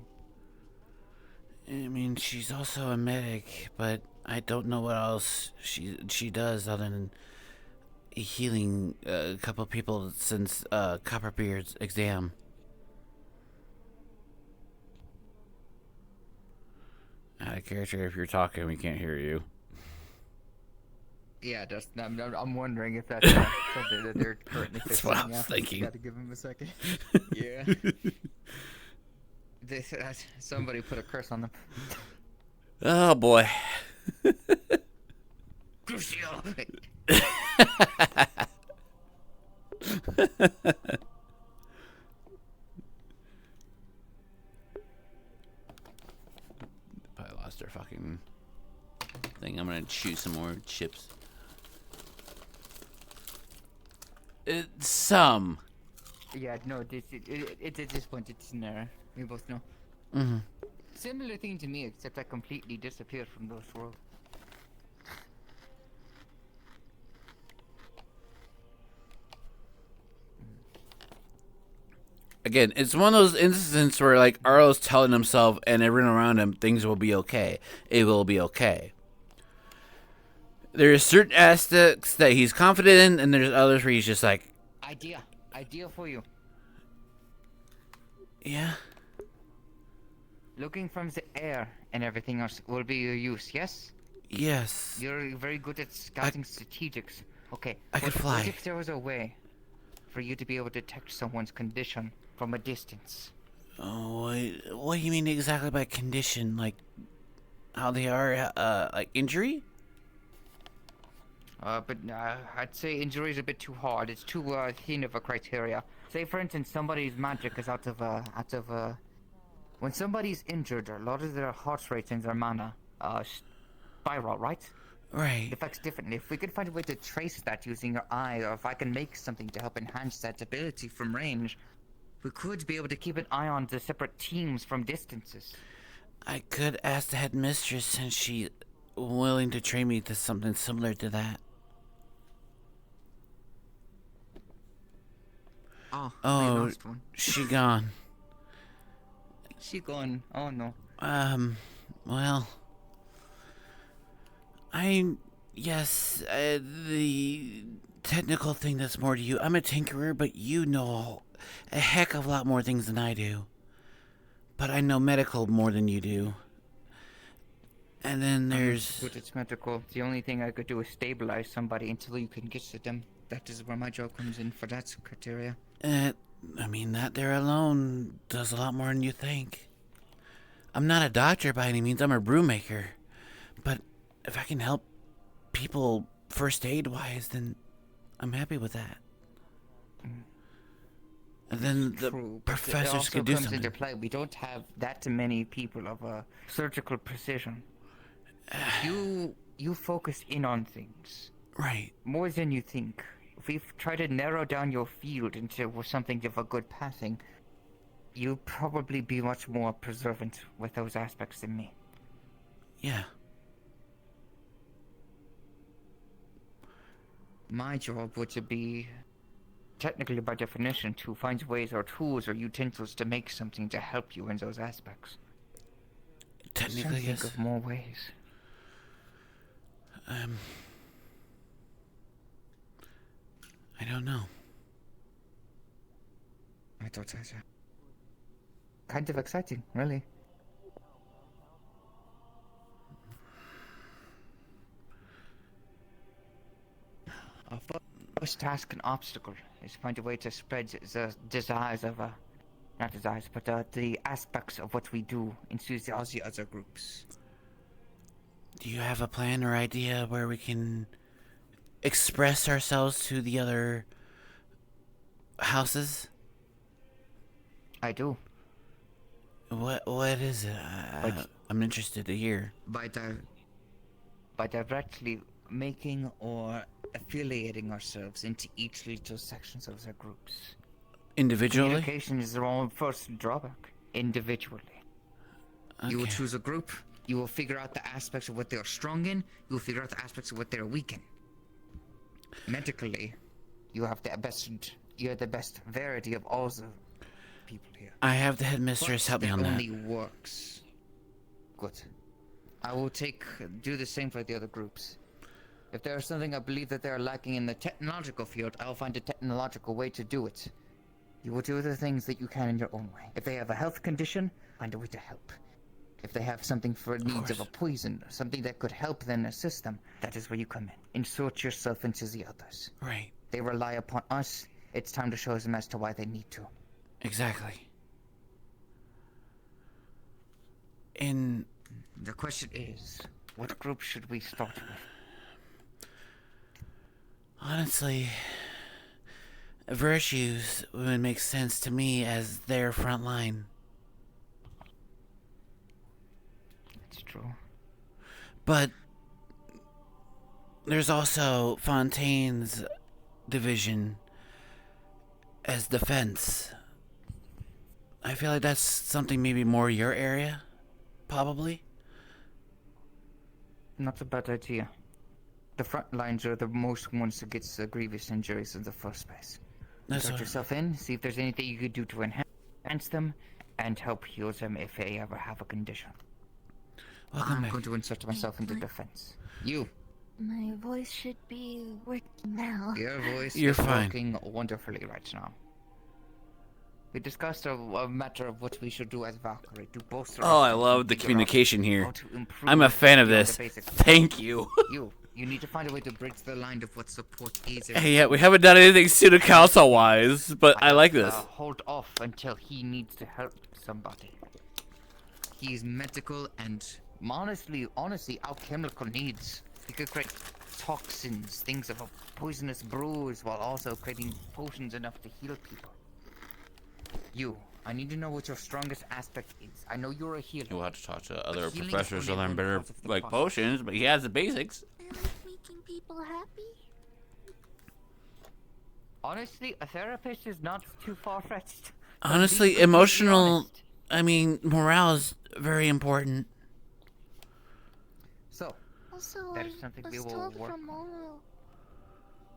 I mean, she's also a medic, but I don't know what else she does other than healing a couple people since Copperbeard's exam. Out of character, if you're talking, we can't hear you. Yeah, I'm wondering if that's something that they're currently fixing. That's what I was thinking. Gotta give him a second. Yeah. Somebody put a curse on them. Oh boy. Crucial. Probably lost their fucking thing. I'm gonna chew some more chips. Some. Yeah, no, at this point it's an error. We both know. Mm-hmm. Similar thing to me, except I completely disappeared from those worlds. Again, it's one of those instances where, like, Arlo's telling himself and everyone around him things will be okay. It will be okay. There's certain aspects that he's confident in, and there's others where he's just like... Idea for you. Yeah? Looking from the air and everything else will be your use, yes? Yes. You're very good at scouting strategics. Okay. I could fly. What if there was a way for you to be able to detect someone's condition from a distance? Oh, what do you mean exactly by condition? Like, how they are, like, injury? But I'd say injury is a bit too hard. It's too thin of a criteria. Say, for instance, somebody's magic is out of when somebody's injured, a lot of their heart rates and their mana spiral, right? Right. It affects differently. If we could find a way to trace that using your eye, or if I can make something to help enhance that ability from range, we could be able to keep an eye on the separate teams from distances. I could ask the headmistress since she's willing to train me to something similar to that. Oh, she gone. She gone. Oh no. Well, yes, the technical thing that's more to you. I'm a tinkerer, but you know a heck of a lot more things than I do. But I know medical more than you do. And then there's... Good, it's medical. The only thing I could do is stabilize somebody until you can get to them. That is where my job comes in for that criteria. I mean, that there alone does a lot more than you think. I'm not a doctor by any means. I'm a brew maker. But if I can help people first aid-wise, then I'm happy with that. then the True, but it professors also could do comes something. into play. We don't have that many people of surgical precision. You focus in on things. Right. More than you think. If we try to narrow down your field into something of a good pathing, you'll probably be much more observant with those aspects than me. Yeah. My job would to be, technically by definition, to find ways or tools or utensils to make something to help you in those aspects. Technically, Think yes. of more ways. I don't know. I thought that kind of exciting, really. Our first task and obstacle is to find a way to spread the desires of, not desires, but the aspects of what we do into all the other groups. Do you have a plan or idea where we can express ourselves to the other houses? I do. What is it? I'm interested to hear. By directly making or affiliating ourselves into each little sections of the groups. Individually? Communication is their own first drawback. Individually. Okay. You will choose a group. You will figure out the aspects of what they are strong in. You will figure out the aspects of what they are weak in. Medically, you have the best. You have the best variety of all the people here. I have the headmistress help me on that. Only works. Good. I will do the same for the other groups. If there is something I believe that they are lacking in the technological field, I'll find a technological way to do it. You will do the things that you can in your own way. If they have a health condition, find a way to help. If they have something for needs of a poison, something that could help them assist them, that is where you come in. Insert yourself into the others. Right. They rely upon us. It's time to show them as to why they need to. Exactly. The question is, what group should we start with? Honestly, Virtues would make sense to me as their front line. It's true. But there's also Fontaine's division as defense. I feel like that's something maybe more your area, probably. Not a bad idea. The front lines are the most ones that gets grievous injuries in the first place. Put yourself in, see if there's anything you could do to enhance them, and help heal them if they ever have a condition. I'm going to insert myself into defense. You. My voice should be working now. Your voice You're is fine. working wonderfully right now. We discussed a matter of what we should do as Valkyrie to bolster. Oh, I ourselves love and the figure out communication here. how to improve I'm a fan of beyond this. the basics. Thank you. You need to find a way to bridge the line of what support is. Hey, yeah, we haven't done anything pseudo-council-wise, but I like this. Hold off until he needs to help somebody. He's medical and honestly, alchemical needs. He could create toxins, things of a poisonous brews, while also creating potions enough to heal people. I need to know what your strongest aspect is. I know you're a healer. You'll have to talk to other healing is professors to only learn one better, part of the like, process. potions, but he has the basics. I like making people happy. Honestly, a therapist is not too far-fetched. Honestly, emotional, morale is very important. So, Also, that I is something we was will told work from Molo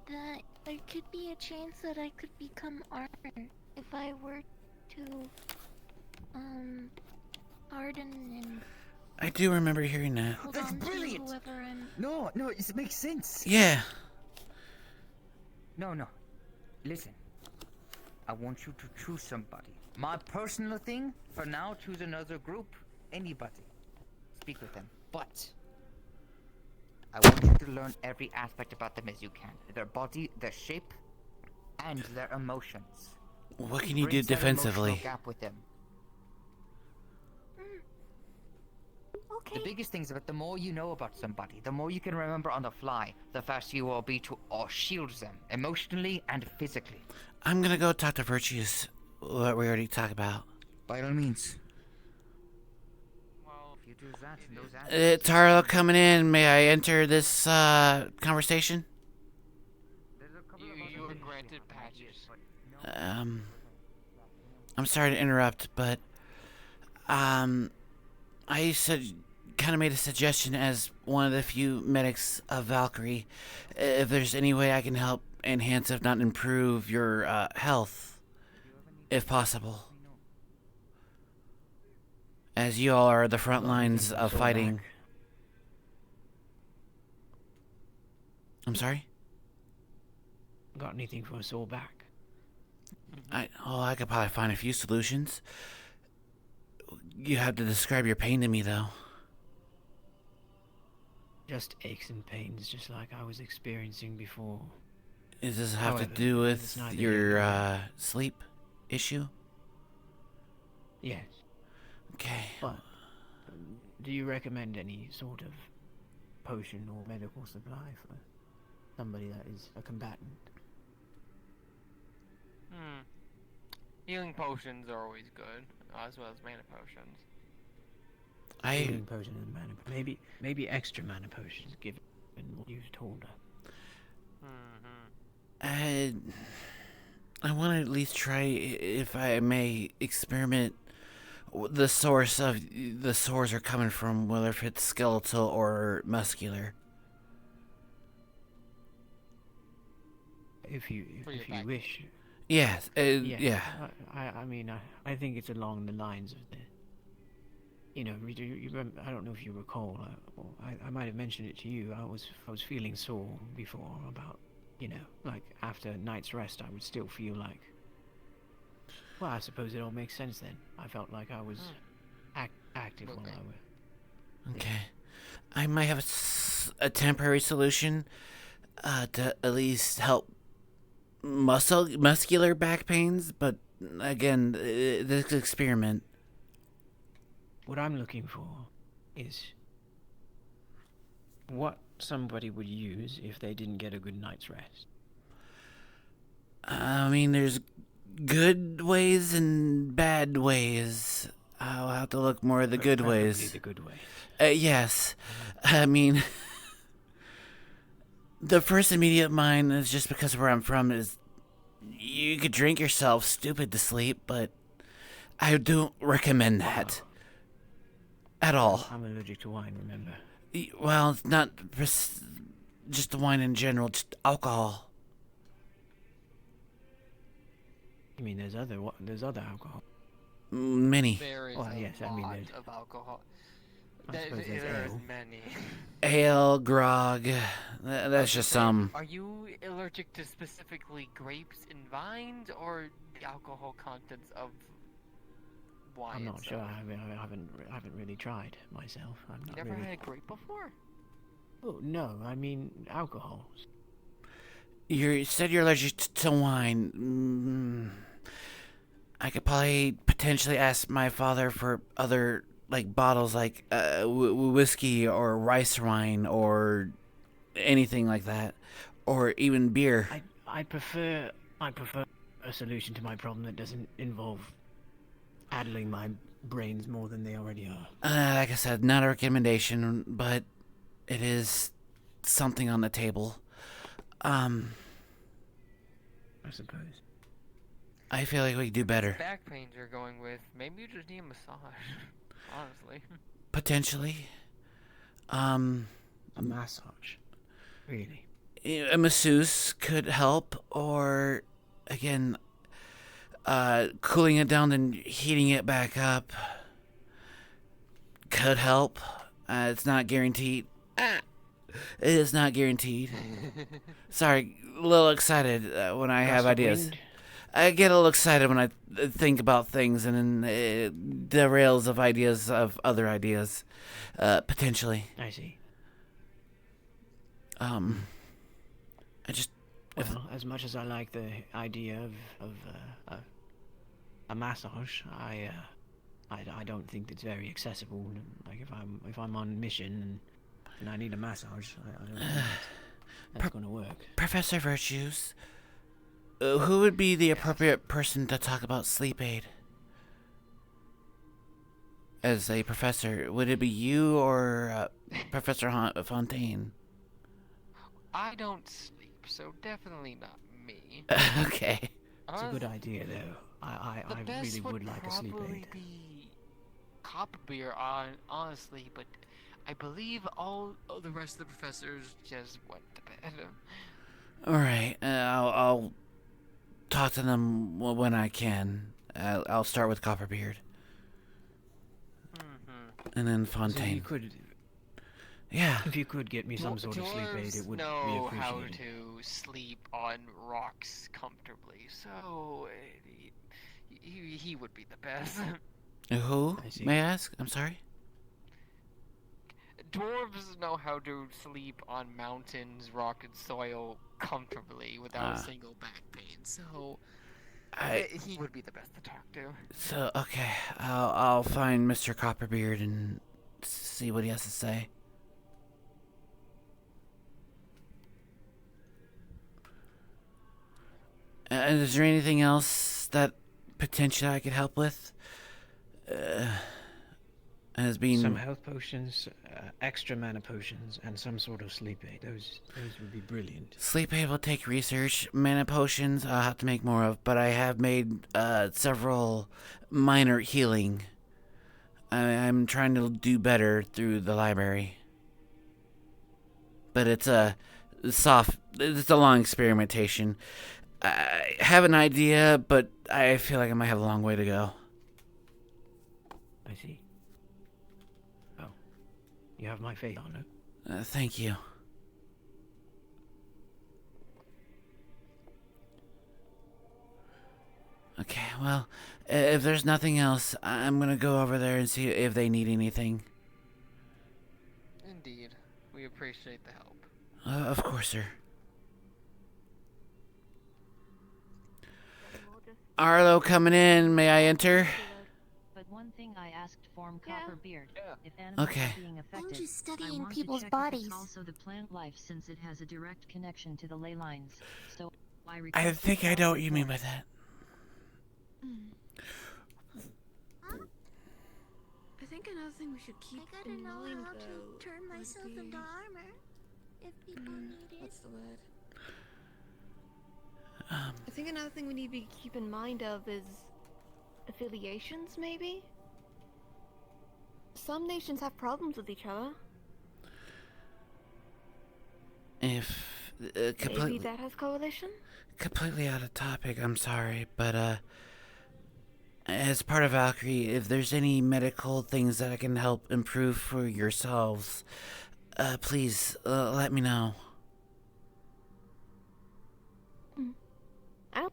that there could be a chance that I could become armor if I were to, harden and I do remember hearing that. hold That's on brilliant! to whoever I'm... No, it makes sense. Yeah. No. Listen. I want you to choose somebody. My personal thing, for now, choose another group. Anybody. Speak with them. But I want you to learn every aspect about them as you can. Their body, their shape, and their emotions. What can you do Bridge that defensively? emotional gap with them. Okay. The biggest thing is that the more you know about somebody, the more you can remember on the fly, the faster you will be to shield them, emotionally and physically. I'm gonna go talk to Virtues what we already talked about. By all means. If you do that and those Tarlo coming in. May I enter this conversation? You were granted patches. I'm sorry to interrupt, but I said kind of made a suggestion as one of the few medics of Valkyrie, if there's any way I can help enhance, if not improve, your health, if possible. As you all are the front lines of fighting. I'm sorry? Got anything for a sore back? I could probably find a few solutions. You have to describe your pain to me, though. Just aches and pains, just like I was experiencing before. Does this have However, to do it's with neither your here nor there. sleep issue? Yes. Okay. But do you recommend any sort of potion or medical supply for somebody that is a combatant? Healing potions are always good, as well as mana potions. Healing potion and mana. Maybe extra mana potions, given what you've told her. I want to at least try, if I may, experiment the source of the sores are coming from, whether if it's skeletal or muscular. If you wish. Yes. Yeah. I mean, I think it's along the lines of the. You know, I don't know if you recall. I might have mentioned it to you. I was feeling sore before about, like after night's rest, I would still feel like. Well, I suppose it all makes sense then. I felt like I was active while I was. Okay. I might have a temporary solution to at least help muscular back pains, but again, this experiment. What I'm looking for is what somebody would use if they didn't get a good night's rest. I mean, there's good ways and bad ways. I'll have to look more at the good ways. The good ways. Yes. I mean, the first immediate mind is just because of where I'm from is you could drink yourself stupid to sleep, but I don't recommend that. At all. I'm allergic to wine, remember? Well, it's not just the wine in general, just alcohol. You mean there's other alcohol? Many. There is yes, a I mean, lot there's- of alcohol. I suppose there's There's ale. many. Ale, grog, that's just some. Are you allergic to specifically grapes and vines, or the alcohol contents of wine? I'm not sure. itself? I haven't really tried myself. I'm You not never really... had a grape before? Oh no, I mean alcohol. You said you're allergic to wine. I could probably potentially ask my father for other bottles, like whiskey or rice wine or anything like that, or even beer. I prefer a solution to my problem that doesn't involve addling my brains more than they already are. Like I said, not a recommendation, but it is something on the table. I suppose. I feel like we could do better. Back pains you're going with. Maybe you just need a massage. Honestly. Potentially. A massage. Really? A masseuse could help, or again, cooling it down and heating it back up could help. It's not guaranteed. It is not guaranteed. Sorry, a little excited when I have ideas. Wind? I get a little excited when I think about things, and then it derails of ideas of other ideas, potentially. I see. I just... Well, as much as I like the idea of a massage, I don't think it's very accessible. Like if I'm on mission and I need a massage, I don't think that's going to work. Professor Virtues, who would be the appropriate person to talk about sleep aid? As a professor, would it be you or Professor Fontaine? I don't sleep, so definitely not me. Okay. It's a good idea, though. I really would like a sleep aid. Be copper beer, honestly, but I believe all of the rest of the professors just went to bed. All right. I'll talk to them when I can. I'll start with Copperbeard. And then Fontaine. So if you could, yeah. If you could get me some sort of sleep aid, it would be know how appreciated. to sleep on rocks comfortably, so he would be the best. Who? May I ask? I'm sorry? Dwarves know how to sleep on mountains, rock, and soil comfortably without a single back pain, so he would be the best to talk to. So, okay. I'll find Mr. Copperbeard and see what he has to say. And is there anything else that potentially I could help with? Has been Some health potions, extra mana potions, and some sort of sleep aid. Those would be brilliant. Sleep aid will take research. Mana potions I'll have to make more of, but I have made several minor healing. I'm trying to do better through the library. But it's a long experimentation. I have an idea, but I feel like I might have a long way to go. I see. Oh. You have my faith on it. Thank you. Okay, well, if there's nothing else, I'm gonna go over there and see if they need anything. Indeed. We appreciate the help. Of course, sir. Arlo coming in. May I enter? But one thing I asked from Copperbeard, if animals Okay. are being affected, I'm just studying I want people's to check bodies. If it's also the plant life since it has a direct connection to the ley lines. So I I think I know what you mean by that. I think another thing we should keep in mind, though, to turn myself would be... into armor if people need it. What's the word? I think another thing we need to keep in mind of is affiliations, maybe? Some nations have problems with each other. If Maybe that has coalition? completely out of topic, I'm sorry, but as part of Valkyrie, if there's any medical things that I can help improve for yourselves, please let me know. I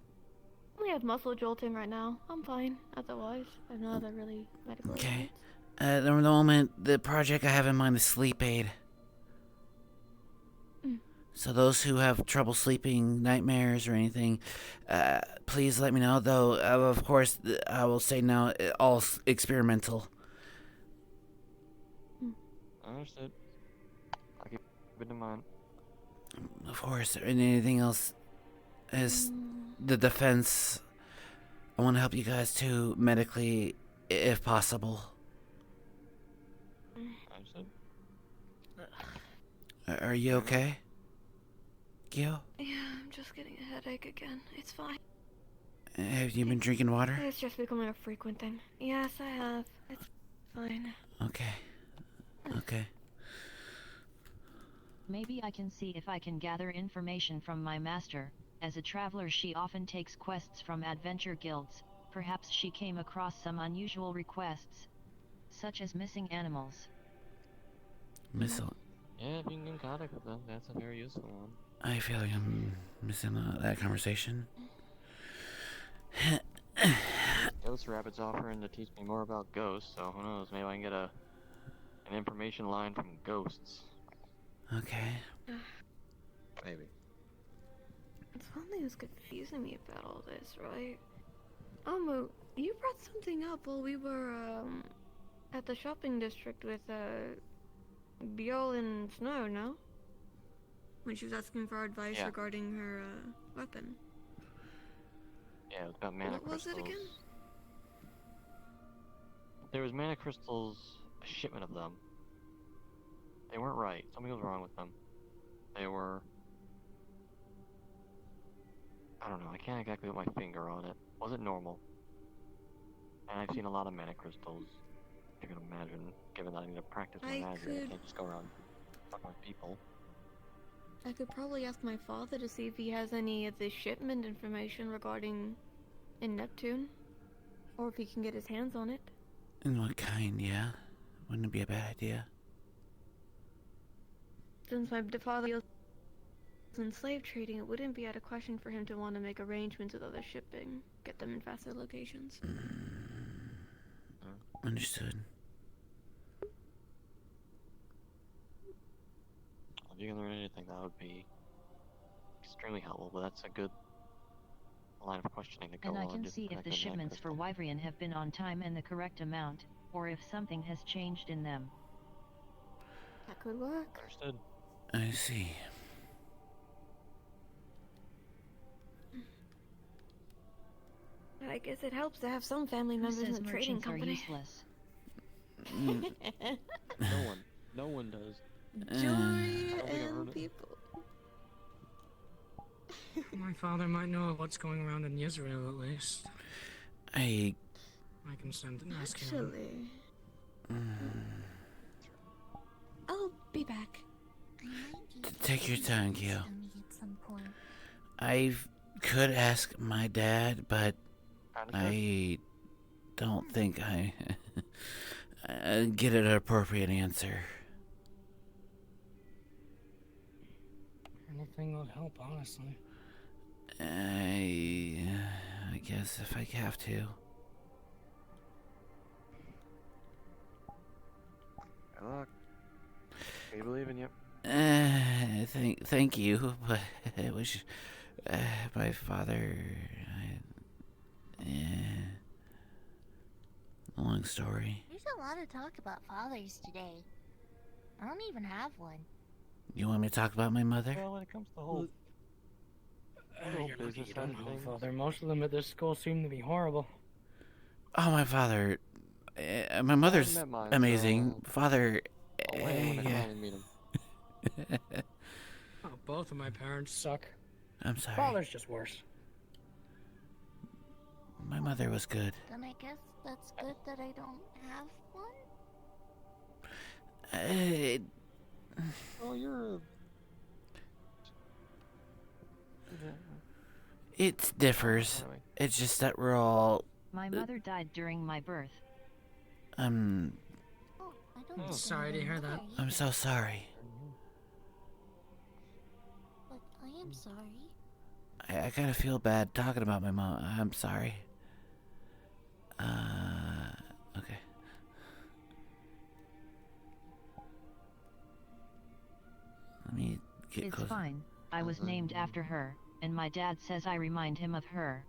only have muscle jolting right now. I'm fine. Otherwise, I have no other really medical Okay. ailments. At the moment, the project I have in mind is sleep aid. So those who have trouble sleeping, nightmares or anything, please let me know. Though, of course, I will say now, all experimental. Understood. I'll keep it in mind. Of course, and anything else is the defense. I want to help you guys too, medically, if possible. Understood. Are you okay? Gil? Yeah, I'm just getting a headache again. It's fine. Have you been drinking water? It's just becoming a frequent thing. Yes, I have. It's fine. Okay. Okay. Maybe I can see if I can gather information from my master. As a traveler, she often takes quests from adventure guilds. Perhaps she came across some unusual requests, such as missing animals. Missile. Yeah, if you can get in contact with them, that's a very useful one. I feel like I'm missing that conversation. Ghost Rabbit's offering to teach me more about ghosts, so who knows, maybe I can get an information line from ghosts. Okay. Maybe. It's something that's confusing me about all this, right? You brought something up while we were, at the shopping district with, Bjorn and Snow, no? When she was asking for advice regarding her, weapon. Yeah, it was about mana What was crystals. it again? There was mana crystals, a shipment of them. They weren't right. Something was wrong with them. They were... I don't know, I can't exactly put my finger on it. Wasn't normal. And I've seen a lot of mana crystals. You can imagine, given that I need to practice my magic, I can't just go around fucking with people. I could probably ask my father to see if he has any of the shipment information regarding in Neptune. Or if he can get his hands on it. And what kind, yeah? Wouldn't it be a bad idea? Since my father deals in slave trading, it wouldn't be out of question for him to want to make arrangements with other shipping. Get them in faster locations. Understood. If you can learn anything, that would be extremely helpful, but that's a good line of questioning to go And on. I can see if the shipments for Wyverian have been on time and the correct amount, or if something has changed in them. That could work. Understood. I see. But I guess it helps to have some family members in the trading company. Useless. No one does. Joy and people. My father might know what's going around in Israel, at least. I can send and ask him. Actually, I'll be back. Take your time, Gil. I could ask my dad, but I don't think I get an appropriate answer. Anything would help, honestly. I guess if I have to. Good luck. We believe in you. Thank you, but it was my father. Long story. There's a lot of talk about fathers today. I don't even have one. You want me to talk about my mother? Well, when it comes to the whole You're lucky you don't have a father. Most of them at this school seem to be horrible. Oh, my father. My mother's met mine, amazing. so, Father. I'll wait when I Yeah. finally meet him. Oh, both of my parents suck. I'm sorry. Father's just worse. My mother was good. Then I guess that's good that I don't have one. Well, you're It differs. It's just that we're all. My mother died during my birth. Oh, I don't think Sorry I to have hear a that. mother I'm either, so sorry. But I am sorry. I kind of feel bad talking about my mom. I'm sorry. Okay. Let me get It's close. fine. I was named after her, and my dad says I remind him of her.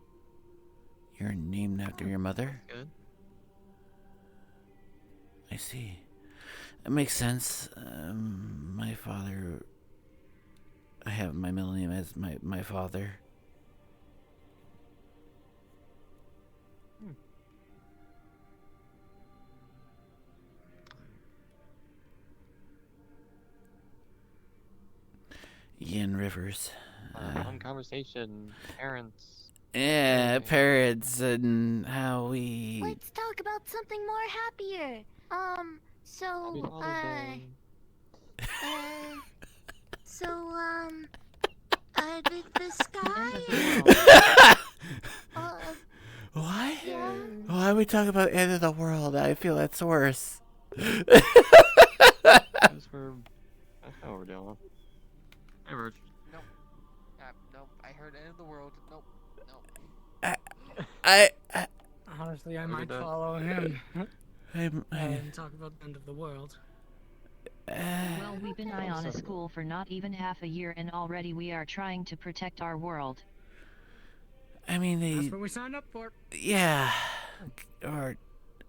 You're named after your mother? good. I see. It makes sense. My father. I have my middle name as my father. Ian Rivers. Fun conversation. Parents. Yeah, parents and how we. Let's talk about something more happier. So, the sky. Why? Yeah. Why are we talking about end of the world? I feel that's worse. That's not what we're doing. Hey, Verge. Nope. Nope. I heard end of the world. Nope. Honestly, I Look might at that. follow him. I'm- And talk about the end of the world. Well, we've been on a school for not even half a year, and already we are trying to protect our world. I mean, That's what we signed up for. Yeah. Or,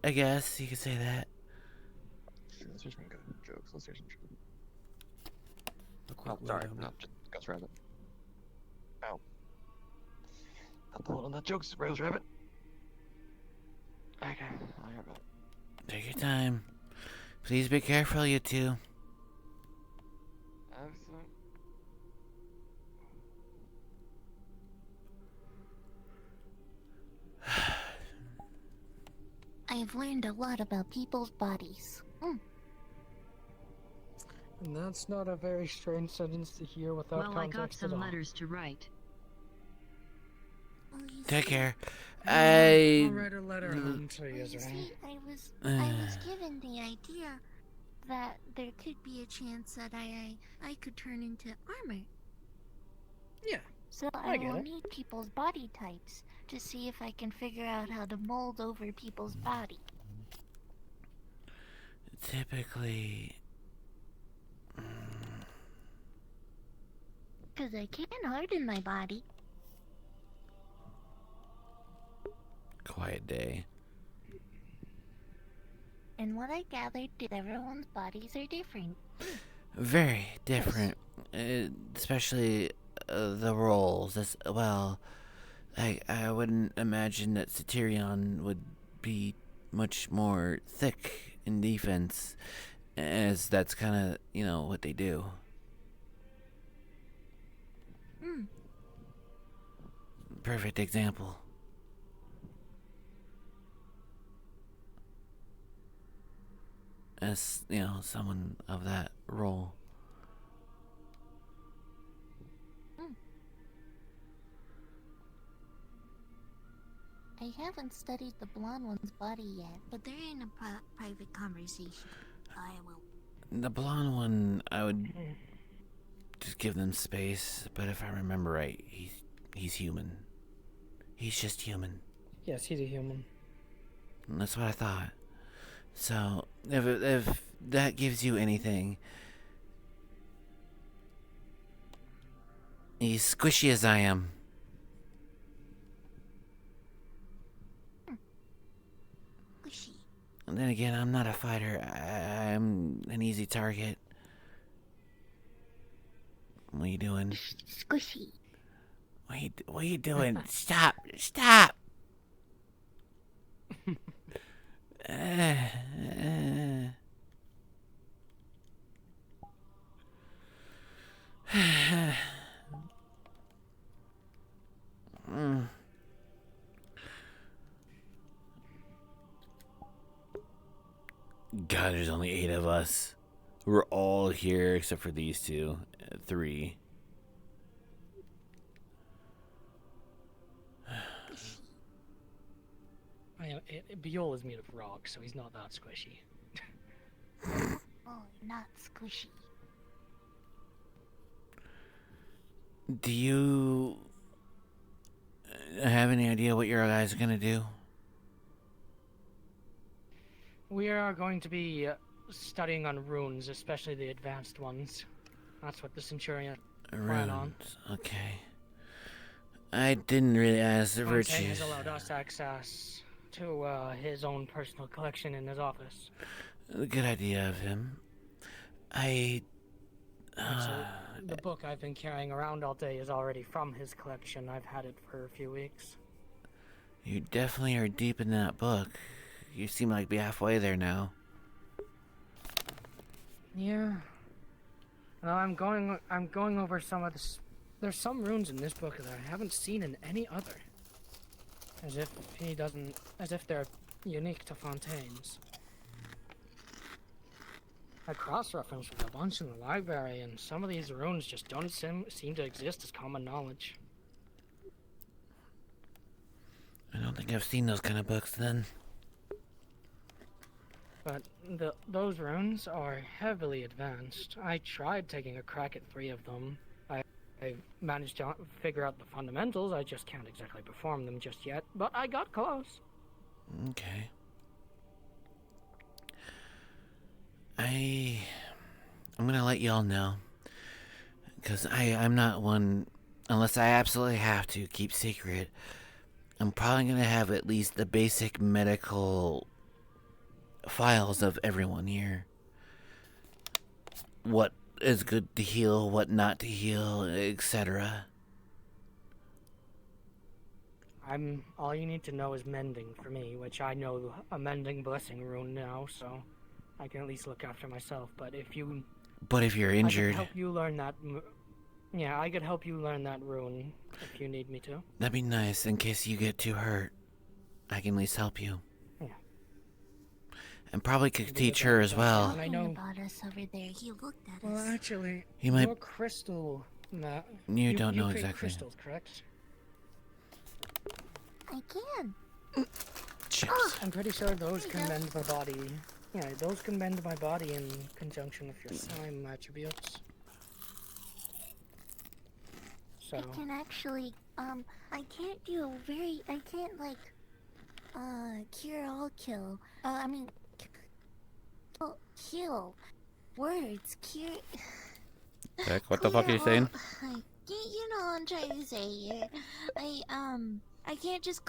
I guess you could say that. Let's hear some good jokes. Let's hear some jokes. Look Oh, what sorry. we're No, just Gus Rabbit. Ow. I'm pulling on that jokes, Rose Rabbit. Okay, I got it. Take your time. Please be careful, you two. Absolutely. I have learned a lot about people's bodies. And that's not a very strange sentence to hear without Well, I context got at some all. letters to write. Take care. I'll write a letter home to you, You Ezra. see, I was given the idea that there could be a chance that I could turn into armor. Yeah. So I I get will it. need people's body types to see if I can figure out how to mold over people's body. Typically... Because I can harden my body. Quiet day. And what I gathered is everyone's bodies are different. Very different. Especially the roles. As well, I wouldn't imagine that Satyrion would be much more thick in defense, as that's kind of, you know, what they do. Perfect example. As, you know, someone of that role. I haven't studied the blonde one's body yet, but they're in a private conversation. I will. The blonde one, I would just give them space, but if I remember right, he's human. He's just human. Yes, he's a human. And that's what I thought. So, if that gives you anything, he's squishy as I am. Squishy. And then again, I'm not a fighter. I'm an easy target. What are you doing? Squishy. What are you doing? Stop! Stop! God, there's only 8 of us. We're all here except for these two. 3. Biola's made of rock, so he's not that squishy. Oh, not squishy. Do you have any idea what your guys are gonna do? We are going to be studying on runes, especially the advanced ones. That's what the Centurion plan on. Runes. Okay. I didn't really ask the Fontaine virtues. has allowed us access to his own personal collection in his office. Good idea of him. The book I've been carrying around all day is already from his collection. I've had it for a few weeks. You definitely are deep in that book. You seem like be halfway there now. Yeah. Well, I'm going over some of this. There's some runes in this book that I haven't seen in any other. As if they're unique to Fontaine's. I cross-referenced with a bunch in the library, and some of these runes just don't seem to exist as common knowledge. I don't think I've seen those kind of books then. But those runes are heavily advanced. I tried taking a crack at 3 of them. I managed to figure out the fundamentals, I just can't exactly perform them just yet, but I got close. Okay. I'm gonna let y'all know. Because I'm not one, unless I absolutely have to, keep secret. I'm probably gonna have at least the basic medical files of everyone here. What is good to heal, what not to heal, etc. all you need to know is mending for me, which I know a mending blessing rune now, so I can at least look after myself. But if you're injured, I could help you learn that. Yeah, I could help you learn that rune if you need me to. that'd be nice in case you get too hurt. I can at least help you. Yeah. And probably could teach her as well. Talking about us over there. He looked at us. Well, actually, He might- your crystal. You don't know create exactly. crystals, correct? I can. Chips. I'm pretty sure those can mend my body. Yeah, those can mend my body in conjunction with your slime attributes. So. I can actually, I can't cure all kill. Kill. Words, cure. Heck, what the fuck are you saying? You know what I'm trying to say here. I can't just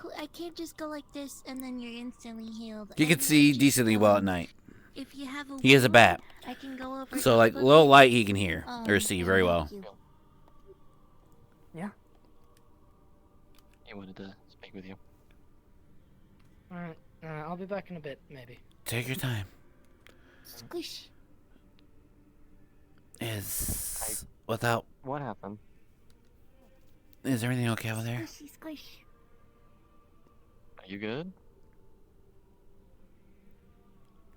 go like this and then you're instantly healed. He can see decently well at night. If you have He is a bat. I can go over. So, like, low light he can hear or see and very help well. you. Yeah. He wanted to speak with you. Alright, I'll be back in a bit, maybe. Take your time. Squish. Without... What happened? Is everything okay over there? Squishy, squish. Are you good?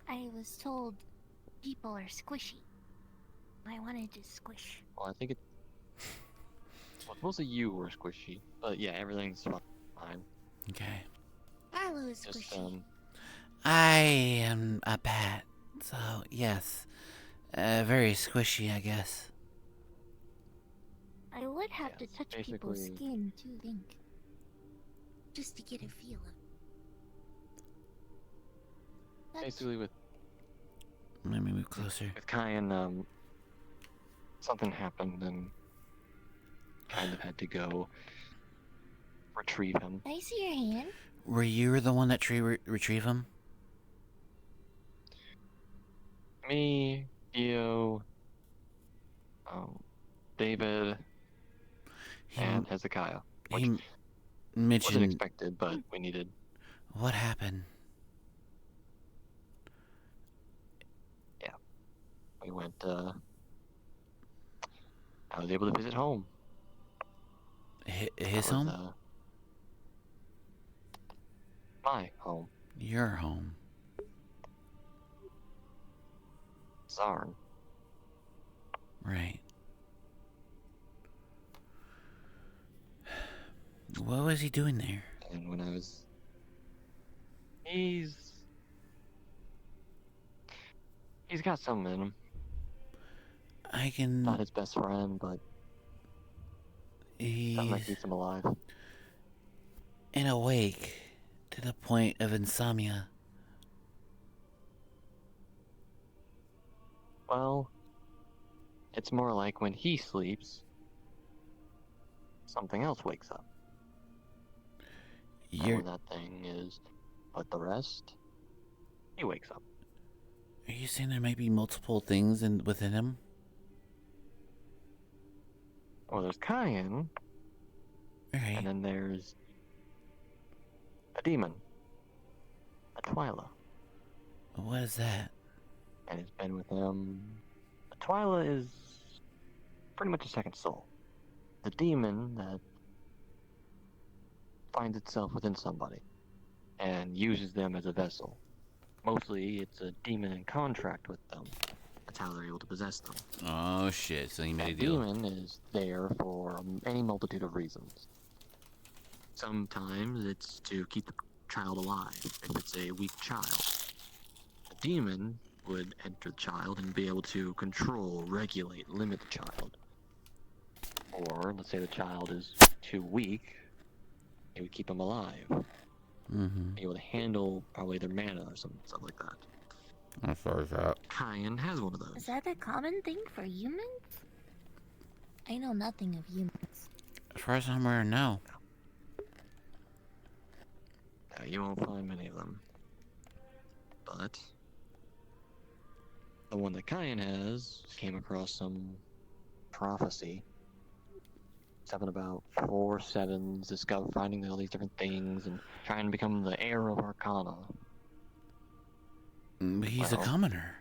I was told people are squishy. I wanted to squish. Well, I think it. Well, mostly you were squishy, but yeah, everything's fine. Okay. Arlo is Just, squishy. I am a bat, so yes. Very squishy, I guess. I would have to touch people's basically- skin too, think. Just to get a feel of. Basically, with Let me move closer. Kyan, something happened and kind of had to go retrieve him. I see your hand. Were you the one that retrieve him? Me, Theo, David, and Hezekiah. Which He mentioned... wasn't expected, but we needed. What happened? Yeah. We went, I was able to visit home. His home? My home. Your home. Zarn. Right. What was he doing there? And when I was... He's got something in him. I can... Not his best friend, but... something that keeps him alive. And awake to the point of insomnia. Well, it's more like when he sleeps, something else wakes up. You're... That thing is, but the rest, he wakes up. Are you saying there might be multiple things within him? Well, there's Kyan, Okay. and then there's a demon, a Twyla. What is that? And it's been with him. The Twyla is pretty much a second soul. The demon that finds itself within somebody and uses them as a vessel. Mostly, it's a demon in contract with them. That's how they're able to possess them. Oh shit, so he made a That deal. demon is there for any multitude of reasons. Sometimes it's to keep the child alive, if it's a weak child. The demon would enter the child and be able to control, regulate, limit the child. Or, let's say the child is too weak, it would keep them alive. Mm-hmm. Be able to handle probably their mana or some stuff like that. As far as that. Kyan has one of those. Is that a common thing for humans? I know nothing of humans. As far as I'm aware, no. You won't find many of them. But the one that Kyan has came across some prophecy seven about 4 sevens, finding all these different things and trying to become the heir of Arcana. He's a commoner.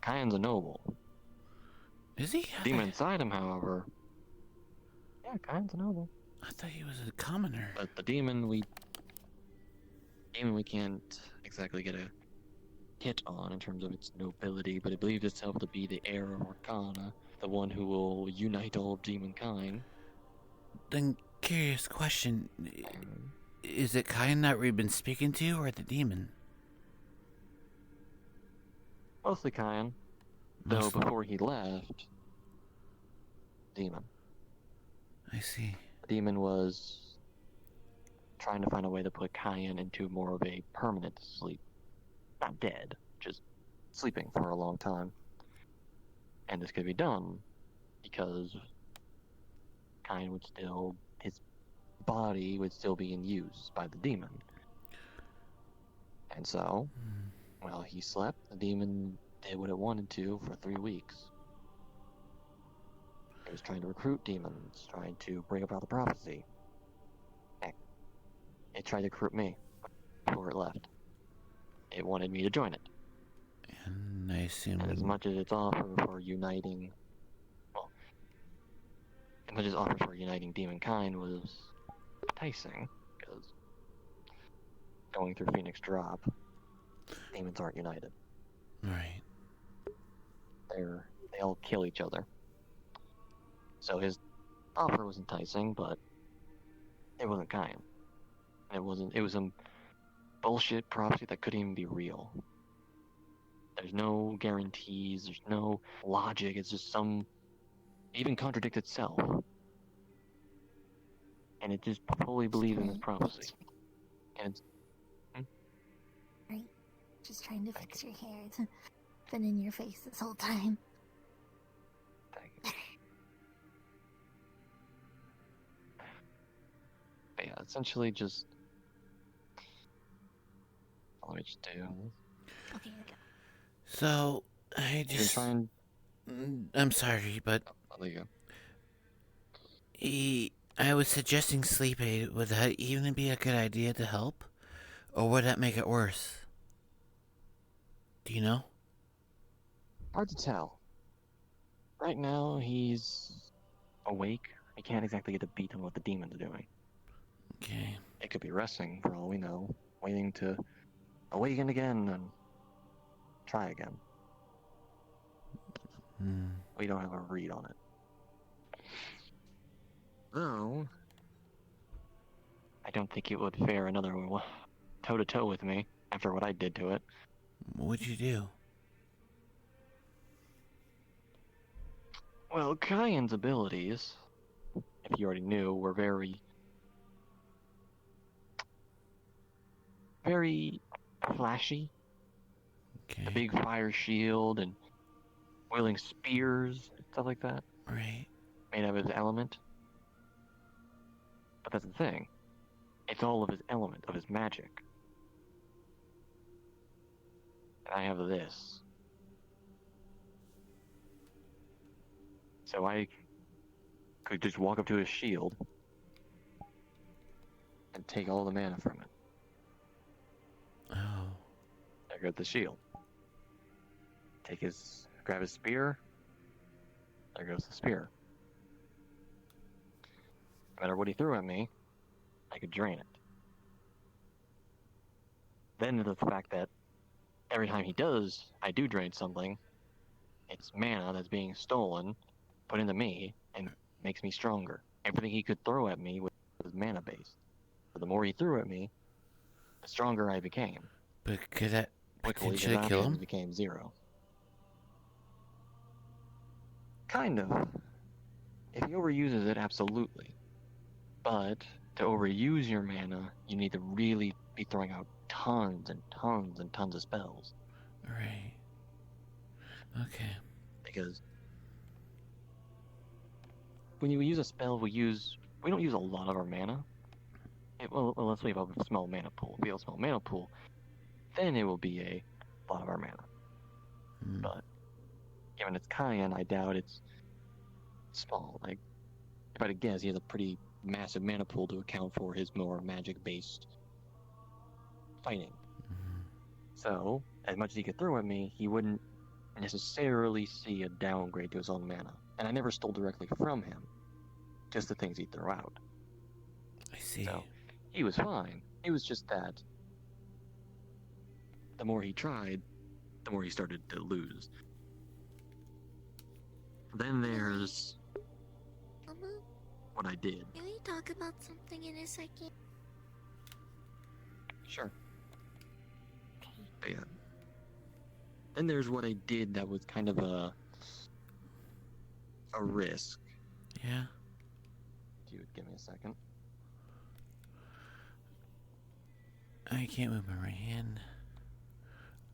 Kyan's a noble. Is he? Demon inside him, however. Yeah, Kyan's a noble. I thought he was a commoner. But the demon we can't exactly get a hit on in terms of its nobility, but it believes itself to be the heir of Arcana, the one who will unite all of demonkind. Then, curious question. Is it Kyan that we've been speaking to, or the demon? Mostly Kyan. Though before he left, demon. I see. The demon was trying to find a way to put Kyan into more of a permanent sleep. Not dead, just sleeping for a long time. And this could be done because Kyan would still, his body would still be in use by the demon. And so, while he slept, the demon did what it wanted to for 3 weeks. It was trying to recruit demons, trying to bring about the prophecy. Heck, it tried to recruit me before it left. It wanted me to join it. And I assume... And as much as its offer for uniting... Well, as much as its offer for uniting demonkind was enticing, because going through Phoenix Drop, demons aren't united. Right. They all kill each other. So his offer was enticing, but it wasn't Kyan. It was some bullshit prophecy that couldn't even be real. There's no guarantees, there's no logic, it's just even contradicts itself. And it just fully believes in this prophecy. And it's... Right. Just trying to fix your hair. It's been in your face this whole time. But yeah, essentially just... Let me just do... Okay, go. So, I just... I'm sorry, but... Oh, there you go. I was suggesting sleep aid. Would that even be a good idea to help? Or would that make it worse? Do you know? Hard to tell. Right now, he's awake. I can't exactly get a beat on what the demon's doing. Okay. It could be resting, for all we know. Waiting to awaken again and try again. We don't have a read on it. Though, I don't think it would fare another toe-to-toe with me after what I did to it. What'd you do? Well, Kyan's abilities, if you already knew, were very flashy. Okay. A big fire shield and wielding spears, stuff like that. Right. Made of his element. But that's the thing. It's all of his element, of his magic. And I have this. So I could just walk up to his shield and take all the mana from it. Oh. There goes the shield. Grab his spear. There goes the spear. No matter what he threw at me, I could drain it. Then there's the fact that every time I do drain something, it's mana that's being stolen, put into me, and makes me stronger. Everything he could throw at me was mana based. But the more he threw at me, the stronger I became. But could that Quickly, his potentially kill him? options became 0. Kind of. If he overuses it, absolutely. But to overuse your mana, you need to really be throwing out tons and tons and tons of spells. Right. Okay. Because when you use a spell, we don't use a lot of our mana. Unless we have a small mana pool. If we have a small mana pool, then it will be a lot of our mana. But given its kind, I doubt it's small. Like, if I had to guess, he has a pretty massive mana pool to account for his more magic-based fighting. So, as much as he could throw at me, he wouldn't necessarily see a downgrade to his own mana. And I never stole directly from him, just the things he'd throw out. I see. So, he was fine. It was just that the more he tried, the more he started to lose. Then there's Mama, what I did. can we talk about something in a second? Sure. But yeah. Then there's what I did that was kind of a risk. Yeah. If you would give me a second. I can't move my right hand.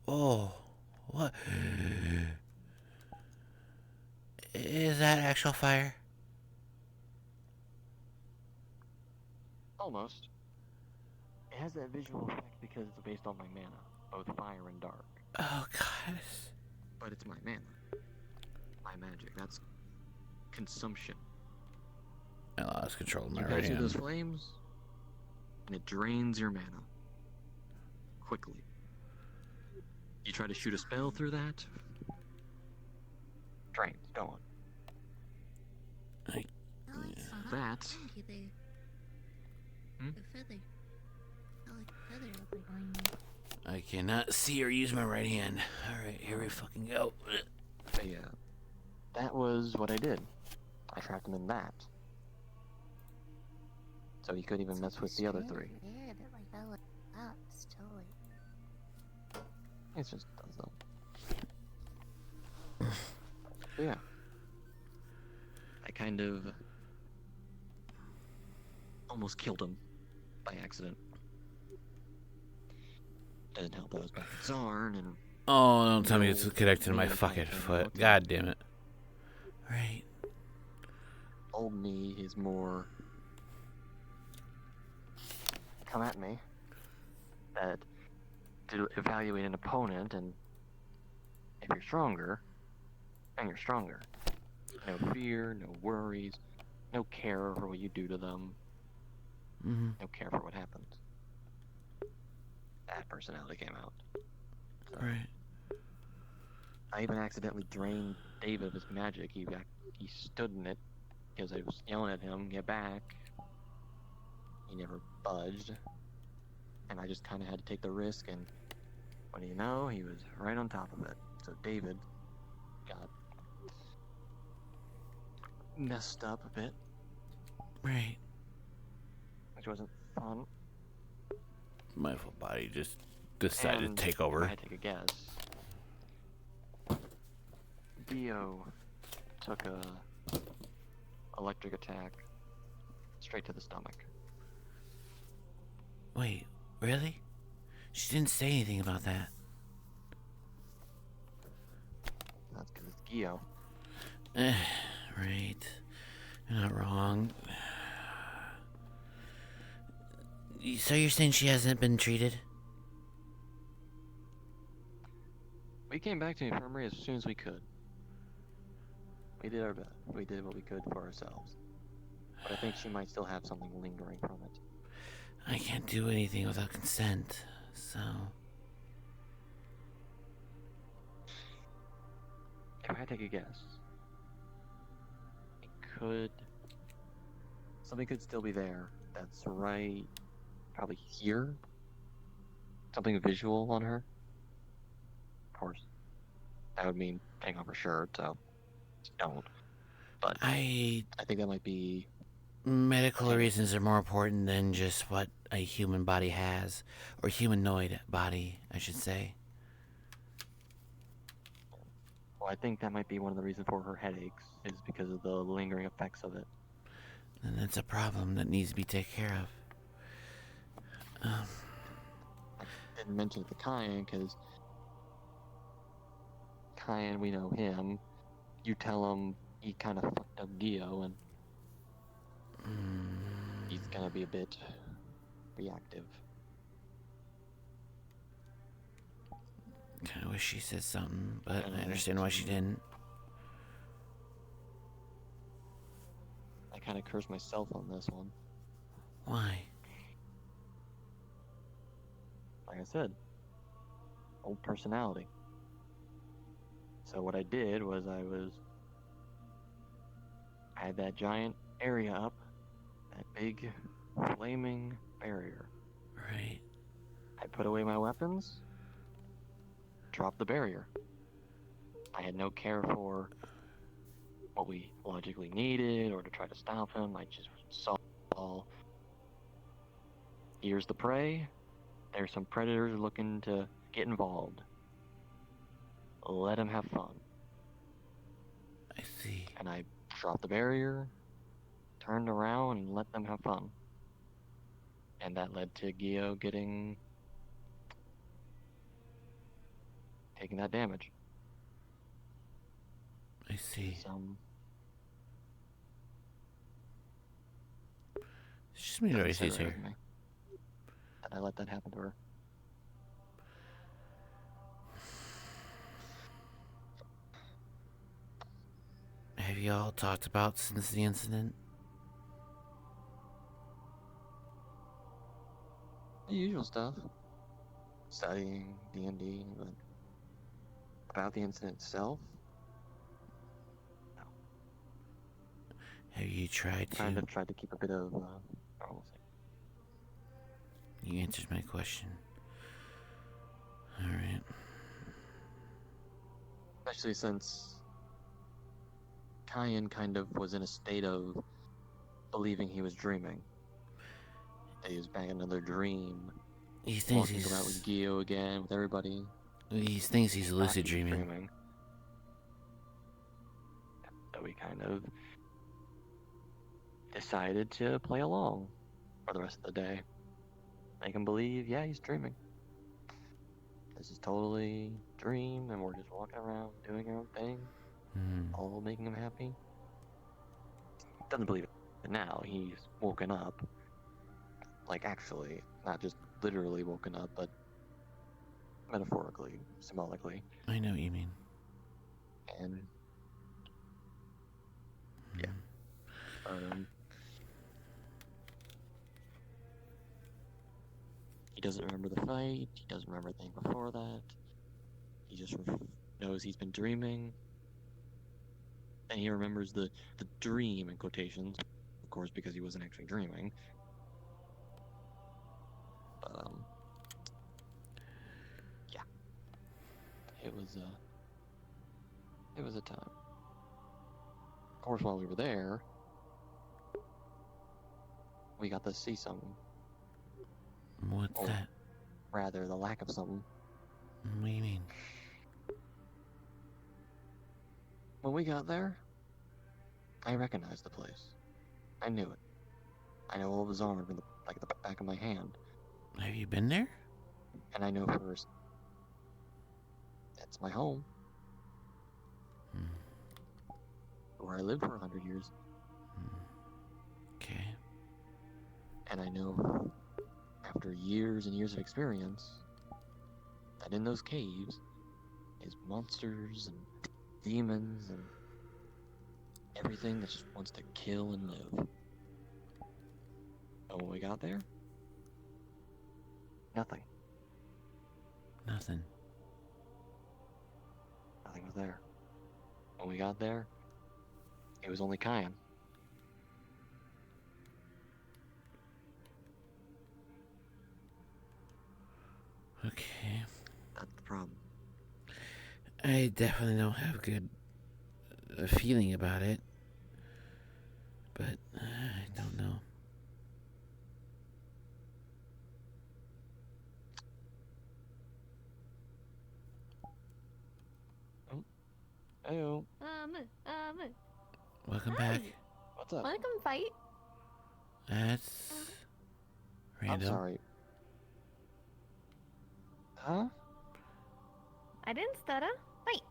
Oh, what? Is that actual fire? Almost. It has that visual effect because it's based on my mana, both fire and dark. Oh, God. But it's my mana. My magic. That's consumption. I lost control of my You right pass through hand. those flames, and it drains your mana. Quickly. You try to shoot a spell through that, drains, gone. That... The feather. I like the feather up behind me. I cannot see or use my right hand. Alright, here we fucking go. But yeah, that was what I did. I trapped him in that. So he couldn't even mess with the other three. Yeah, that like that like that. Still like. It just does that. But yeah. I kind of almost killed him by accident. Doesn't help that I was back at Zarn and... Oh, don't tell me it's connected to my fucking foot. God damn it. Right. Old me is more... come at me. That to evaluate an opponent, and if you're stronger, then you're stronger. No fear, no worries, no care for what you do to them. No care for what happens. That personality came out. So, right. I even accidentally drained David of his magic. He stood in it because I was yelling at him, get back. He never budged. And I just kind of had to take the risk, and what do you know? He was right on top of it. So David got messed up a bit. Right. Which wasn't fun. My full body just decided And to take if over. I had to take a guess. Dio took a electric attack straight to the stomach. Wait, really? She didn't say anything about that. That's because it's Gio. Right. You're not wrong. So you're saying she hasn't been treated? We came back to the infirmary as soon as we could. We did our best. We did what we could for ourselves. But I think she might still have something lingering from it. I can't do anything without consent, so... If I had to take a guess, it could... something could still be there. That's right... probably here? Something visual on her? Of course. That would mean taking off her shirt, so... don't. But I think that might be... medical reasons are more important than just what a human body has. Or humanoid body, I should say. Well, I think that might be one of the reasons for her headaches, is because of the lingering effects of it. And that's a problem that needs to be taken care of. I didn't mention it to Kyan, because Kyan, we know him. You tell him he kind of fucked up Gio, and he's gonna be a bit reactive. Kinda wish she said something, but I understand why she didn't. kind of cursed myself on this one. Why? Like I said, old personality. So what I did was I had that giant area up, that big flaming barrier. Right. I put away my weapons, dropped the barrier. I had no care for what we logically needed or to try to stop him. I just saw, here's the prey. There's some predators looking to get involved. Let them have fun. I see. And I dropped the barrier, turned around, and let them have fun. And that led to Gio taking that damage. I see. It's just me Royce's here. And I let that happen to her. Have you all talked about since the incident? The usual stuff. Studying D&D, but about the incident itself, no. Have you tried to keep a bit of normalcy. You answered my question. Alright. Especially since Kyan kind of was in a state of believing he was dreaming. That he was back in another dream. He thinks walking about with Gio again, with everybody. He thinks he's lucid dreaming. So we kind of decided to play along for the rest of the day. Make him believe, yeah, he's dreaming. This is totally dream, and we're just walking around doing our own thing, all making him happy. Doesn't believe it now. He's woken up, like actually, not just literally woken up, but metaphorically, symbolically. I know what you mean. And yeah. He doesn't remember the fight. He doesn't remember anything before that. He just knows he's been dreaming. And he remembers the dream in quotations, of course, because he wasn't actually dreaming. But yeah, it was a time. Of course, while we were there, we got to see something. What's that? Rather, the lack of something. What do you mean? When we got there, I recognized the place. I knew it. I know all of his arm like the back of my hand. Have you been there? And I know first, it's my home. Where I lived for 100 years. Okay. And I know, after years and years of experience, that in those caves is monsters and demons and everything that just wants to kill and live. And when we got there, nothing. Nothing. Nothing was there. When we got there, it was only Kyan. Okay. That's the problem. I definitely don't have a good feeling about it. But I don't know. Oh. Heyo. Welcome back. What's up? Wanna come fight? That's random. I'm sorry. Huh? I didn't stutter. Fight.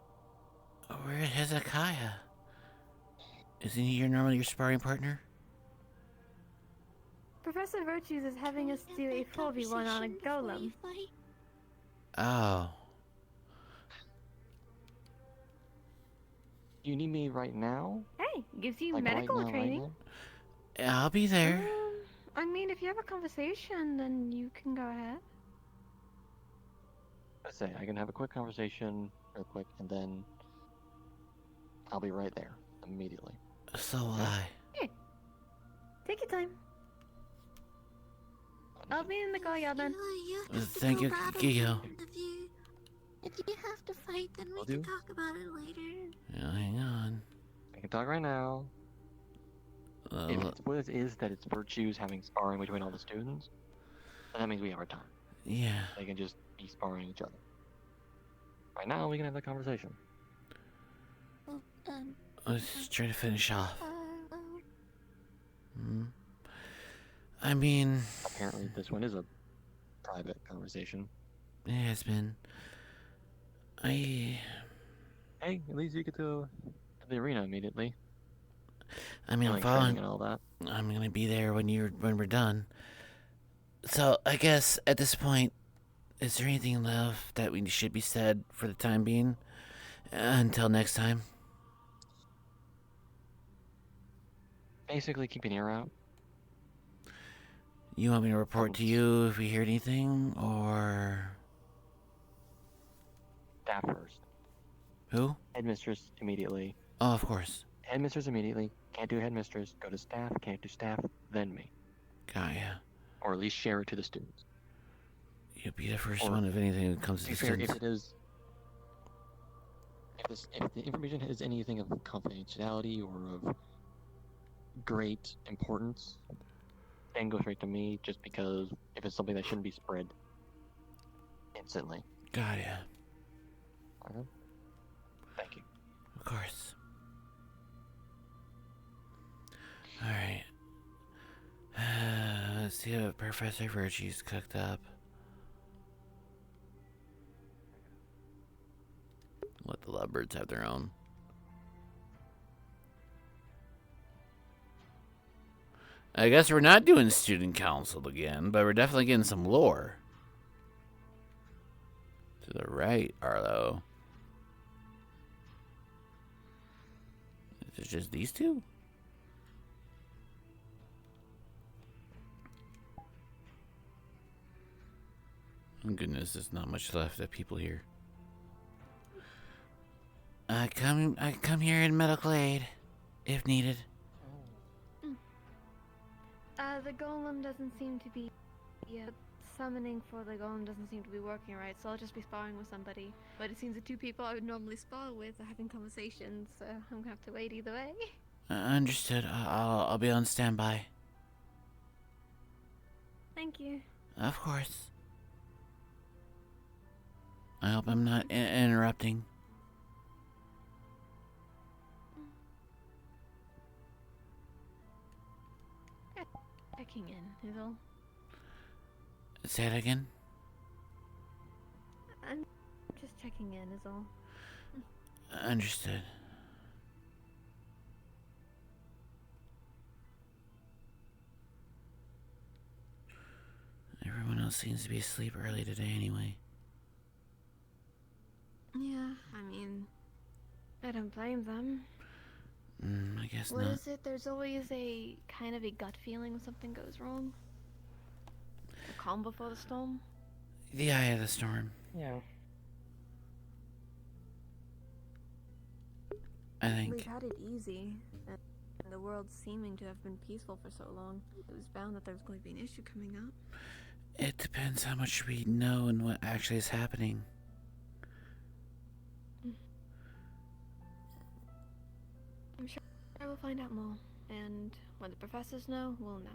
Where's Hezekiah? Isn't he normally your sparring partner? Professor Virtues is having us do a 4v1 on a golem. Oh. You need me right now? Hey, gives you Like medical right now, training. Right I'll be there. I mean, if you have a conversation, then you can go ahead. I say I can have a quick conversation real quick, and then I'll be right there immediately. So will I. Here. Take your time. I'll be in the courtyard then. Thank you, Gio. If you have to fight, then we can talk about it later. Yeah, hang on. I can talk right now. If it's what it is that it's virtues having sparring between all the students, then that means we have our time. Yeah. They can just be sparring each other. Right now, we can have that conversation. Well, Let's try to finish off. I mean... Apparently, this one is a private conversation. It has been. Hey, at least you get to the arena immediately. I mean, I'm Like following. training and all that. I'm gonna be there when we're done. So I guess at this point, is there anything left that we should be said for the time being? Until next time. Basically, keep an ear out. You want me to report to you if we hear anything, or Staff first. who? Headmistress immediately. Oh, of course. Headmistress immediately. Can't do headmistress. Go to staff. Can't do staff. Then me. Got ya. Or at least share it to the students. You'll be the first Or, one if anything comes to the fair, students. if it is, if the information has anything of confidentiality or of great importance, then go straight to me. Just because if it's something that shouldn't be spread instantly. Got ya. Okay. Thank you. Of course. Alright. Let's see what Professor Virtue's cooked up. Let the lovebirds have their own. I guess we're not doing student council again, but we're definitely getting some lore. To the right, Arlo. Is it just these two? Oh goodness, there's not much left of people here. I come here in medical aid, if needed. The golem doesn't seem to be... summoning for the golem doesn't seem to be working right, so I'll just be sparring with somebody. But it seems the two people I would normally spar with are having conversations, so I'm gonna have to wait either way. Understood. I'll be on standby. Thank you. Of course. I hope I'm not interrupting. Checking in, is all. Say it again? I'm just checking in, is all. Understood. Everyone else seems to be asleep early today anyway. Yeah, I mean, I don't blame them. I guess What not. is it? There's always a kind of a gut feeling when something goes wrong. The calm before the storm. The eye of the storm. Yeah. I think. We've had it easy, and the world seeming to have been peaceful for so long. It was bound that there was going to be an issue coming up. It depends how much we know and what actually is happening. I'm sure we'll find out more, and when the professors know, we'll know.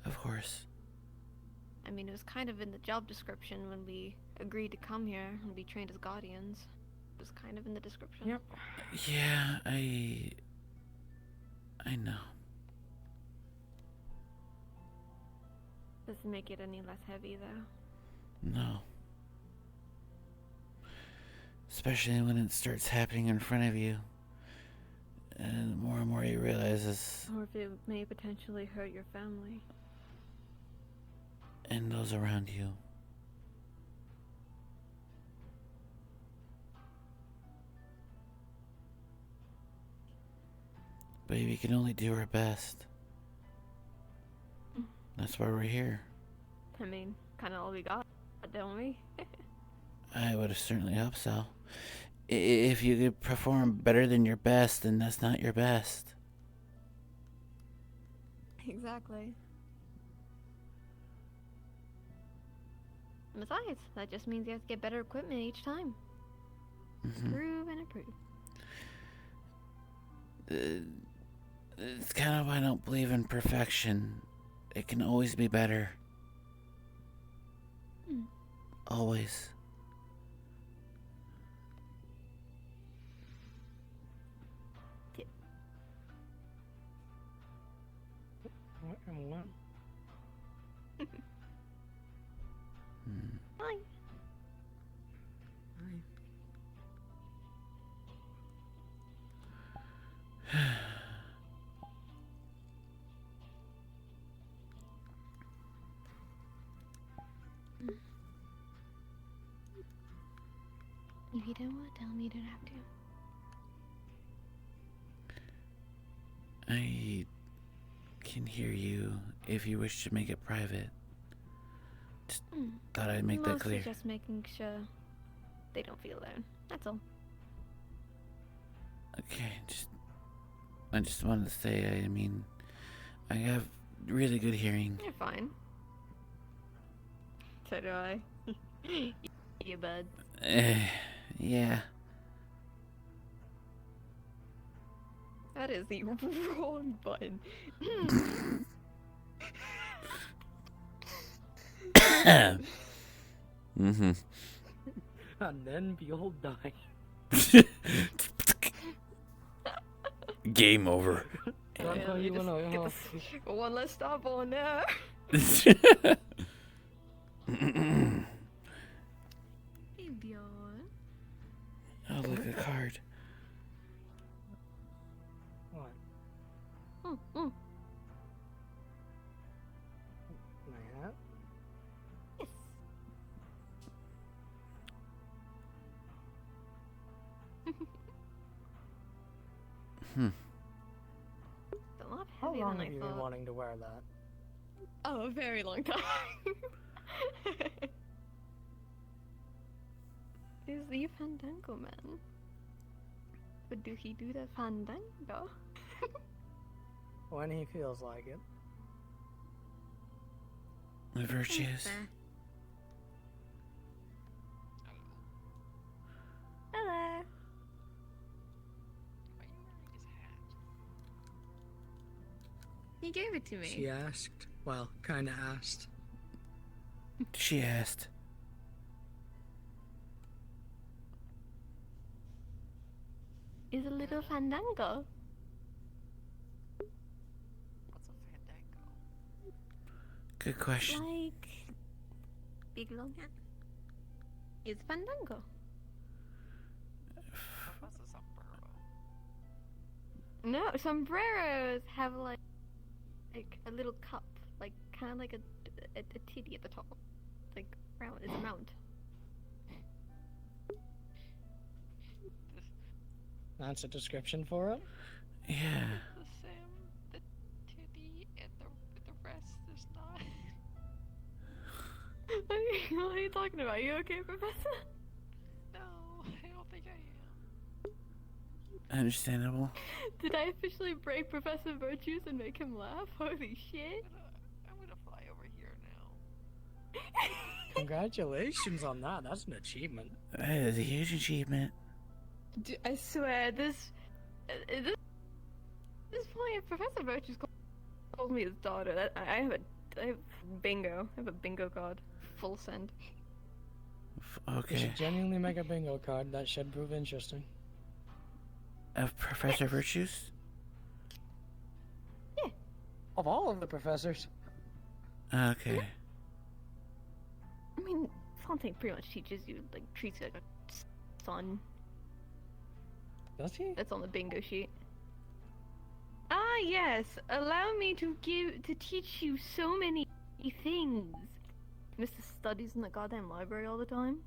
Of course. I mean, it was kind of in the job description when we agreed to come here and be trained as guardians. It was kind of in the description. Yep. Yeah, I know. Doesn't make it any less heavy, though. No. Especially when it starts happening in front of you. And more and more you realize this. Or if it may potentially hurt your family. And those around you. But we can only do our best. That's why we're here. I mean, kind of all we got, don't we? I would have certainly hoped so. If you could perform better than your best, then that's not your best. Exactly. Besides, that just means you have to get better equipment each time. Improve and improve. It's kind of why I don't believe in perfection. It can always be better. Always. Bye. If you don't want to tell me, you don't have to. I can hear you if you wish to make it private. Just thought I'd make that clear. Mostly just making sure they don't feel alone. That's all. Okay, I just wanted to say, I mean, I have really good hearing. You're fine. So do I. You bud. Yeah. That is the wrong button. Mm-hmm. And then behold die. Game over. One less stop on there. Hey, Bjorn. Oh, look, a card. What? Mm. My hat? Yes. It's a lot How heavier long than have I you been thought. wanting to wear that? Oh, a very long time. Is the Fandango man? But do he do the Fandango? When he feels like it. My virtues. Hello. He gave it to me. She asked. Well, kinda asked. She asked. Is a little Fandango. What's a fandango? Good question. Like big long hat. It's Fandango. What's a sombrero? No, sombreros have like a little cup, like kind of like a titty at the top, like round. It's a mount. That's a description for it? Yeah. The same, the titty and the rest is not. What are you talking about? You okay, Professor? No, I don't think I am. Understandable. Did I officially break Professor Virtues and make him laugh? Holy shit! I'm gonna fly over here now. Congratulations on that. That's an achievement. That is a huge achievement. I swear, this point, Professor Virtues calls me his daughter. I have bingo. I have a bingo card. Full send. Okay. You should genuinely make a bingo card. That should prove interesting. Of Professor Virtues? Yeah. Of all of the professors. Okay. I mean, Fontaine pretty much teaches you, like, treats you like a son. Does he? That's on the bingo sheet. Ah, yes. Allow me to teach you so many things. Mr. Studies in the goddamn library all the time.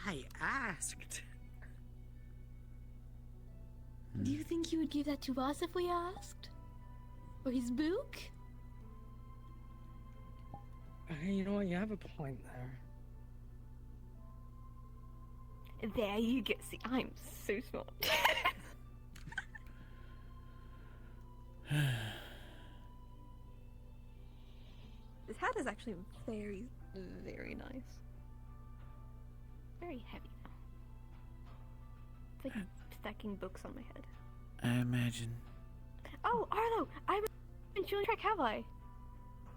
I asked. Do you think he would give that to us if we asked? For his book? Hey, you know what? You have a point there. There you get. See, I'm so smart. This hat is actually very, very nice. Very heavy though. It's like stacking books on my head. I imagine. Oh, Arlo! I haven't shown you my trick, have I?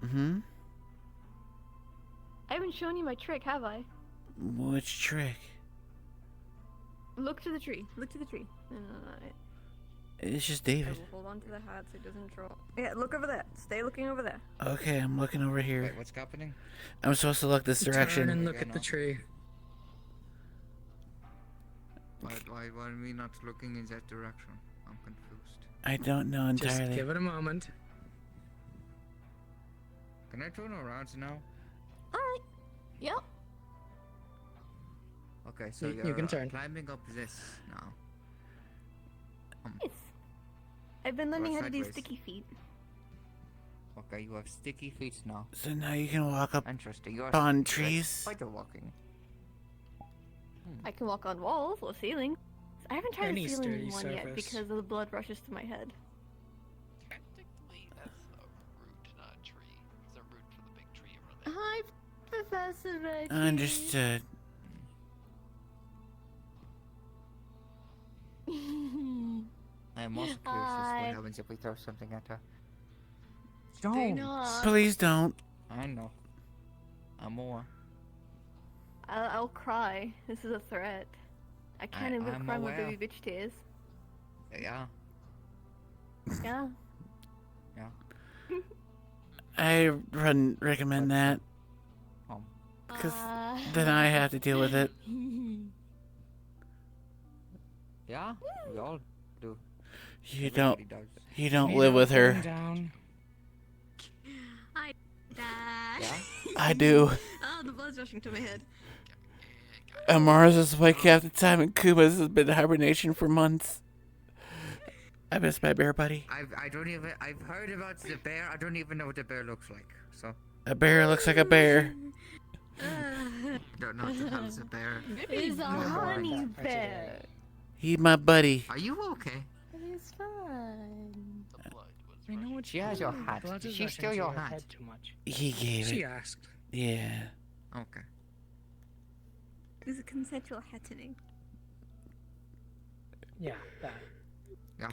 Mm-hmm. I haven't shown you my trick, have I? Which trick? Look to the tree. Look to the tree. No. It's just I David. will hold on to the hat so it doesn't drop. Yeah, look over there. Stay looking over there. Okay, I'm looking over here. Wait, what's happening? I'm supposed to look this direction. Turn and look at the tree. Why are we not looking in that direction? I'm confused. I don't know entirely. Just give it a moment. Can I turn around now? Alright. Yep. Okay, so You you're can turn. climbing up this now. Yes. I've been learning how to do sideways. sticky feet. Okay, you have sticky feet now. So now you can walk up Interesting. You are on that's trees. Spider walking. I can walk on walls or ceilings. I haven't tried Any a ceiling sturdy one yet surface. because the blood rushes to my head. Technically, that's a root, not a tree. It's a root for the big tree over there. Hi, Professor Reggie. Understood. I am also curious as to Hi. what happens if we throw something at her. Do not. Please don't. I know. I'm more. I'll cry. This is a threat. I can't even I'm cry my aware. baby bitch tears. Yeah. Yeah. Yeah. I wouldn't recommend that. Because then I have to deal with it. Yeah. We all do. You Everybody don't. does. You don't live with her. Down. Hi, Dad. Yeah? I do. Oh, the blood's rushing to my head. Amara's is awake half the time, and Kuba's has been in hibernation for months. I miss my bear buddy. I've heard about the bear. I don't even know what the bear looks like. So A bear looks like a bear. don't know what the hell is a bear. It's a honey bear. He my buddy. Are you okay? It's fine. I know what she has your hat. Blood Did is she rushing steal to your her hat? head too much. He gave She it. asked. Yeah. Okay. It was a consensual hattening. Yeah, that. Yeah.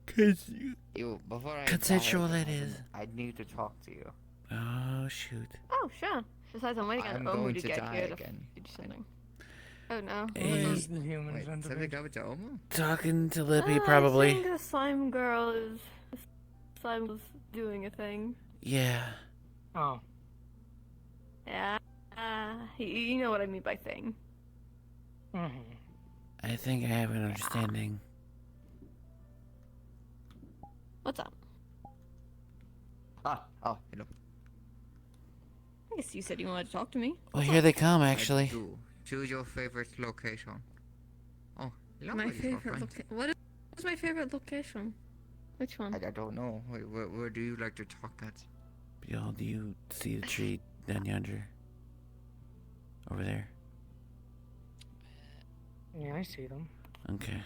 Cause You before I Consensual die, it is. I need to talk to you. Oh shoot. Oh, sure. Besides, I'm waiting I'm on Omu going to to get die here to again. do something. Oh no. What Eh. is the human Wait, something centipede? happened to Omo? Talking to Lippy I probably. think the slime girl is. Slime was doing a thing. Yeah. Oh. Yeah. You know what I mean by thing. Mm-hmm. I think I have an understanding. What's up? Oh, hello. I guess you said you wanted to talk to me. Well, here they come, I actually. do. Choose your favorite location. Oh, hello, My my favorite friend. location. What is my favorite location? Which one? I don't know. Wait, where do you like to talk at? Y'all, do you see the tree down yonder? Over there? Yeah, I see them. Okay.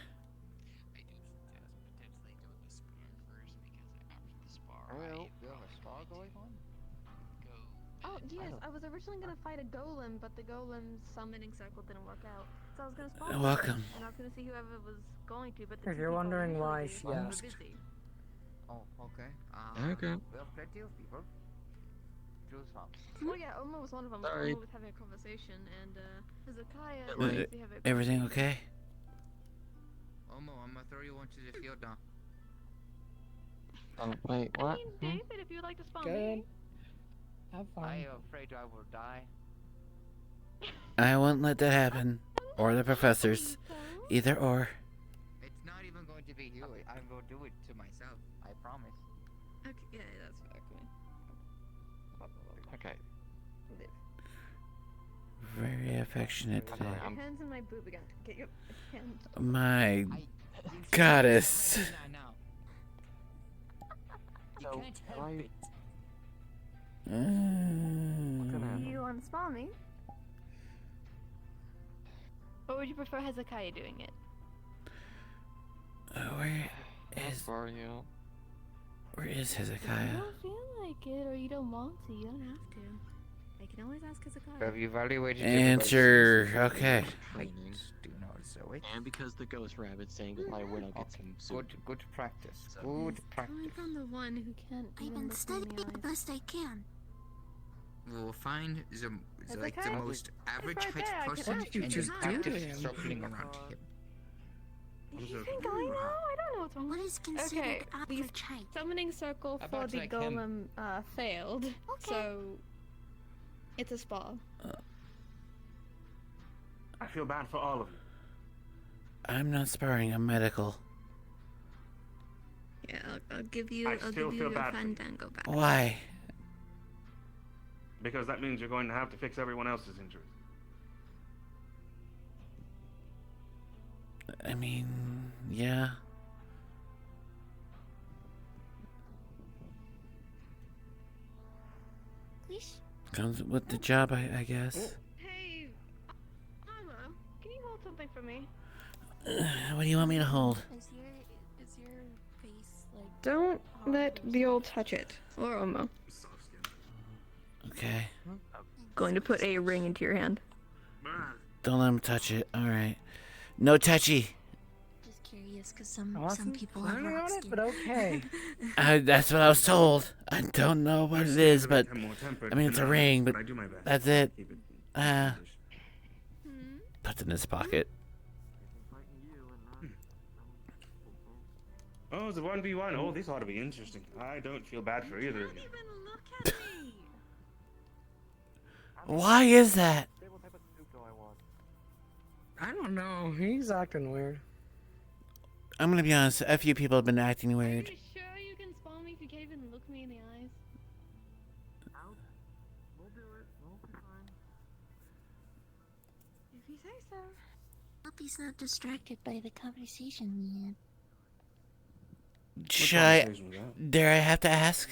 Oh, you have a spar going on? Oh, yes, I was originally gonna fight a golem, but the golem's summoning circle didn't work out. So I was gonna spawn. Welcome. And I was gonna see whoever was going to, but the If two you're people wondering really why were she asked. busy. Oh, okay. Okay. We have plenty of people. Choose from. Oh yeah, Oma was one of them. Sorry. Oma was having a conversation, and Hezekiah Uh, was having a Everything okay? Omo, I'm gonna throw you onto the field now. Oh, wait, I what? mean, David, if you'd like to spawn Good. me. Have fun. I am afraid I will die. I won't let that happen. Or the professors. Either or. It's not even going to be you. I'm going to do it to myself. I promise. Okay, yeah, that's fair. Okay. Very affectionate Sorry, today. Your I'm- hands in my boob again. Get your hands. My goddess. Now. You So, can't am help I- it. What's gonna happen spell me. Or would you prefer Hezekiah doing it? Where That's is for you. Where is If Hezekiah? you don't feel like it or you don't want to, you don't have to. I can always ask Hezekiah. Have you evaluated Answer. Okay. Heights, do not so it. And because the ghost rabbit's saying goodbye, we're not get some soup. Good practice. So- Good Coming practice. from the one who can't I've even been look me in studying the the eyes. best I can. We'll find the like the okay. most average right height there, I can person ask you and to just do practice him. circling around him. You think I know? I don't know what's wrong. What is considered Okay, the average height? summoning circle How for about the like him? golem failed, so it's a spa. I feel bad for all of you. I'm not sparring. I'm medical. Yeah, I'll give you. I I'll still give you feel your bad for you. fandango back. Why? Because that means you're going to have to fix everyone else's injuries. I mean, yeah. Please? Comes with the job, I guess. Hey, Mama, can you hold something for me? What do you want me to hold? Is your face like? Don't let the old touch it. Or Omo. Okay. Going to put a ring into your hand. Don't let him touch it. All right. No touchy. Just curious, cause some Wasn't people have planning rock on it, skin. but okay. That's what I was told. I don't know what it is, but I mean it's a ring, but I do my best. that's it. Keep it. Puts it in his pocket. Oh, it's a 1v1. Oh, this ought to be interesting. I don't feel bad for either of you. Why is that? What type of soup do I want? I don't know. He's acting weird. I'm gonna be honest. A few people have been acting weird. Are you sure you can spell me if you can't even look me in the eyes? We'll do it. We'll be fine. If you say so. Hope he's not distracted by the conversation we had. Should I? Dare I have to ask?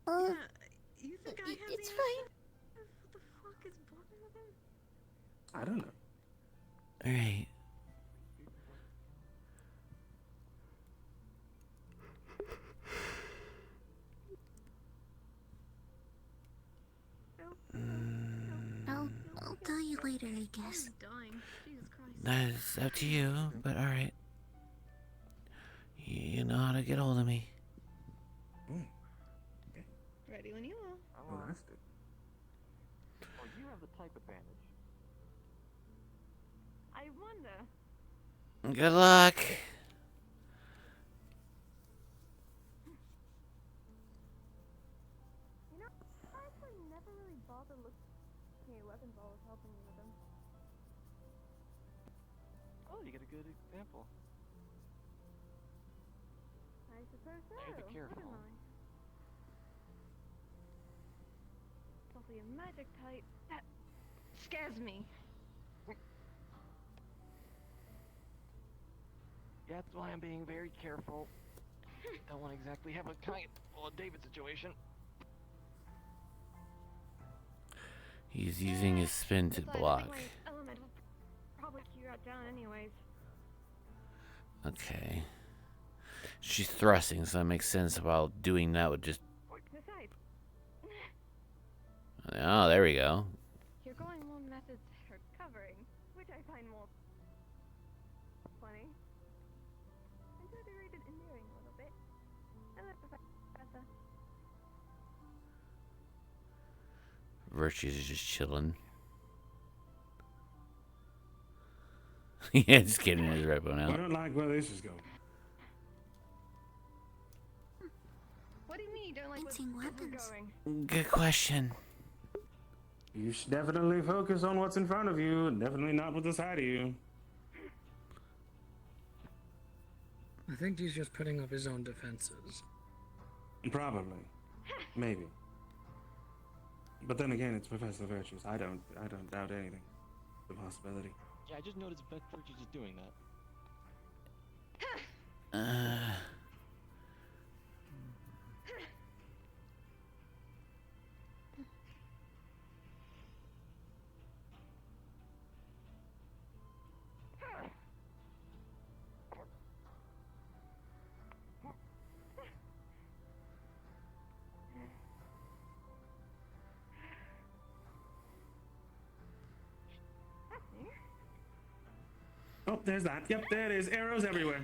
You think it's fine. What the fuck is bothering with him? I don't know. All right. I'll tell you later, I guess. I'm dying. Jesus Christ. That is up to you, but all right. You know how to get hold of me. Ready when you are. Well, that's good. Oh, you have the type advantage. I wonder. Good luck. You know, I actually never really bothered looking at weapons while I was helping you with them. Oh, you get a good example. I suppose so. Hey, be careful. Wouldn't I? Probably a magic type. That scares me. That's why I'm being very careful. Don't want to exactly have a kind of David situation. He's using his spin to Besides, I block. think my element will probably keep you out down anyways. Okay. She's thrusting, so that makes sense. While doing that would just. Besides, Oh, there we go. you're going more methods for covering, which I find more funny. I try to read it endearing a little bit. I love Professor. Virtues is just chilling. Yeah, just kidding. His red bone I out. don't like where this is going. What do you mean you don't like Fencing where this is weapons. going? Good question. You should definitely focus on what's in front of you, and definitely not what's side of you. I think he's just putting up his own defenses. Probably. Maybe. But then again, it's Professor Virtues. I don't doubt anything. The possibility. Yeah, I just noticed Beth Virtues is doing that. Oh, there's that. Yep, there it is. Arrows everywhere.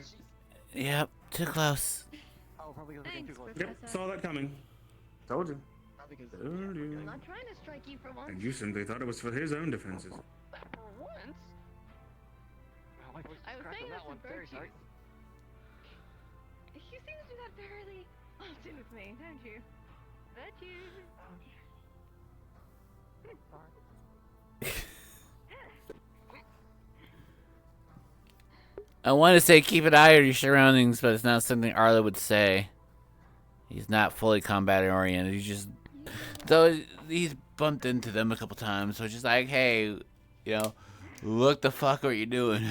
Yep, too close. Oh, probably because we're getting too close. Yep, saw that coming. Told you. Probably because Told you. I'm not trying to strike you for once. And you simply thought it was for his own defenses. For once. Oh, my voice I was cracked saying on that's that one. some Very virtues. sorry. You seem to do that fairly often with me, don't you? Virtues. I want to say keep an eye on your surroundings, but it's not something Arlo would say. He's not fully combat oriented. He's just, though he's bumped into them a couple times, so it's just like, hey, you know, look the fuck what you're doing.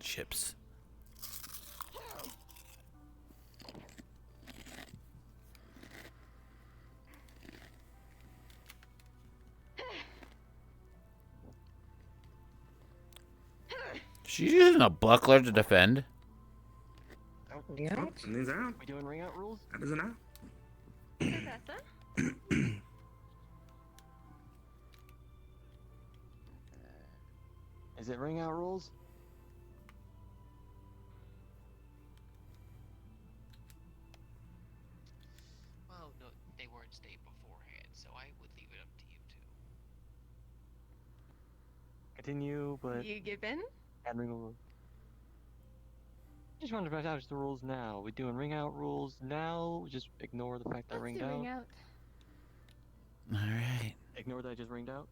Chips. She's using a buckler to defend. Yeah. Something's out. We doing ring out rules? How does it out? Professor? Is it ring out rules? Well, no, they weren't stated beforehand, so I would leave it up to you two. Continue, but You give in? add ring out. Just wanted to establish the rules now. We doing ring out rules now? Just ignore the fact that I Let's ringed do out. ring out. Alright. Ignore that I just ringed out.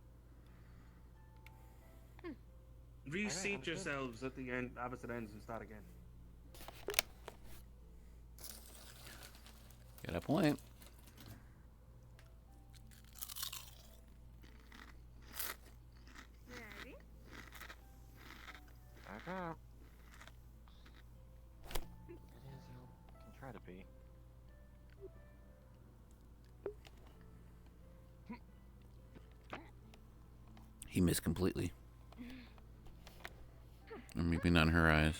Reseat understood. yourselves at the end, opposite ends, and start again. Got a point. Ready? Okay. It is, can try to be. He missed completely. Or maybe not in her eyes.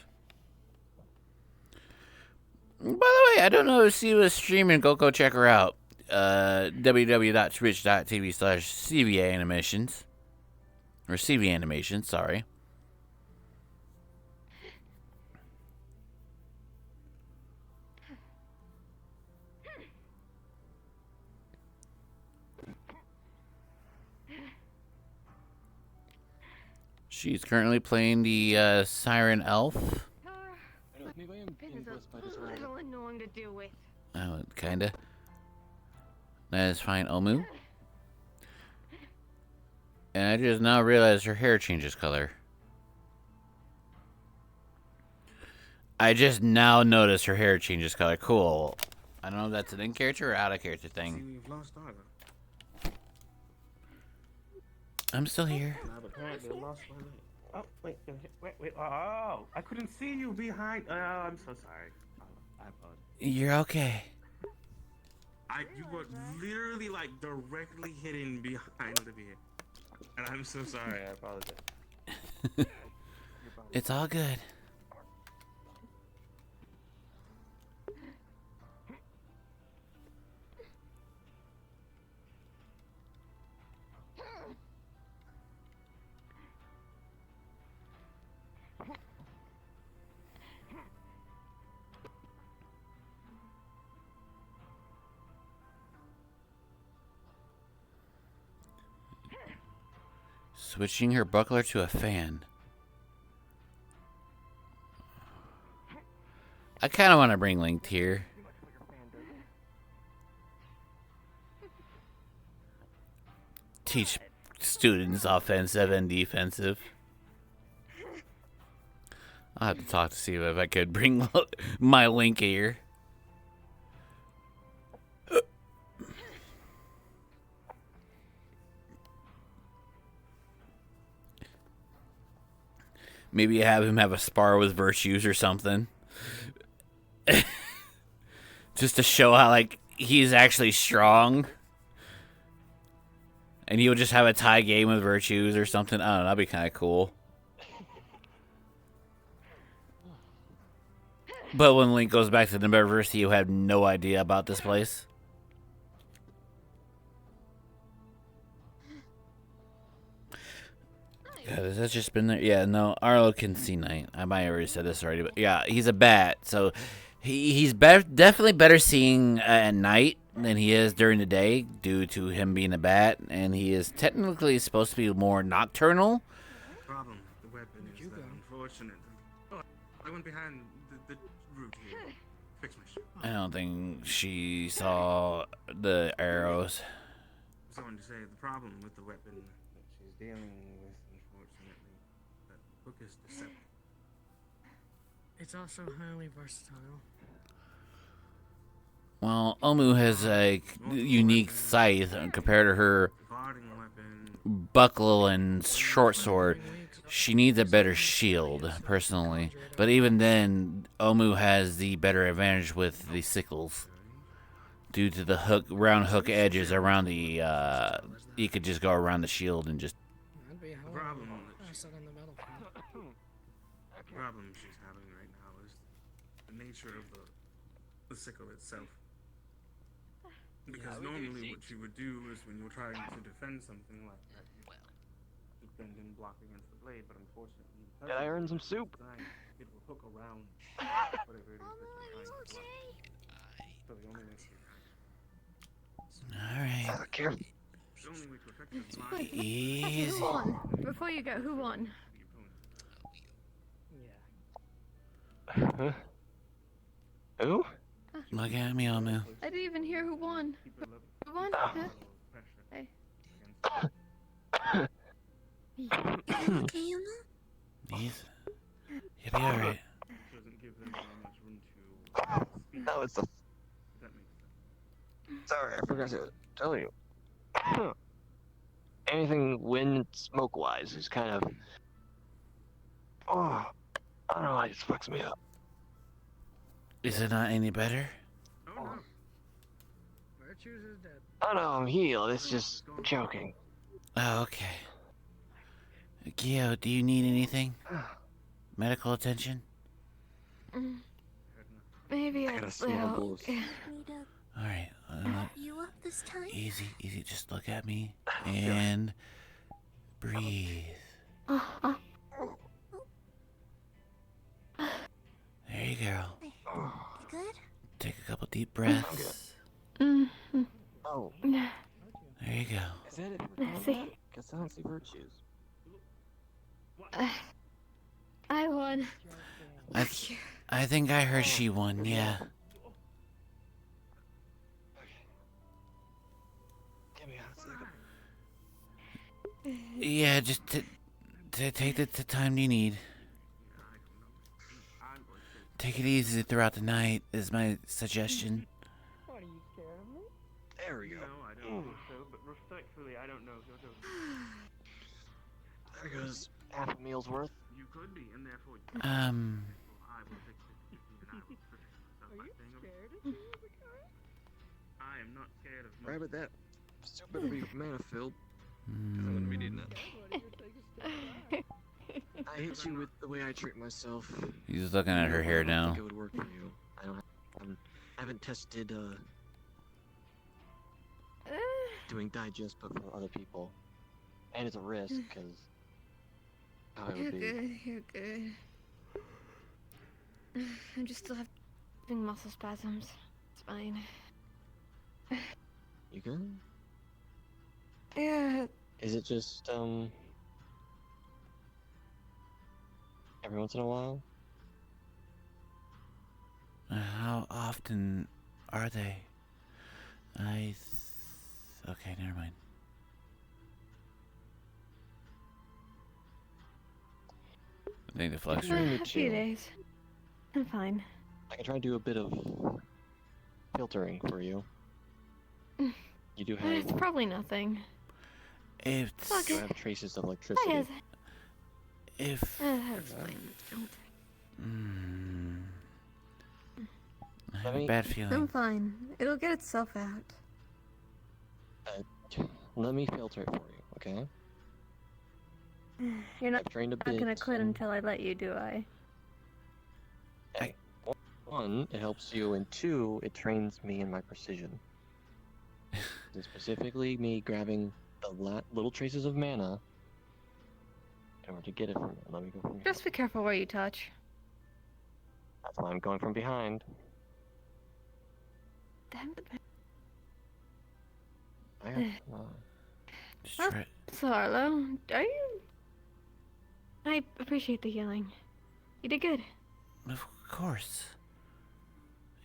By the way, I don't know if she was streaming. Go check her out. www.twitch.tv/CVA Animations. Or CV Animations, sorry. She's currently playing the Siren Elf. Maybe I am being This is blessed by this a role. little annoying to deal with. Oh, kinda. That is fine, Omu. And I just now realized her hair changes color. I just now noticed her hair changes color. Cool. I don't know if that's an in-character or out-of-character See, thing. we've lost Arlo. I'm still here. Now apparently I lost my leg. Oh, wait. Oh, I couldn't see you behind. Oh, I'm so sorry. I apologize. You're okay. You were literally like directly hidden behind Olivia. And I'm so sorry, I apologize. It's all good. Switching her buckler to a fan. I kind of want to bring Link here. Teach students offensive and defensive. I'll have to talk to see if I could bring my Link here. Maybe have him have a spar with Virtues or something. Just to show how, like, he's actually strong. And he'll just have a tie game with Virtues or something. I don't know, that'd be kind of cool. But when Link goes back to the metaverse, you have no idea about this place. God, has that just been there? Yeah, no, Arlo can see night. I might have already said this already, but yeah, he's a bat, so he's definitely better seeing at night than he is during the day due to him being a bat, and he is technically supposed to be more nocturnal. Problem with the weapon is that unfortunately. Oh, I went behind the route here. Fix my shit. I don't think she saw the arrows. Someone to say the problem with the weapon that she's dealing with, unfortunately, that book is deceptive. It's also highly versatile. Well, Omu has a unique scythe compared to her buckle and short sword. She needs a better shield, personally. But even then, Omu has the better advantage with the sickles. Due to the round hook edges around the, you could just go around the shield and just... The problem she's having right now is the nature of the sickle itself. Because normally what you would do is when you're trying to defend something like that, you bend and block against the blade, but unfortunately, Did I earn some soup? it will hook around whatever it is that you're trying to block. So the only way to Alright. the only way to effectively Easy. Who won? Before you go, who won? Huh? Who? Look at me, Omu. I didn't even hear who won. Who won? Huh? Hey. He's... You'll be alright. No, it's the... Sorry, I forgot to tell you. Anything wind smoke-wise is kind of... Oh, I don't know why it just fucks me up. Is it not any better? Virtues is dead. Oh no, I'm healed. It's just choking. Oh, okay. Gio, do you need anything? Medical attention? Maybe I a gotta smell little. booze. Alright. You up this time? Easy, easy. Just look at me and breathe. There you go. You good? Take a couple deep breaths. Oh. There you go. Is that it? See? Because I don't see virtues. I won. I think I heard she won, yeah. Yeah, just take the time you need. Take it easy throughout the night is my suggestion. What, are you scared of me? There we go. No, I don't think so, but respectfully, I don't know if you're doing There goes half a meal's worth. You could be, and therefore Um. I will fix it, and I will protect myself by staying over. I am not scared of Right, but that soup better be mana filled. Because I'm gonna be needing that. I hit you with the way I treat myself. He's looking at her hair I don't now. think it would work for you. I haven't tested doing digest, but for other people, and it's a risk because how it You're would be. good. You're good. I'm just still having muscle spasms. It's fine. You good? Yeah. Is it just every once in a while? How often are they? Okay, never mind. I think the flex A few days. I'm fine. I can try to do a bit of filtering for you. You do have. It's probably nothing. If You have traces of electricity. If That's fine. I have a bad feeling. I'm fine. It'll get itself out. Let me filter it for you, okay? You're not I've trained a not bit. gonna quit until I let you, do I? Hey, 1, it helps you, and 2, it trains me in my precision. And specifically, me grabbing the little traces of mana in order to get it from it. Let me go from here. Just be careful where you touch. That's why I'm going from behind. Damn it. I have, Just try. So, Arlo, are you... I appreciate the healing. You did good. Of course.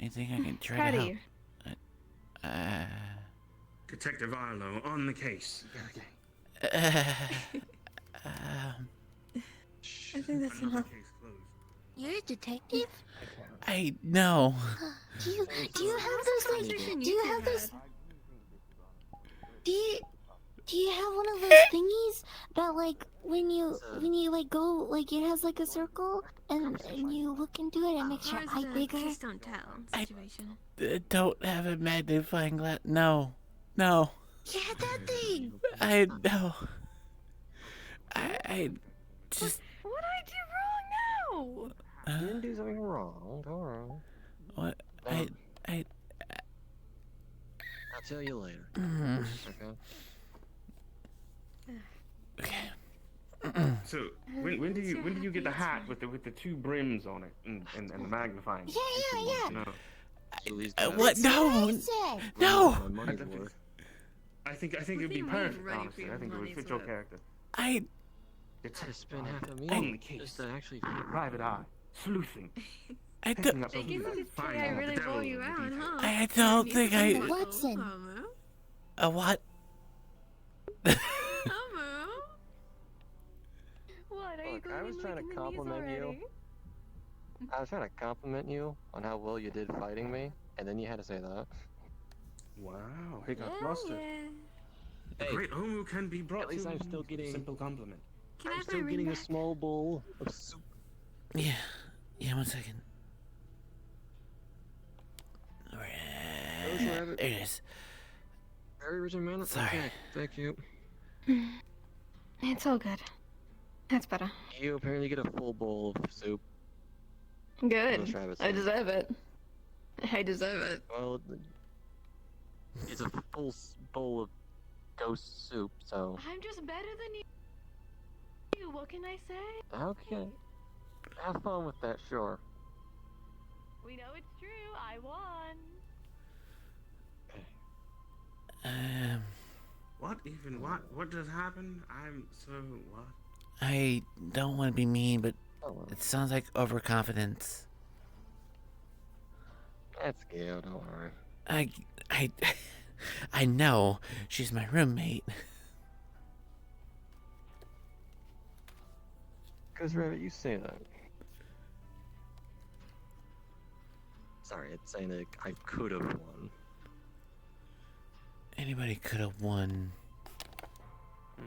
Anything I can try Proud to of help. you. Detective Arlo, on the case. I think that's enough. You're a detective? I know. Do you have those like do you have those do you have one of those thingies that like when you like go like it has like a circle and you look into it and makes your eye bigger? Please don't tell situation. Don't have a magnifying glass. No. No. Yeah, that thing. I know. I just. What did I do wrong now? You didn't do something wrong. Don't worry. What? I'll tell you later. Okay. So when do you get the hat with the two brims on it and the magnifying? Yeah. No. What? No. No. I think it would be perfect. Honestly, I think it would fit your character. It's to spend half a On meal the case. just to actually Private eye, sleuthing. I Picking don't. up I those guess little you could say findings I of the really devil blow in you the out, details. huh? I don't think I. Watson. A what? Hello? What, are you Look, going I was in trying licking to the knees compliment you. already? I was trying to compliment you on how well you did fighting me, and then you had to say that. Wow, he got flustered. Hey, Great Omu can be brought at least to I'm still getting simple compliment. Can I I'm have my still ring getting a back? small bowl of soup. Yeah. Yeah. 1 second. There it is. Very rich in mana. Sorry. Okay, thank you. It's all good. That's better. You apparently get a full bowl of soup. Good. Travis I did. deserve it. I deserve it. Well, it's a full bowl of ghost soup, so I'm just better than you. What can I say? okay. Have fun with that, sure. We know it's true. I won. What just happened? I'm so what? I don't want to be mean, but it sounds like overconfidence. That's Gail, don't worry. I know. She's my roommate. Cause Rabbit, you say that. Sorry, it's saying that I could have won. Anybody could have won. A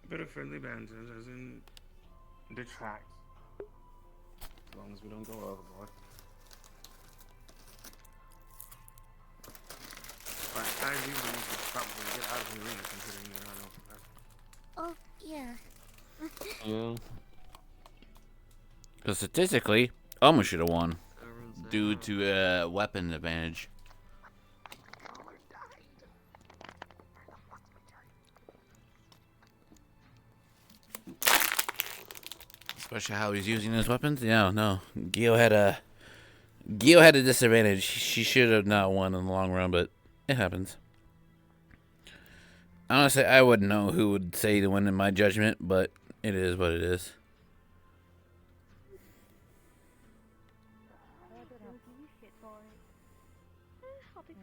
bit of friendly banter doesn't detract. As long as we don't go overboard. But I do believe we should probably get out of the arena considering there are no professors. Oh, yeah. Yeah. Because statistically, almost should have won. Due to weapon advantage. Especially how he's using his weapons. Yeah, no. Gio had a disadvantage. She should have not won in the long run, but it happens. Honestly, I wouldn't know who would say to win in my judgment, but it is what it is.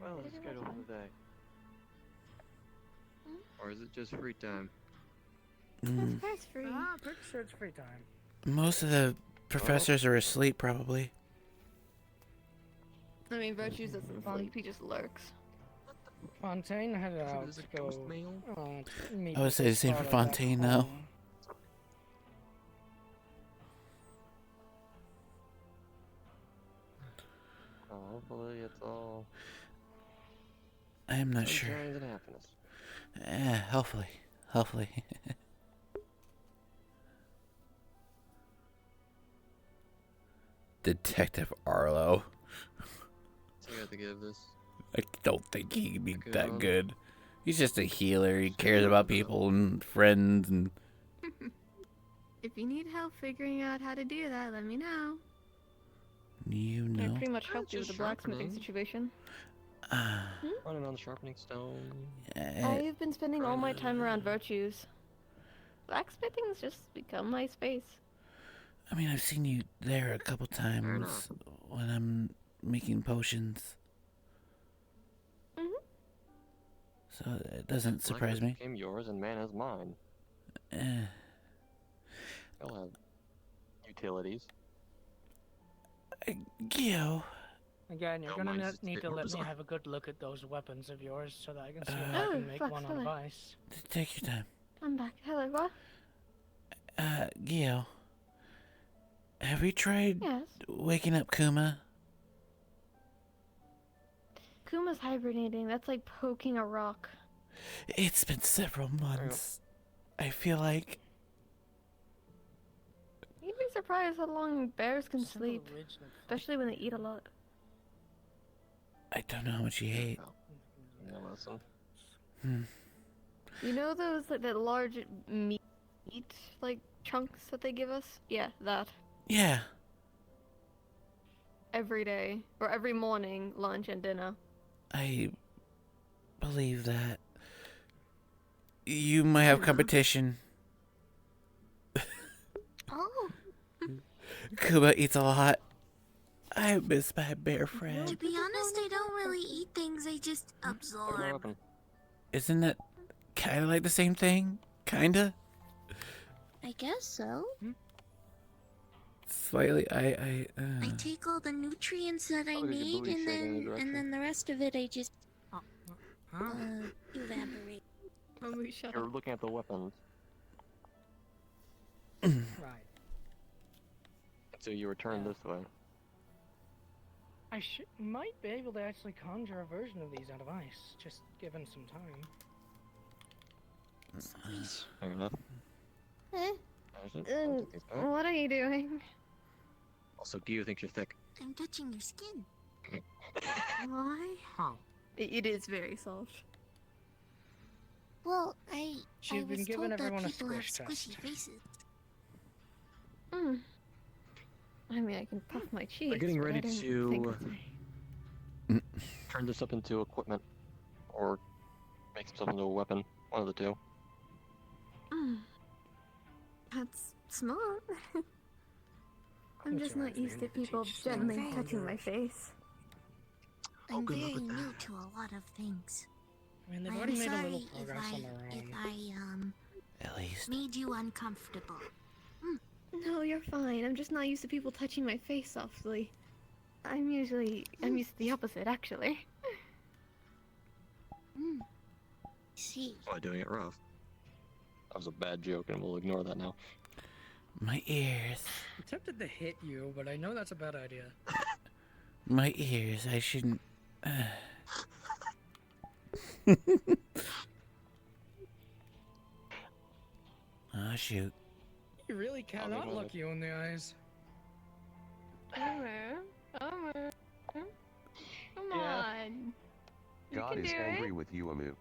Well, it's scheduled for the day. Or is it just free time? That's free. Pretty sure it's free time. Most of the professors are asleep, probably. I mean, Virtues doesn't sleep. He just lurks. Fontaine headed out Is to it go. ghost mail? Meet I would with say the his same for father back Fontaine now. home. Oh, hopefully it's all I am not sure. sunshine and happiness. Hopefully. Hopefully. Detective Arlo. So you have to give this. I don't think he'd be Good that one. good. He's just a healer. He cares about people and friends and... If you need help figuring out how to do that, let me know. You I know? pretty much helped you with just the blacksmithing sharpening. situation. Running on the sharpening stone. I've been spending all my time around virtues. Blacksmithing's just become my space. I mean, I've seen you there a couple times enough. when I'm making potions. So it doesn't surprise me. Became yours and man is mine. Eh. They'll have utilities. Gio. Again, you're No, gonna mine's need to more let me bizarre. have a good look at those weapons of yours so that I can see if I can make fuck, one out of ice. Take your time. I'm back. Hello, what? Gio. Have you tried Yes. waking up Kuma? Kuma's hibernating. That's like poking a rock. It's been several months. I feel like... You'd be surprised how long bears can sleep. Especially when they eat a lot. I don't know how much you ate. No, listen. You know those, like, the large meat, like, chunks that they give us? Yeah, that. Yeah. Every day. Or every morning, lunch and dinner. I believe that. You might have competition. Oh, Kuba eats a lot. I miss my bear to friend. be honest, I don't really eat things, I just absorb. Isn't that kind of like the same thing? Kinda? I guess so. Slightly, I take all the nutrients that I Look at your need, booty and shaking in the then direction. the rest of it I just evaporate. You're looking at the weapons. Right. So you return this way. I might be able to actually conjure a version of these out of ice, just given some time. Fair enough. Eh? There's it. I'll take these back. What are you doing? Also, Gio thinks you're thick. I'm touching your skin. Why? Huh. It is very soft. Well, I She's been was giving told everyone a that people have squish squishy test. faces. I mean, I can puff my cheeks. We're getting but ready I don't think to turn this up into equipment, or make stuff into a weapon. One of the two. That's smart. I'm just not used to people gently touching my face. I'm very new to a lot of things. I mean, they've I already am made a sorry little if progress on their I own. At least. made you uncomfortable. No, you're fine. I'm just not used to people touching my face softly. I'm used to the opposite, actually. See. By doing it rough. That was a bad joke, and we'll ignore that now. My ears. I'm tempted to hit you, but I know that's a bad idea. My ears. I shouldn't... Oh, shoot. You really cannot go look ahead. you in the eyes. Come Yeah. on. You God can is do angry it. with you, Amu.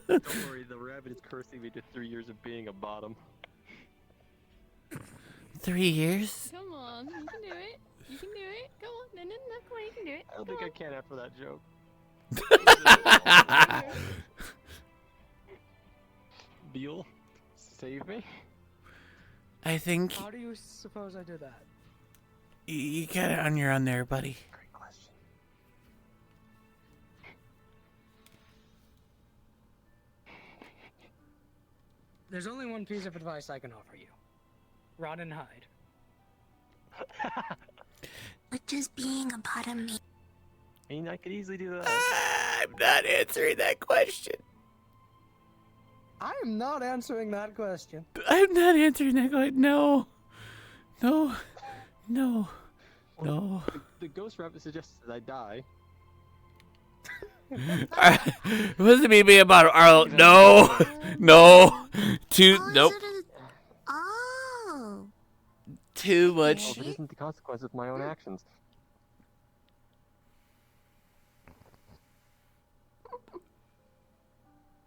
Don't worry, the rabbit is cursing me to 3 years of being a bottom. 3 years? Come on, you can do it. You can do it. Go on, no, come on, you can do it. I don't think I can after that joke. Beal, save me. I think How do you suppose I did that? you got it on your own there, buddy. Great question. There's only one piece of advice I can offer you. Rot and hide. What does being a bottom mean? I mean, I could easily do that. I'm not answering that question. I am not answering that question. I'm not answering that question. No. No. No. No. The ghost rabbit suggests that I die. It wasn't me being about our no, no, nope. Oh. Too Oh, much. but isn't the consequence of my own actions?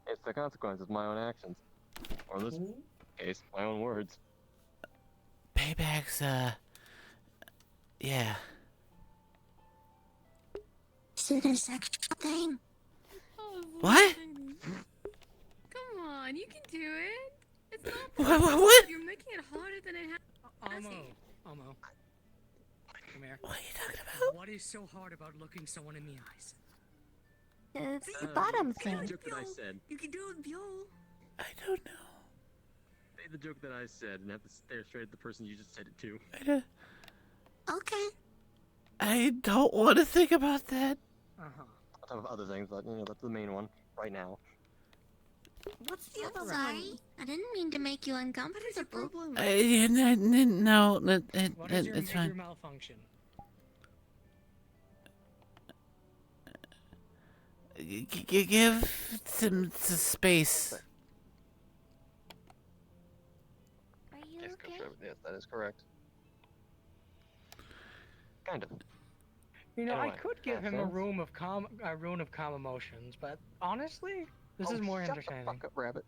It's the consequence of my own actions. Or in this case, my own words. Payback's, yeah. Is it a sexual thing? What? Come on, you can do it. It's not What? You're making it harder than it has. Almo. Come here. What are you talking about? What is so hard about looking someone in the eyes? It's the bottom Say the thing. joke that I said. You can do it, yo. I don't know. Say the joke that I said and have to stare straight at the person you just said it to. Okay. I don't want to think about that. On top of other things, but that's the main one right now. What's the other Sorry, I didn't mean to make you uncomfortable. No, What is your it's major fine. malfunction? Give some space. Are you Yes, okay? yes, that is correct. Kind of. You know, I Anyway, could give him a sense. room of calm emotions, but honestly, this is more shut entertaining. The fuck up, rabbit.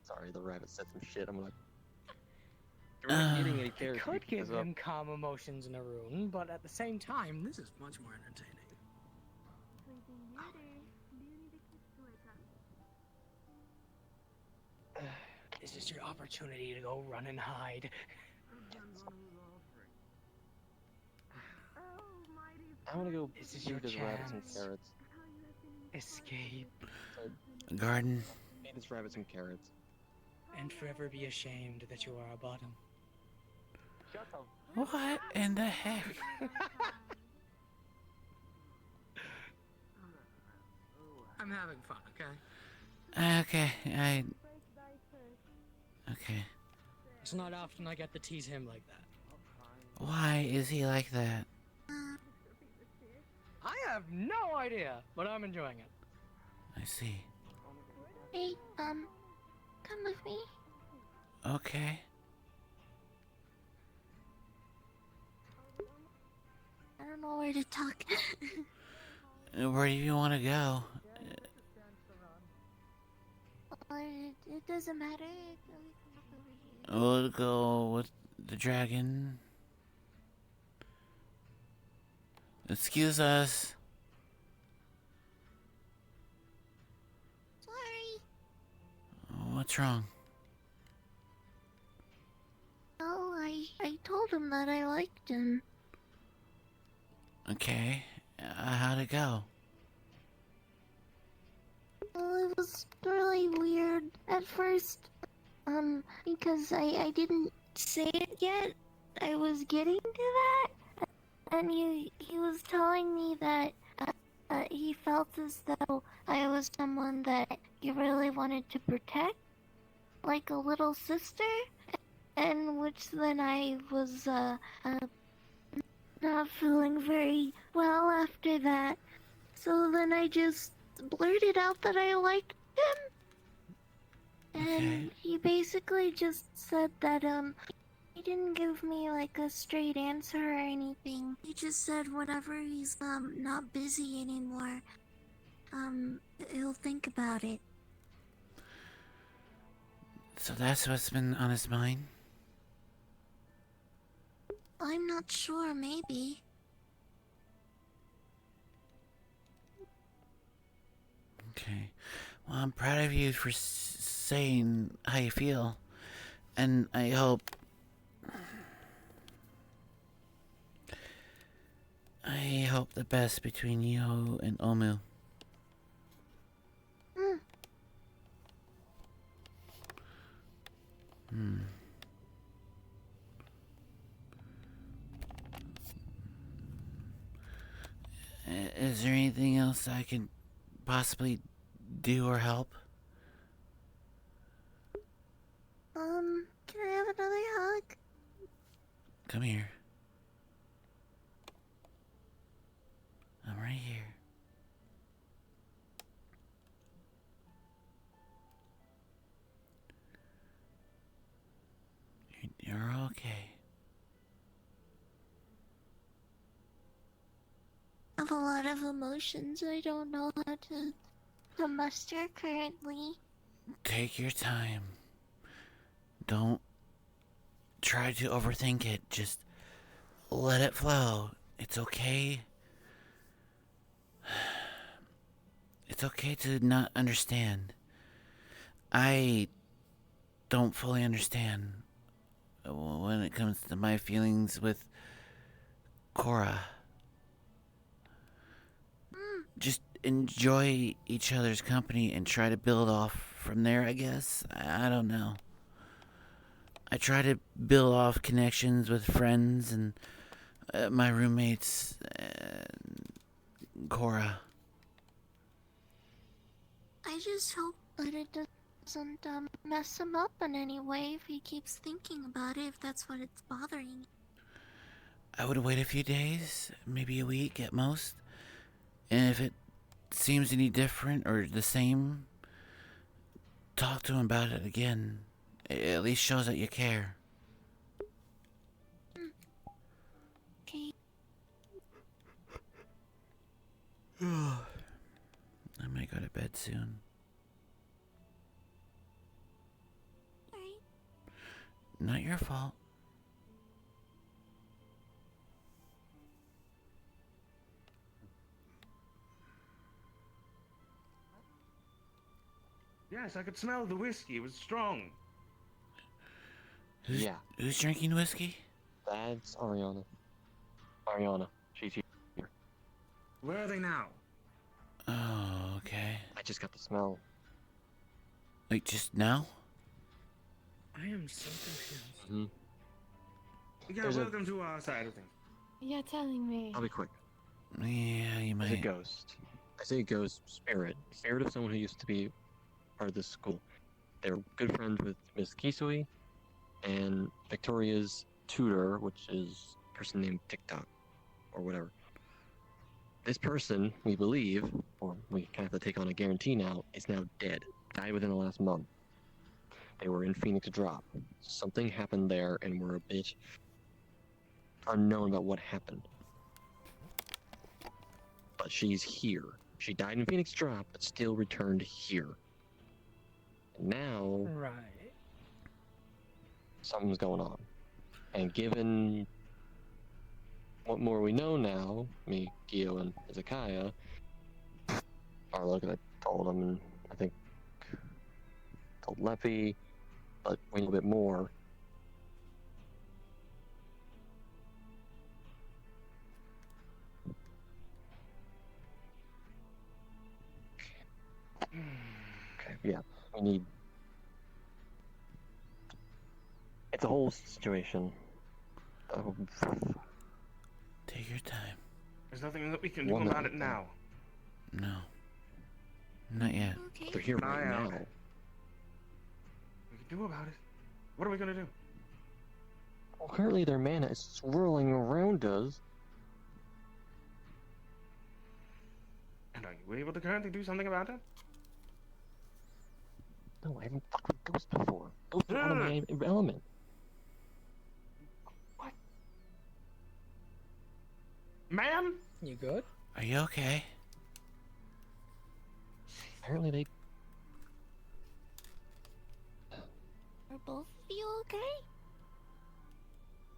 Sorry, the rabbit said some shit. I'm like, you're not getting any I character. could give because of- him calm emotions in a room, but at the same time, this is much more entertaining. This is your opportunity to go run and hide. I want to go This is your feed this rabbit some chance. carrots. Escape. Garden. Feed this rabbit some carrots. And forever be ashamed that you are a bottom. Shut up. What in the heck? I'm having fun, okay? Okay, okay. It's not often I get to tease him like that. Why is he like that? I have no idea, but I'm enjoying it. I see. Hey, come with me. Okay. I don't know where to talk. Where do you want to go? It doesn't matter. We'll go with the dragon. Excuse us. Sorry. What's wrong? No, I told him that I liked him. Okay. How'd it go? Well, it was really weird at first. Because I didn't say it yet. I was getting to that. And he was telling me that he felt as though I was someone that he really wanted to protect, like a little sister, and which then I was not feeling very well after that. So then I just blurted out that I liked him. And he basically just said that he didn't give me like a straight answer or anything. He just said whenever he's not busy anymore, he'll think about it. So that's what's been on his mind? I'm not sure, maybe. Okay. Well, I'm proud of you for saying how you feel. And I hope... I hope the best between you and Omu. Is there anything else I can possibly do or help? Can I have another hug? Come here. I'm right here. You're okay. I have a lot of emotions I don't know how to muster currently. Take your time. Don't try to overthink it. Just let it flow. It's okay. It's okay to not understand. I don't fully understand when it comes to my feelings with Cora. Just enjoy each other's company and try to build off from there, I guess. I don't know. I try to build off connections with friends and my roommates, Cora. I just hope that it doesn't mess him up in any way if he keeps thinking about it, if that's what it's bothering him. I would wait a few days, maybe a week at most. And if it seems any different or the same, talk to him about it again. It at least shows that you care. Okay. I might go to bed soon. Alright. Not your fault. Yes, I could smell the whiskey. It was strong. Who's drinking whiskey? That's Ariana. Ariana, she's here. Where are they now? Oh, okay. I just got the smell. Like, just now? I am so confused. Mm-hmm. Yeah, welcome to our side of things. You're telling me. I'll be quick. Yeah, you There's might. a ghost. I say ghost, spirit. Spirit of someone who used to be part of this school. They were good friends with Miss Kisui and Victoria's tutor, which is a person named TikTok or whatever. This person, we believe, or we kind of have to take on a guarantee now, is now dead. Died within the last month. They were in Phoenix Drop. Something happened there, and we're a bit unknown about what happened. But she's here. She died in Phoenix Drop, but still returned here. And now, Right. something's going on. And given what more we know now, me, Gio, and Hezekiah, or look, I told him, and I think told Leffy, but we know a bit more. Okay, yeah, we need. It's a whole situation. Take your time. There's nothing that we can do about it now. No. Not yet. Okay. They're here right now. We can do about it. What are we gonna do? Well, currently their mana is swirling around us. And are you able to currently do something about it? No, I haven't fucked with ghosts before. Ghosts are out of my element. What? Ma'am? You good? Are you okay? Apparently they... Are both of you okay?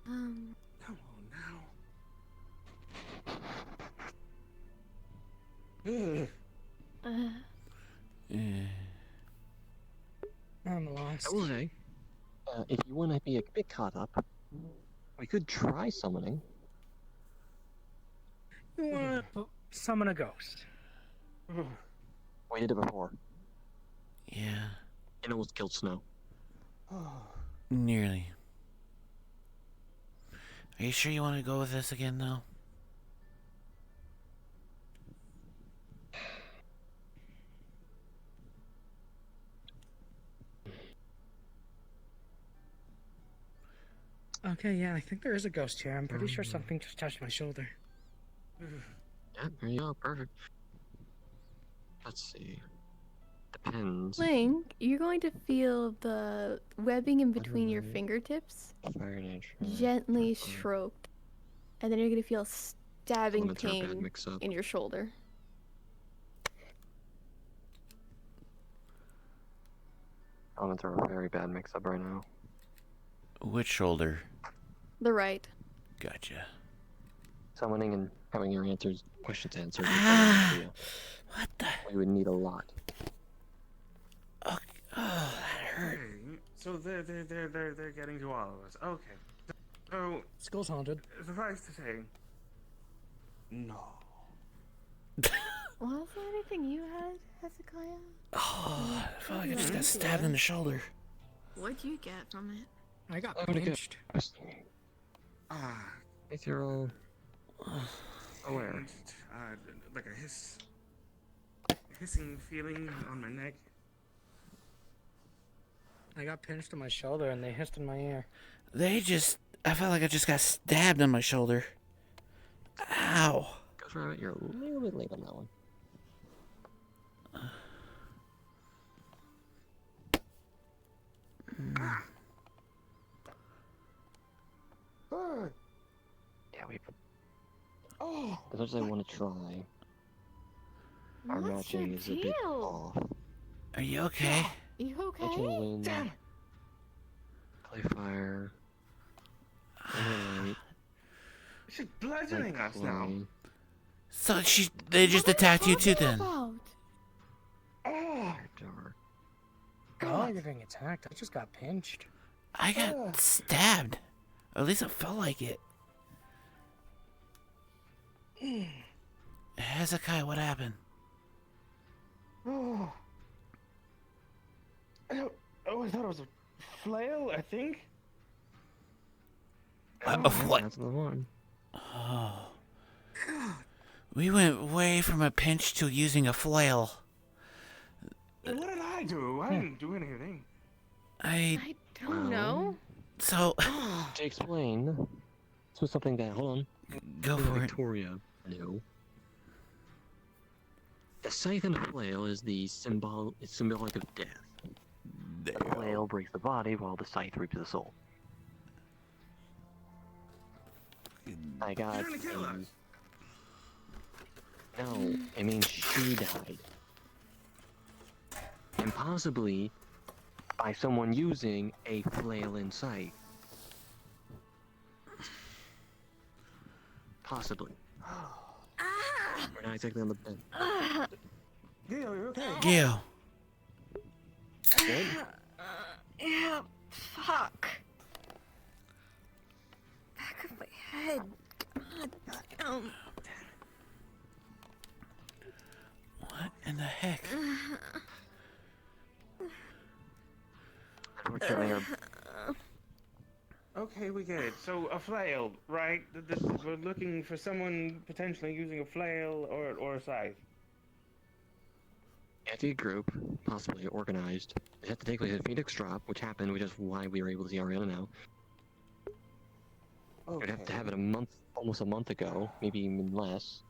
Come on now. I'm lost. I will say, if you want to be a bit caught up, we could try summoning. You wanna summon a ghost? We did it before. Yeah. And almost killed Snow. Nearly. Are you sure you want to go with this again, though? Okay, yeah, I think there is a ghost here. I'm pretty sure something just touched my shoulder. Yeah, there you go, perfect. Let's see. The depends. Link, you're going to feel the webbing in between your fingertips Fire nature. gently stroked. And then you're going to feel stabbing Elements are a bad pain mix-up. in your shoulder. Elements are a very bad mix-up right now. Which shoulder? The right. Gotcha. Summoning and having your questions answered. What the? We would need a lot. Oh, that hurt. Okay, so they're getting to all of us. Okay. So School's haunted. suffice to say, no. Was there anything you had, Hezekiah? Oh, I feel like I just got stabbed in the shoulder. What'd you get from it? I got I'm gonna pinched. If you're all aware. Like a hissing feeling on my neck. I got pinched in my shoulder and they hissed in my ear. I felt like I just got stabbed on my shoulder. Ow. Goes right. You're a little bit late on that one. Yeah, we. Oh. As much as I want to try, our What's matching your is a bit deal? off. Are you okay? You okay? Natural wind, clay fire, light, She's bludgeoning us now. So they just attacked you too then? About? Oh. dark. Oh, you're being attacked. I just got pinched. I got stabbed. Or at least it felt like it. Hezekiah, what happened? Oh. I thought it was a flail, I think. What? That's the one. Oh. We went way from a pinch to using a flail. What did I do? I didn't do anything. I don't know. So... To explain, this was something that, hold on. Go for it. Victoria knew. The scythe and flail is the symbolic of death. The flail breaks the body while the scythe reaps the soul. I got. You're gonna kill us. No, it means she died. And possibly by someone using a flail and scythe. Possibly. We're not exactly on the bed. Gil, you're okay. Gil. Good? Yeah, fuck. Back of my head. God damn. What in the heck? Okay, we get it. So a flail, right? We're looking for someone potentially using a flail or a scythe. Anti-group, possibly organized. They have to take like a Phoenix drop, which happened, which is why we were able to see Ariana now. Okay. We'd have to have it almost a month ago, maybe even less.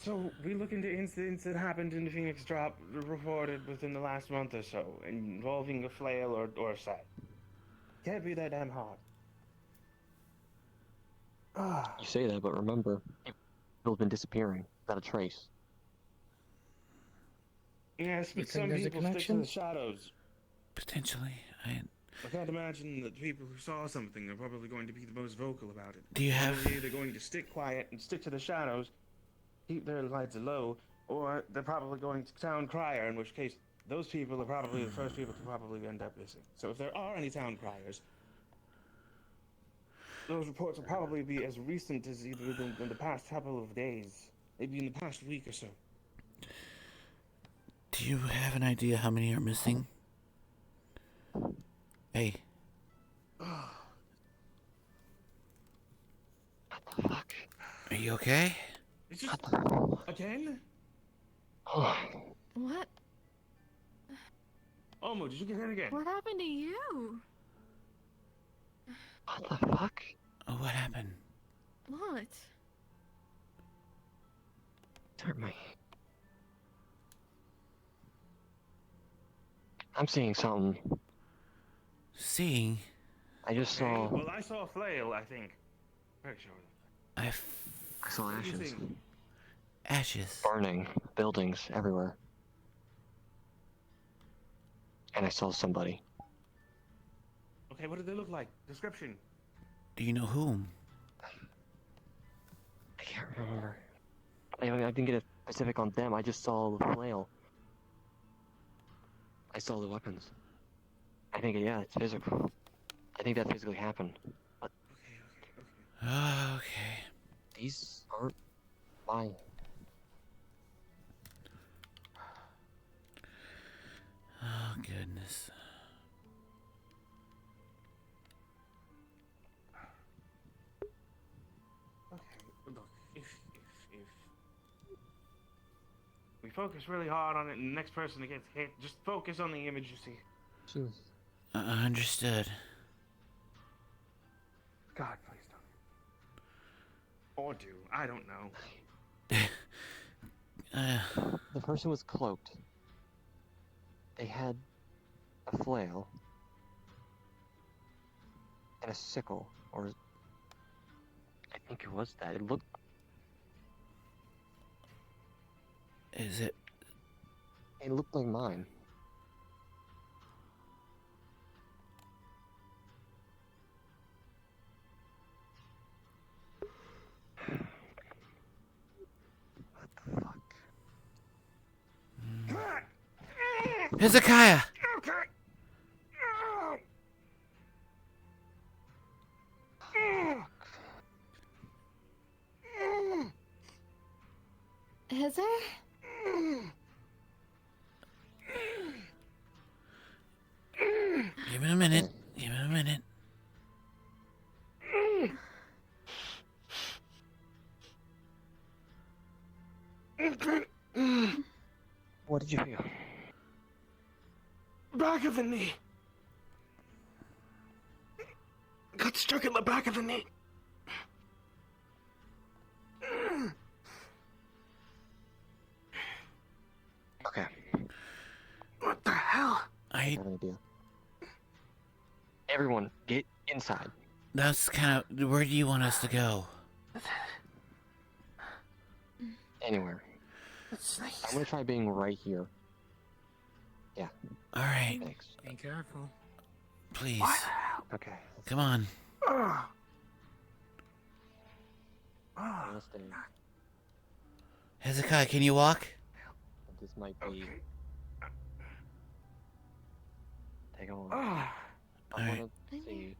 So we look into incidents that happened in the Phoenix drop reported within the last month or so, involving a flail or a scythe. Can't be that damn hard. You say that, but remember, people's been disappearing without a trace. Yes, You but think some there's a people stick to connection? the shadows. Potentially. I can't imagine that the people who saw something are probably going to be the most vocal about it. Do you have- They're either going to stick quiet and stick to the shadows, keep their lights low, or they're probably going to town crier, in which case those people are probably the first people to probably end up missing. So if there are any town criers, those reports will probably be as recent as either in the past couple of days, maybe in the past week or so. Do you have an idea how many are missing? Hey. Fuck. Are you okay? It's just again? What? Omo, did you get hit again? What happened to you? What the fuck? Oh, what happened? What? Hurt my. I'm seeing something. Seeing? I just saw. Well, I saw a flail, I think. Very sure. I saw What do you ashes. think? Ashes. Burning buildings everywhere. And I saw somebody. Okay, what did they look like? Description. Do you know whom? I can't remember. I didn't get a specific on them. I just saw the flail. I saw the weapons. I think, yeah, it's physical. I think that physically happened. But Okay. these aren't mine. Oh, goodness. Okay, look, if we focus really hard on it and the next person that gets hit, just focus on the image you see. Sure. Understood. God, please don't. Or do. I don't know. The person was cloaked. They had a flail and a sickle, or I think it was that. It looked. Is it? It looked like mine. Hezekiah! Heather? Give it a minute. Give it a minute. What did you feel? Back of the knee. Got struck in the back of the knee. Okay. What the hell? I have an idea. Everyone, get inside. That's kind of... Where do you want us to go? Anywhere. I'm gonna try being right here. Yeah. Alright. Thanks. Be careful. Please. Okay. Come on. Let's stay. Hezekiah, can you walk? This might be. Take on. Alright. I want to see.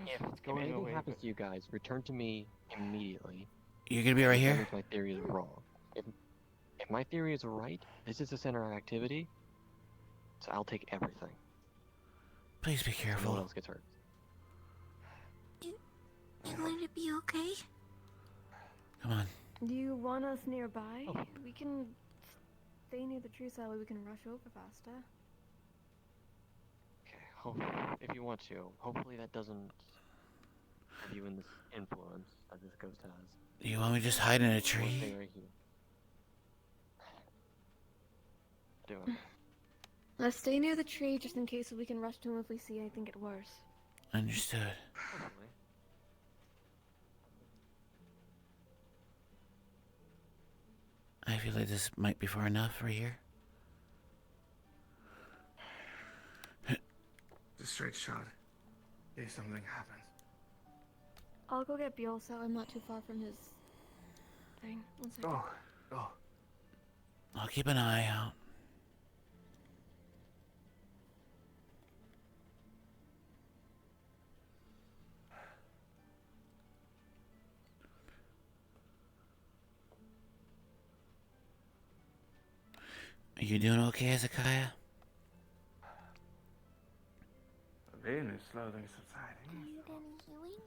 If anything happens to you guys, return to me immediately. You're gonna be right here? If my theory is wrong. If my theory is right, this is the center of activity. So I'll take everything. Please be No careful. one else gets hurt. You going to be okay? Come on. Do you want us nearby? We can stay near the tree so that way we can rush over faster. If you want to. Hopefully that doesn't have you in this influence that this ghost has. You want me to just hide in a We'll tree? stay right here. Do it. Let's stay near the tree just in case we can rush to him if we see anything get worse. Understood. Hopefully. I feel like this might be far enough right here. Just straight shot. In case something happens. I'll go get Bjorn so I'm not too far from his thing. One second. Oh. I'll keep an eye out. Are you doing okay, Hezekiah? The pain is slowly subsiding. Do you need any healing?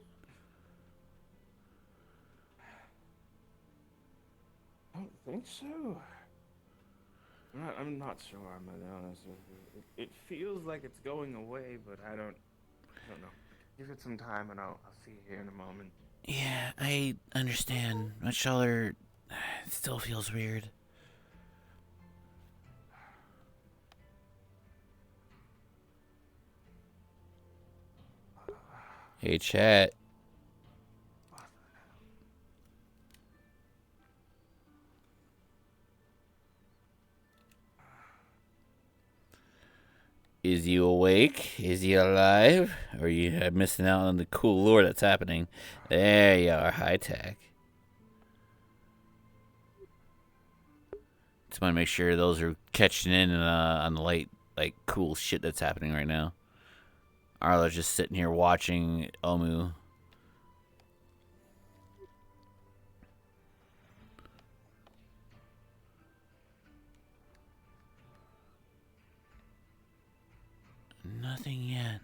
I don't think so. I'm not sure, I'm gonna be honest with you. It feels like it's going away, but I don't know. Give it some time and I'll see you here in a moment. Yeah, I understand. My shoulder still feels weird. Hey, chat. Is you awake? Is he alive? Or are you missing out on the cool lore that's happening? There you are, high tech. Just want to make sure those are catching in on the late, like, cool shit that's happening right now. Arlo's just sitting here watching Omu. Nothing yet.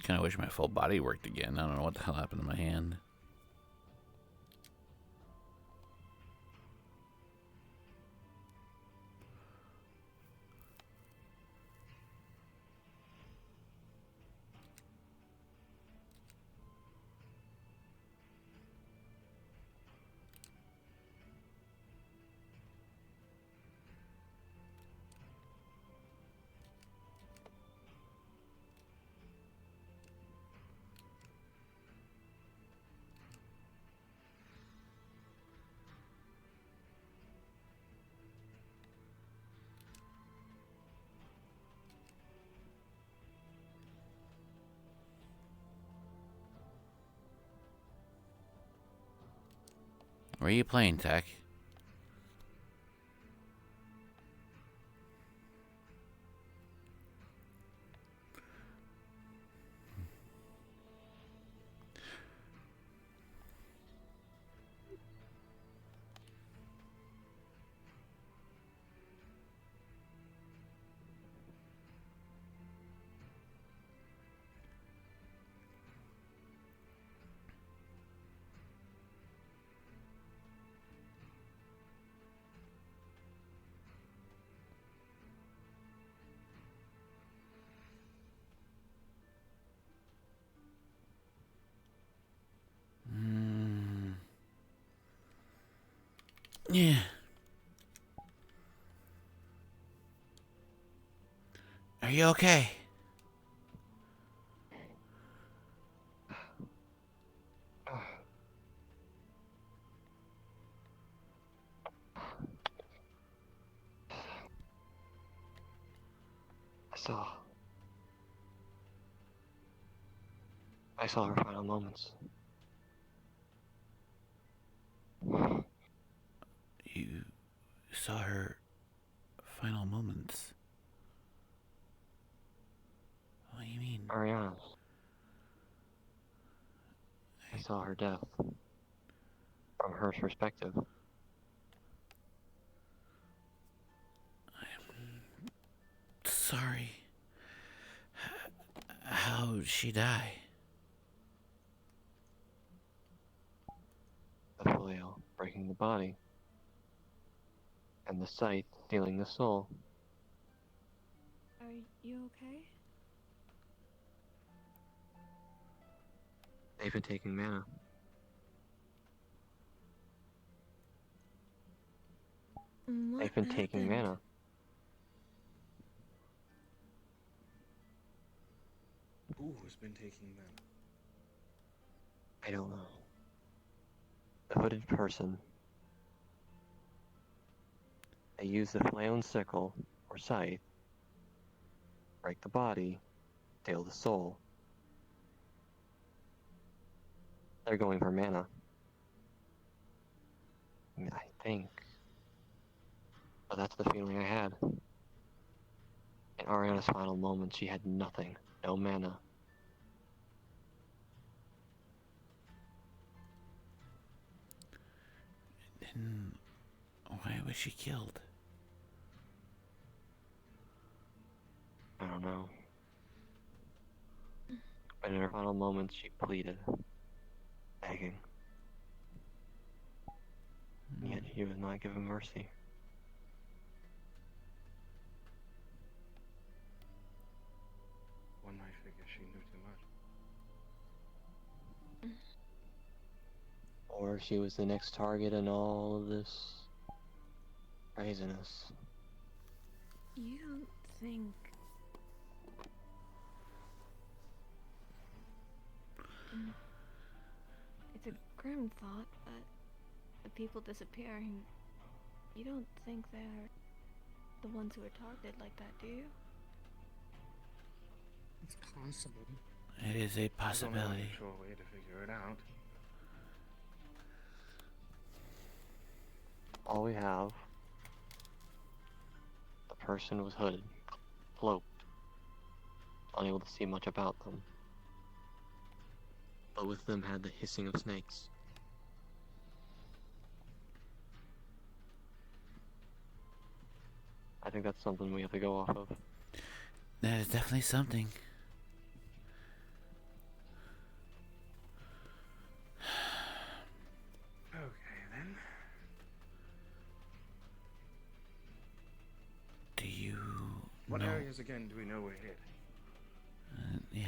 Kind of wish my full body worked again. I don't know what the hell happened to my hand. Where are you playing, Tech? Yeah. Are you okay? I saw her final moments. You saw her final moments. What do you mean? Ariana. I saw her death. From her perspective. Sorry. How'd she die? The flail breaking the body. And the scythe stealing the soul. Are you okay? They've been taking mana. What They've been taking happened? mana. Who has been taking mana? I don't know. The hooded person. They use the flail and sickle, or scythe, break the body, steal the soul. They're going for mana. I think. But that's the feeling I had. In Ariana's final moments, she had nothing. No mana. Then why was she killed? I don't know. But in her final moments, she pleaded, begging. Yet he was not given mercy. One might figure she knew too much. or she was the next target in all of this craziness. You don't think... It's a grim thought, but the people disappearing, you don't think they're the ones who are targeted like that, do you? It's possible. It is a There's only one possibility. sure way to figure it out. All we have, the person was hooded, cloaked, unable to see much about them. But with them had the hissing of snakes. I think that's something we have to go off of. That is definitely something. Okay, then. Do you What know? areas again do we know we're hit? Yeah.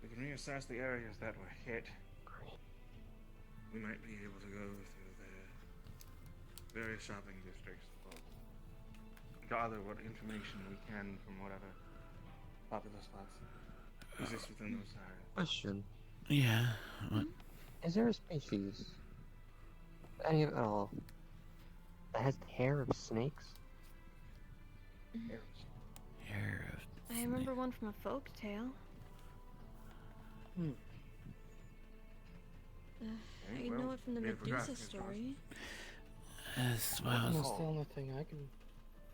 We can reassess the areas that were hit. We might be able to go through the various shopping districts, gather what information we can from whatever popular spots exist within those areas. Question. Yeah. What? Is there a species, any of it at all, that has the hair of snakes? Hair of I remember one from a folk tale. I know it from the Medusa story. As well That's as... the only thing I can...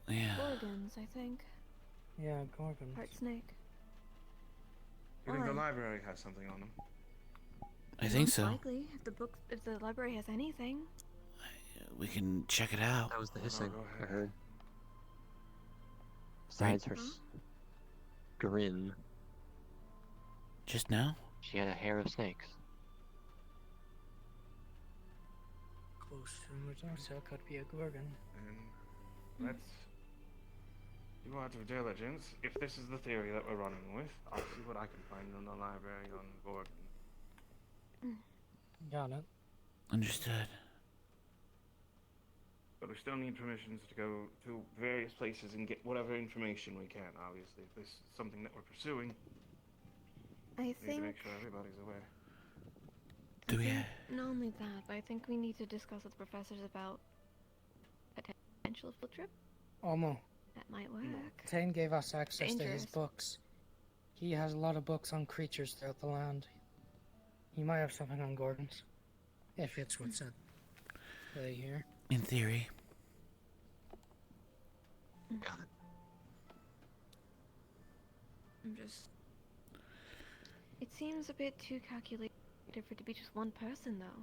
Yeah. Gorgons, I think. Yeah, Gorgons. Part snake. You think the Why? library has something on them? I think Most so. likely, if the library has anything. We can check it out. That was the hissing go I ahead. heard. Besides her grin, Just now? she had a hair of snakes. Close to Medusa could be a Gorgon. And let's do our due diligence. If this is the theory that we're running with, I'll see what I can find in the library on Gordon. Got it. Understood. But we still need permissions to go to various places and get whatever information we can, obviously. If this is something that we're pursuing, I we need to think make sure everybody's aware. Do we? not only that, but I think we need to discuss with professors about potential field trip. Almo. That might work. Tane gave us access to his Dangerous. books. He has a lot of books on creatures throughout the land. He might have something on Gorgons. If it's what's said. Really here. In theory. Got it. I'm just... It seems a bit too calculated for it to be just one person, though.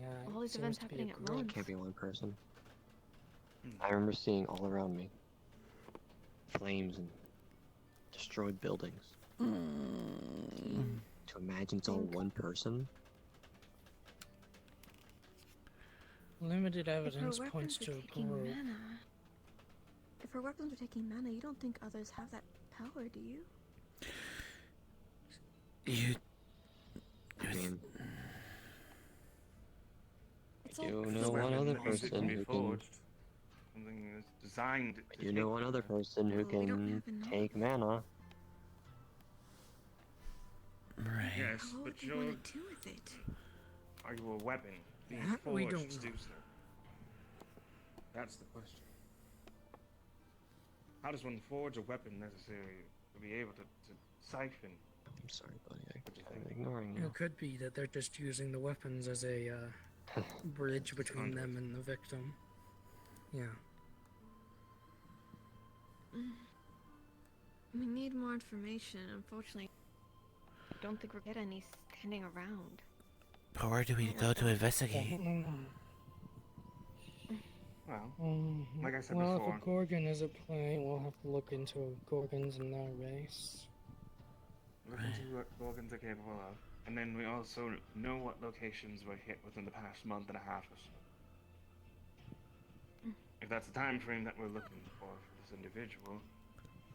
Yeah. All these events happening at once. Can't be one person. I remember seeing all around me flames and destroyed buildings. To imagine it's all one person? Limited If her evidence weapons points are to a taking group. mana... If her weapons are taking mana, you don't think others have that power, do you? You... I mean, It's you all know one other person who can. Something that's designed to You know one other person who Well, we don't can have enough. take mana. Right. Yes, What but would you want to do with it? are you a weapon being That we forged don't to do know. so? That's the question. How does one forge a weapon necessary to be able to siphon? I'm sorry, buddy. I'm ignoring you. It could be that they're just using the weapons as a bridge between them and the victim. Yeah. We need more information. Unfortunately, I don't think we'll get any standing around. But where do we go to investigate? Well, like I said well, before, if a Gorgon is a plane, we'll have to look into Gorgons and their race. look into what Gorgons are capable of, and then we also know what locations were hit within the past month and a half or so. if that's the time frame that we're looking for this individual,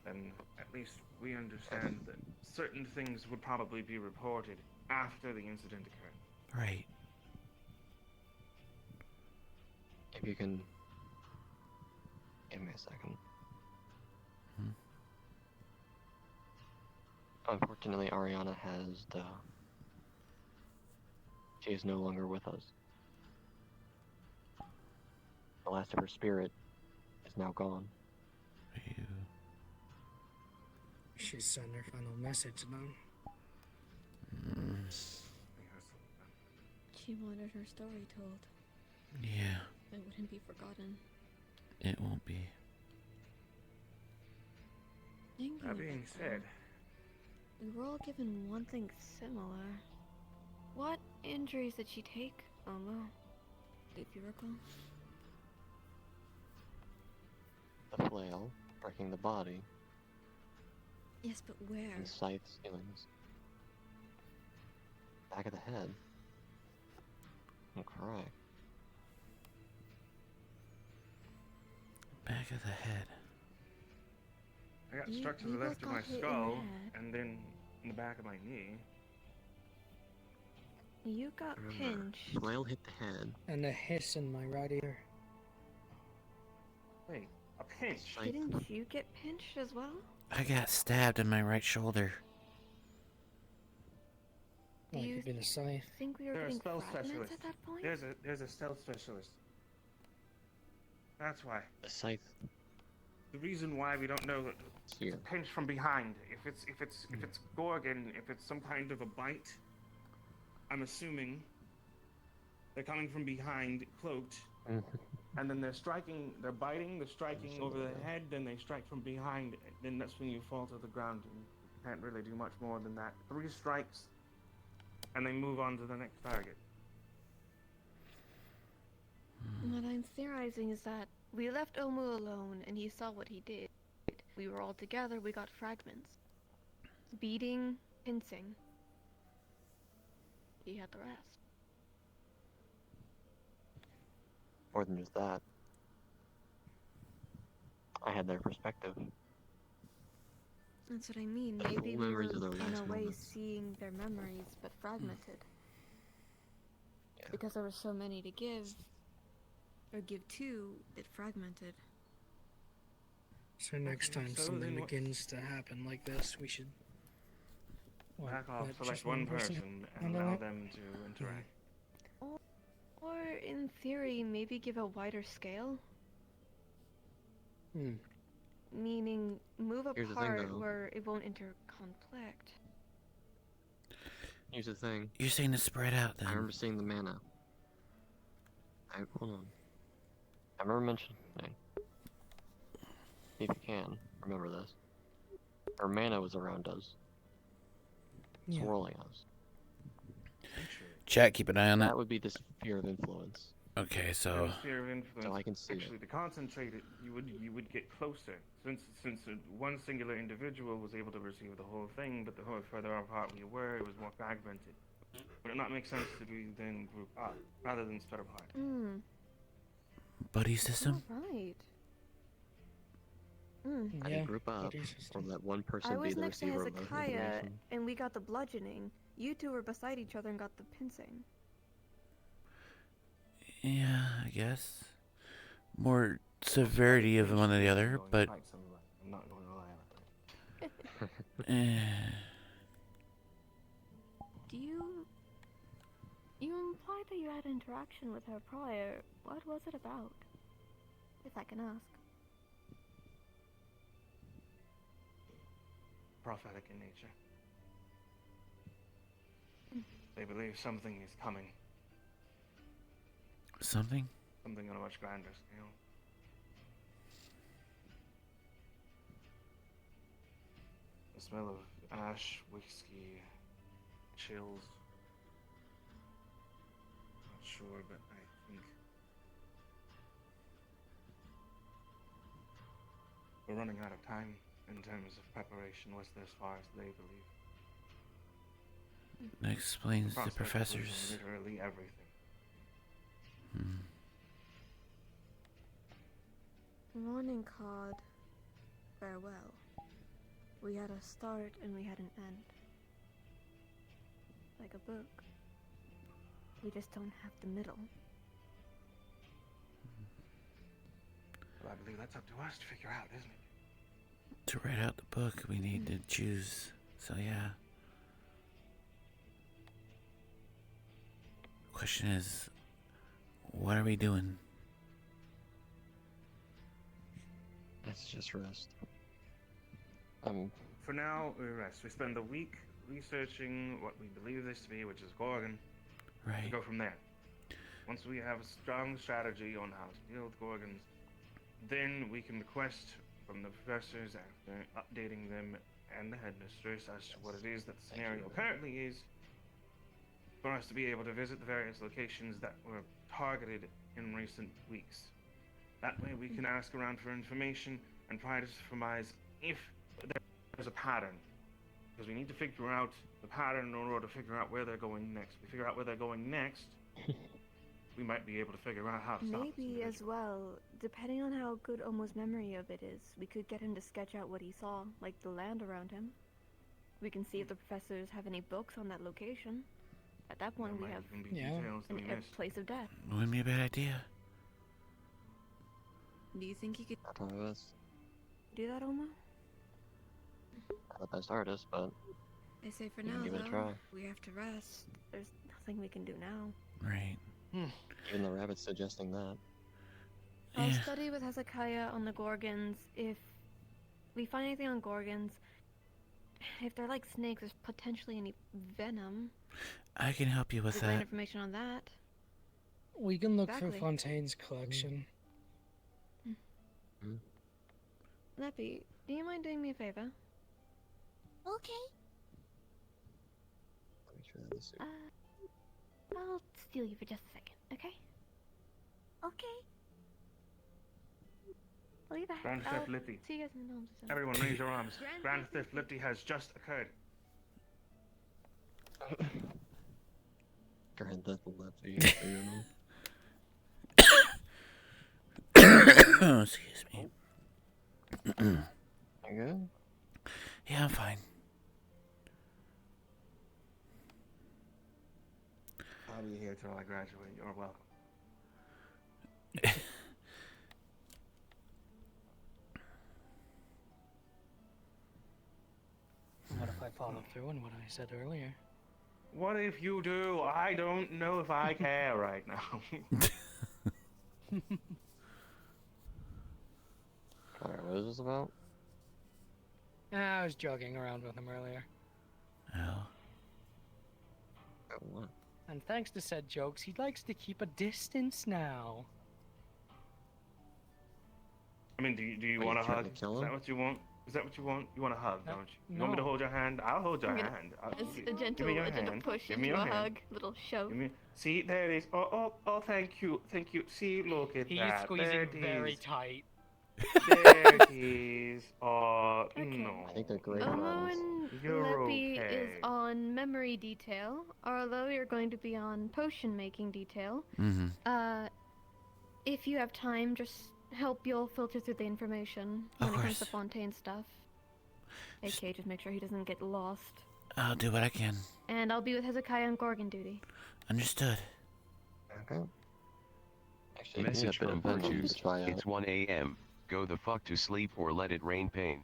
then at least we understand that certain things would probably be reported after the incident occurred. Right. If you can give me a second. Unfortunately, Ariana has she is no longer with us. The last of her spirit is now gone. She sent her final message now. She wanted her story told. Yeah. It wouldn't be forgotten. It won't be. Thinking That of being it, said, we were all given one thing similar. What injuries did she take, Omo? If you recall? The flail, breaking the body, Yes, but where? and the scythe stealings. Back of the head. Correct. Back of the head. I got You- struck to we the both left of got my hit in the skull, head. and then in the back of my knee. You got pinched. Flail hit the head. And a hiss in my right ear. Wait, a pinch? Didn't you get pinched as well? I got stabbed in my right shoulder. Do Like you you've been a scythe. think we were They're a getting stealth fragments specialist. at that point? There's a stealth specialist. That's why. The scythe. The reason why we don't know that it's a pinch from behind. If it's Gorgon, if it's some kind of a bite, I'm assuming they're coming from behind, cloaked, and then they're biting, they're striking over the head, then they strike from behind, then that's when you fall to the ground and you can't really do much more than that. 3 strikes, and they move on to the next target. What I'm theorizing is that we left Omu alone and he saw what he did. We were all together, we got fragments. Beating, pincing. He had the rest. More than just that. I had their perspective. That's what I mean. Full Maybe we were memories of their in last a way moments. seeing their memories, but fragmented. Because there were so many to give, or give to, it fragmented. So next time So something then what- begins to happen like this, we should... What, Back off, let select just one person and handle allow it? them to interact. Or, in theory, maybe give a wider scale? Meaning, move Here's the thing, apart though. where it won't interconflict. Here's the thing. You're saying to spread out then? I remember seeing the mana. Hold on. I remember mentioning. If you can, remember this. Our mana was around us. Yeah. Swirling us. Chat, keep an eye on that. That would be the sphere of influence. Okay, so... Sphere of influence. So I can see Actually, it. to concentrate it, you would get closer. Since one singular individual was able to receive the whole thing, but the further apart we were, it was more fragmented. Would it not make sense to be then group up rather than spread apart? Buddy system? Right. I can group up, or let one person I be was the next to receiver of the Hezekiah, information. and we got the bludgeoning. You two were beside each other and got the pincing. Yeah, I guess. More severity of one than the other, but... I'm not going to lie on it. Do you implied that you had interaction with her prior. What was it about? If I can ask. Prophetic in nature. They believe something is coming. Something? Something on a much grander scale. The smell of ash, whiskey, chills. Not sure, but I think we're running out of time in terms of preparation as far as they believe. That explains the Prospect of losing professor's... literally everything. Morning, Cod. Farewell. We had a start and we had an end. Like a book. We just don't have the middle. Well, I believe that's up to us to figure out, isn't it? To write out the book, we need to choose. So yeah. Question is, what are we doing? Let's just rest. For now, we rest. We spend the week researching what we believe this to be, which is Gorgon. Right. We go from there. Once we have a strong strategy on how to deal with Gorgons, then we can request from the professors after updating them and the headmistress as to what it is that the scenario currently is, for us to be able to visit the various locations that were targeted in recent weeks. That way we can ask around for information and try to surmise if there's a pattern. Because we need to figure out the pattern in order to figure out where they're going next. If we figure out where they're going next, we might be able to figure out how to stop Maybe as well, depending on how good Omo's memory of it is, we could get him to sketch out what he saw, like the land around him. We can see if the professors have any books on that location. At that point, we have a place of death. Wouldn't be a bad idea. Do you think you could Do that, Omo? Not the best artist, but I say for you now, can give it a though, try. we have to rest. There's nothing we can do now. Right. Even the rabbit's suggesting that. I'll study with Hezekiah on the Gorgons. If we find anything on Gorgons, if they're like snakes, there's potentially any venom. I can help you with We'll find that. information on that. We can look Exactly. through Fontaine's collection. Leppy, do you mind doing me a favor? Okay. I'll steal you for just a second, okay? Okay. I'll be back. Grand I'll Theft Lippi. see you guys in the homes or something. Everyone raise your arms. Grand Theft Lippi has just occurred. Grand Theft Lefty. Excuse me. You good? Yeah, I'm fine. I'll be here till I graduate. You're welcome. What if I follow through on what I said earlier? What if you do? I don't know if I care right now. Alright, what is this about? I was joking around with him earlier. Oh. What? And thanks to said jokes, he likes to keep a distance now. I mean, do you Are want you a trying hug? to kill Is him? that what you want? Is that what you want? You want a hug, No, don't you? You want me to no. hold your hand? I'll hold your hand. It's a Give gentle, me your gentle hand. push Give me into your a hand. hug, little shove. Give me. See, there it is. Oh, thank you. See, look at He's that. squeezing There it very is. tight. There it is. Oh, no. I think they're great Omo friends. and You're Leppy okay. is on memory detail, although you're going to be on potion making detail. Mm-hmm. If you have time, just help Yul filter through the information when Of it comes to course. Fontaine stuff. AK, just make sure he doesn't get lost. I'll do what I can. And I'll be with Hezekiah on Gorgon duty. Understood. Okay. Actually, Message yeah, from but Virtues. to try out. It's 1 a.m. Go the fuck to sleep or let it rain pain.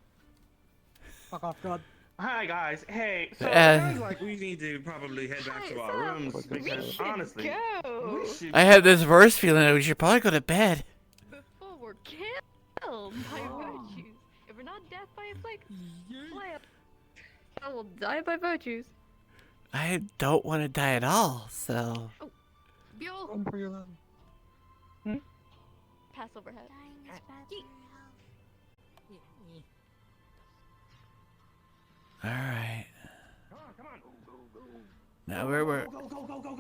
Fuck off, God. Hi guys. Hey. So it Uh, sounds like we need to probably head back to our rooms because honestly, we should. I have this worst feeling that we should probably go to bed. Before we're killed by virtues. If we're not death by a flail, I will die by virtues. I don't want to die at all, so... Yul! Run for your life. Pass overhead. Dying is bad for your health. Alright. Come on. Now we're... Go.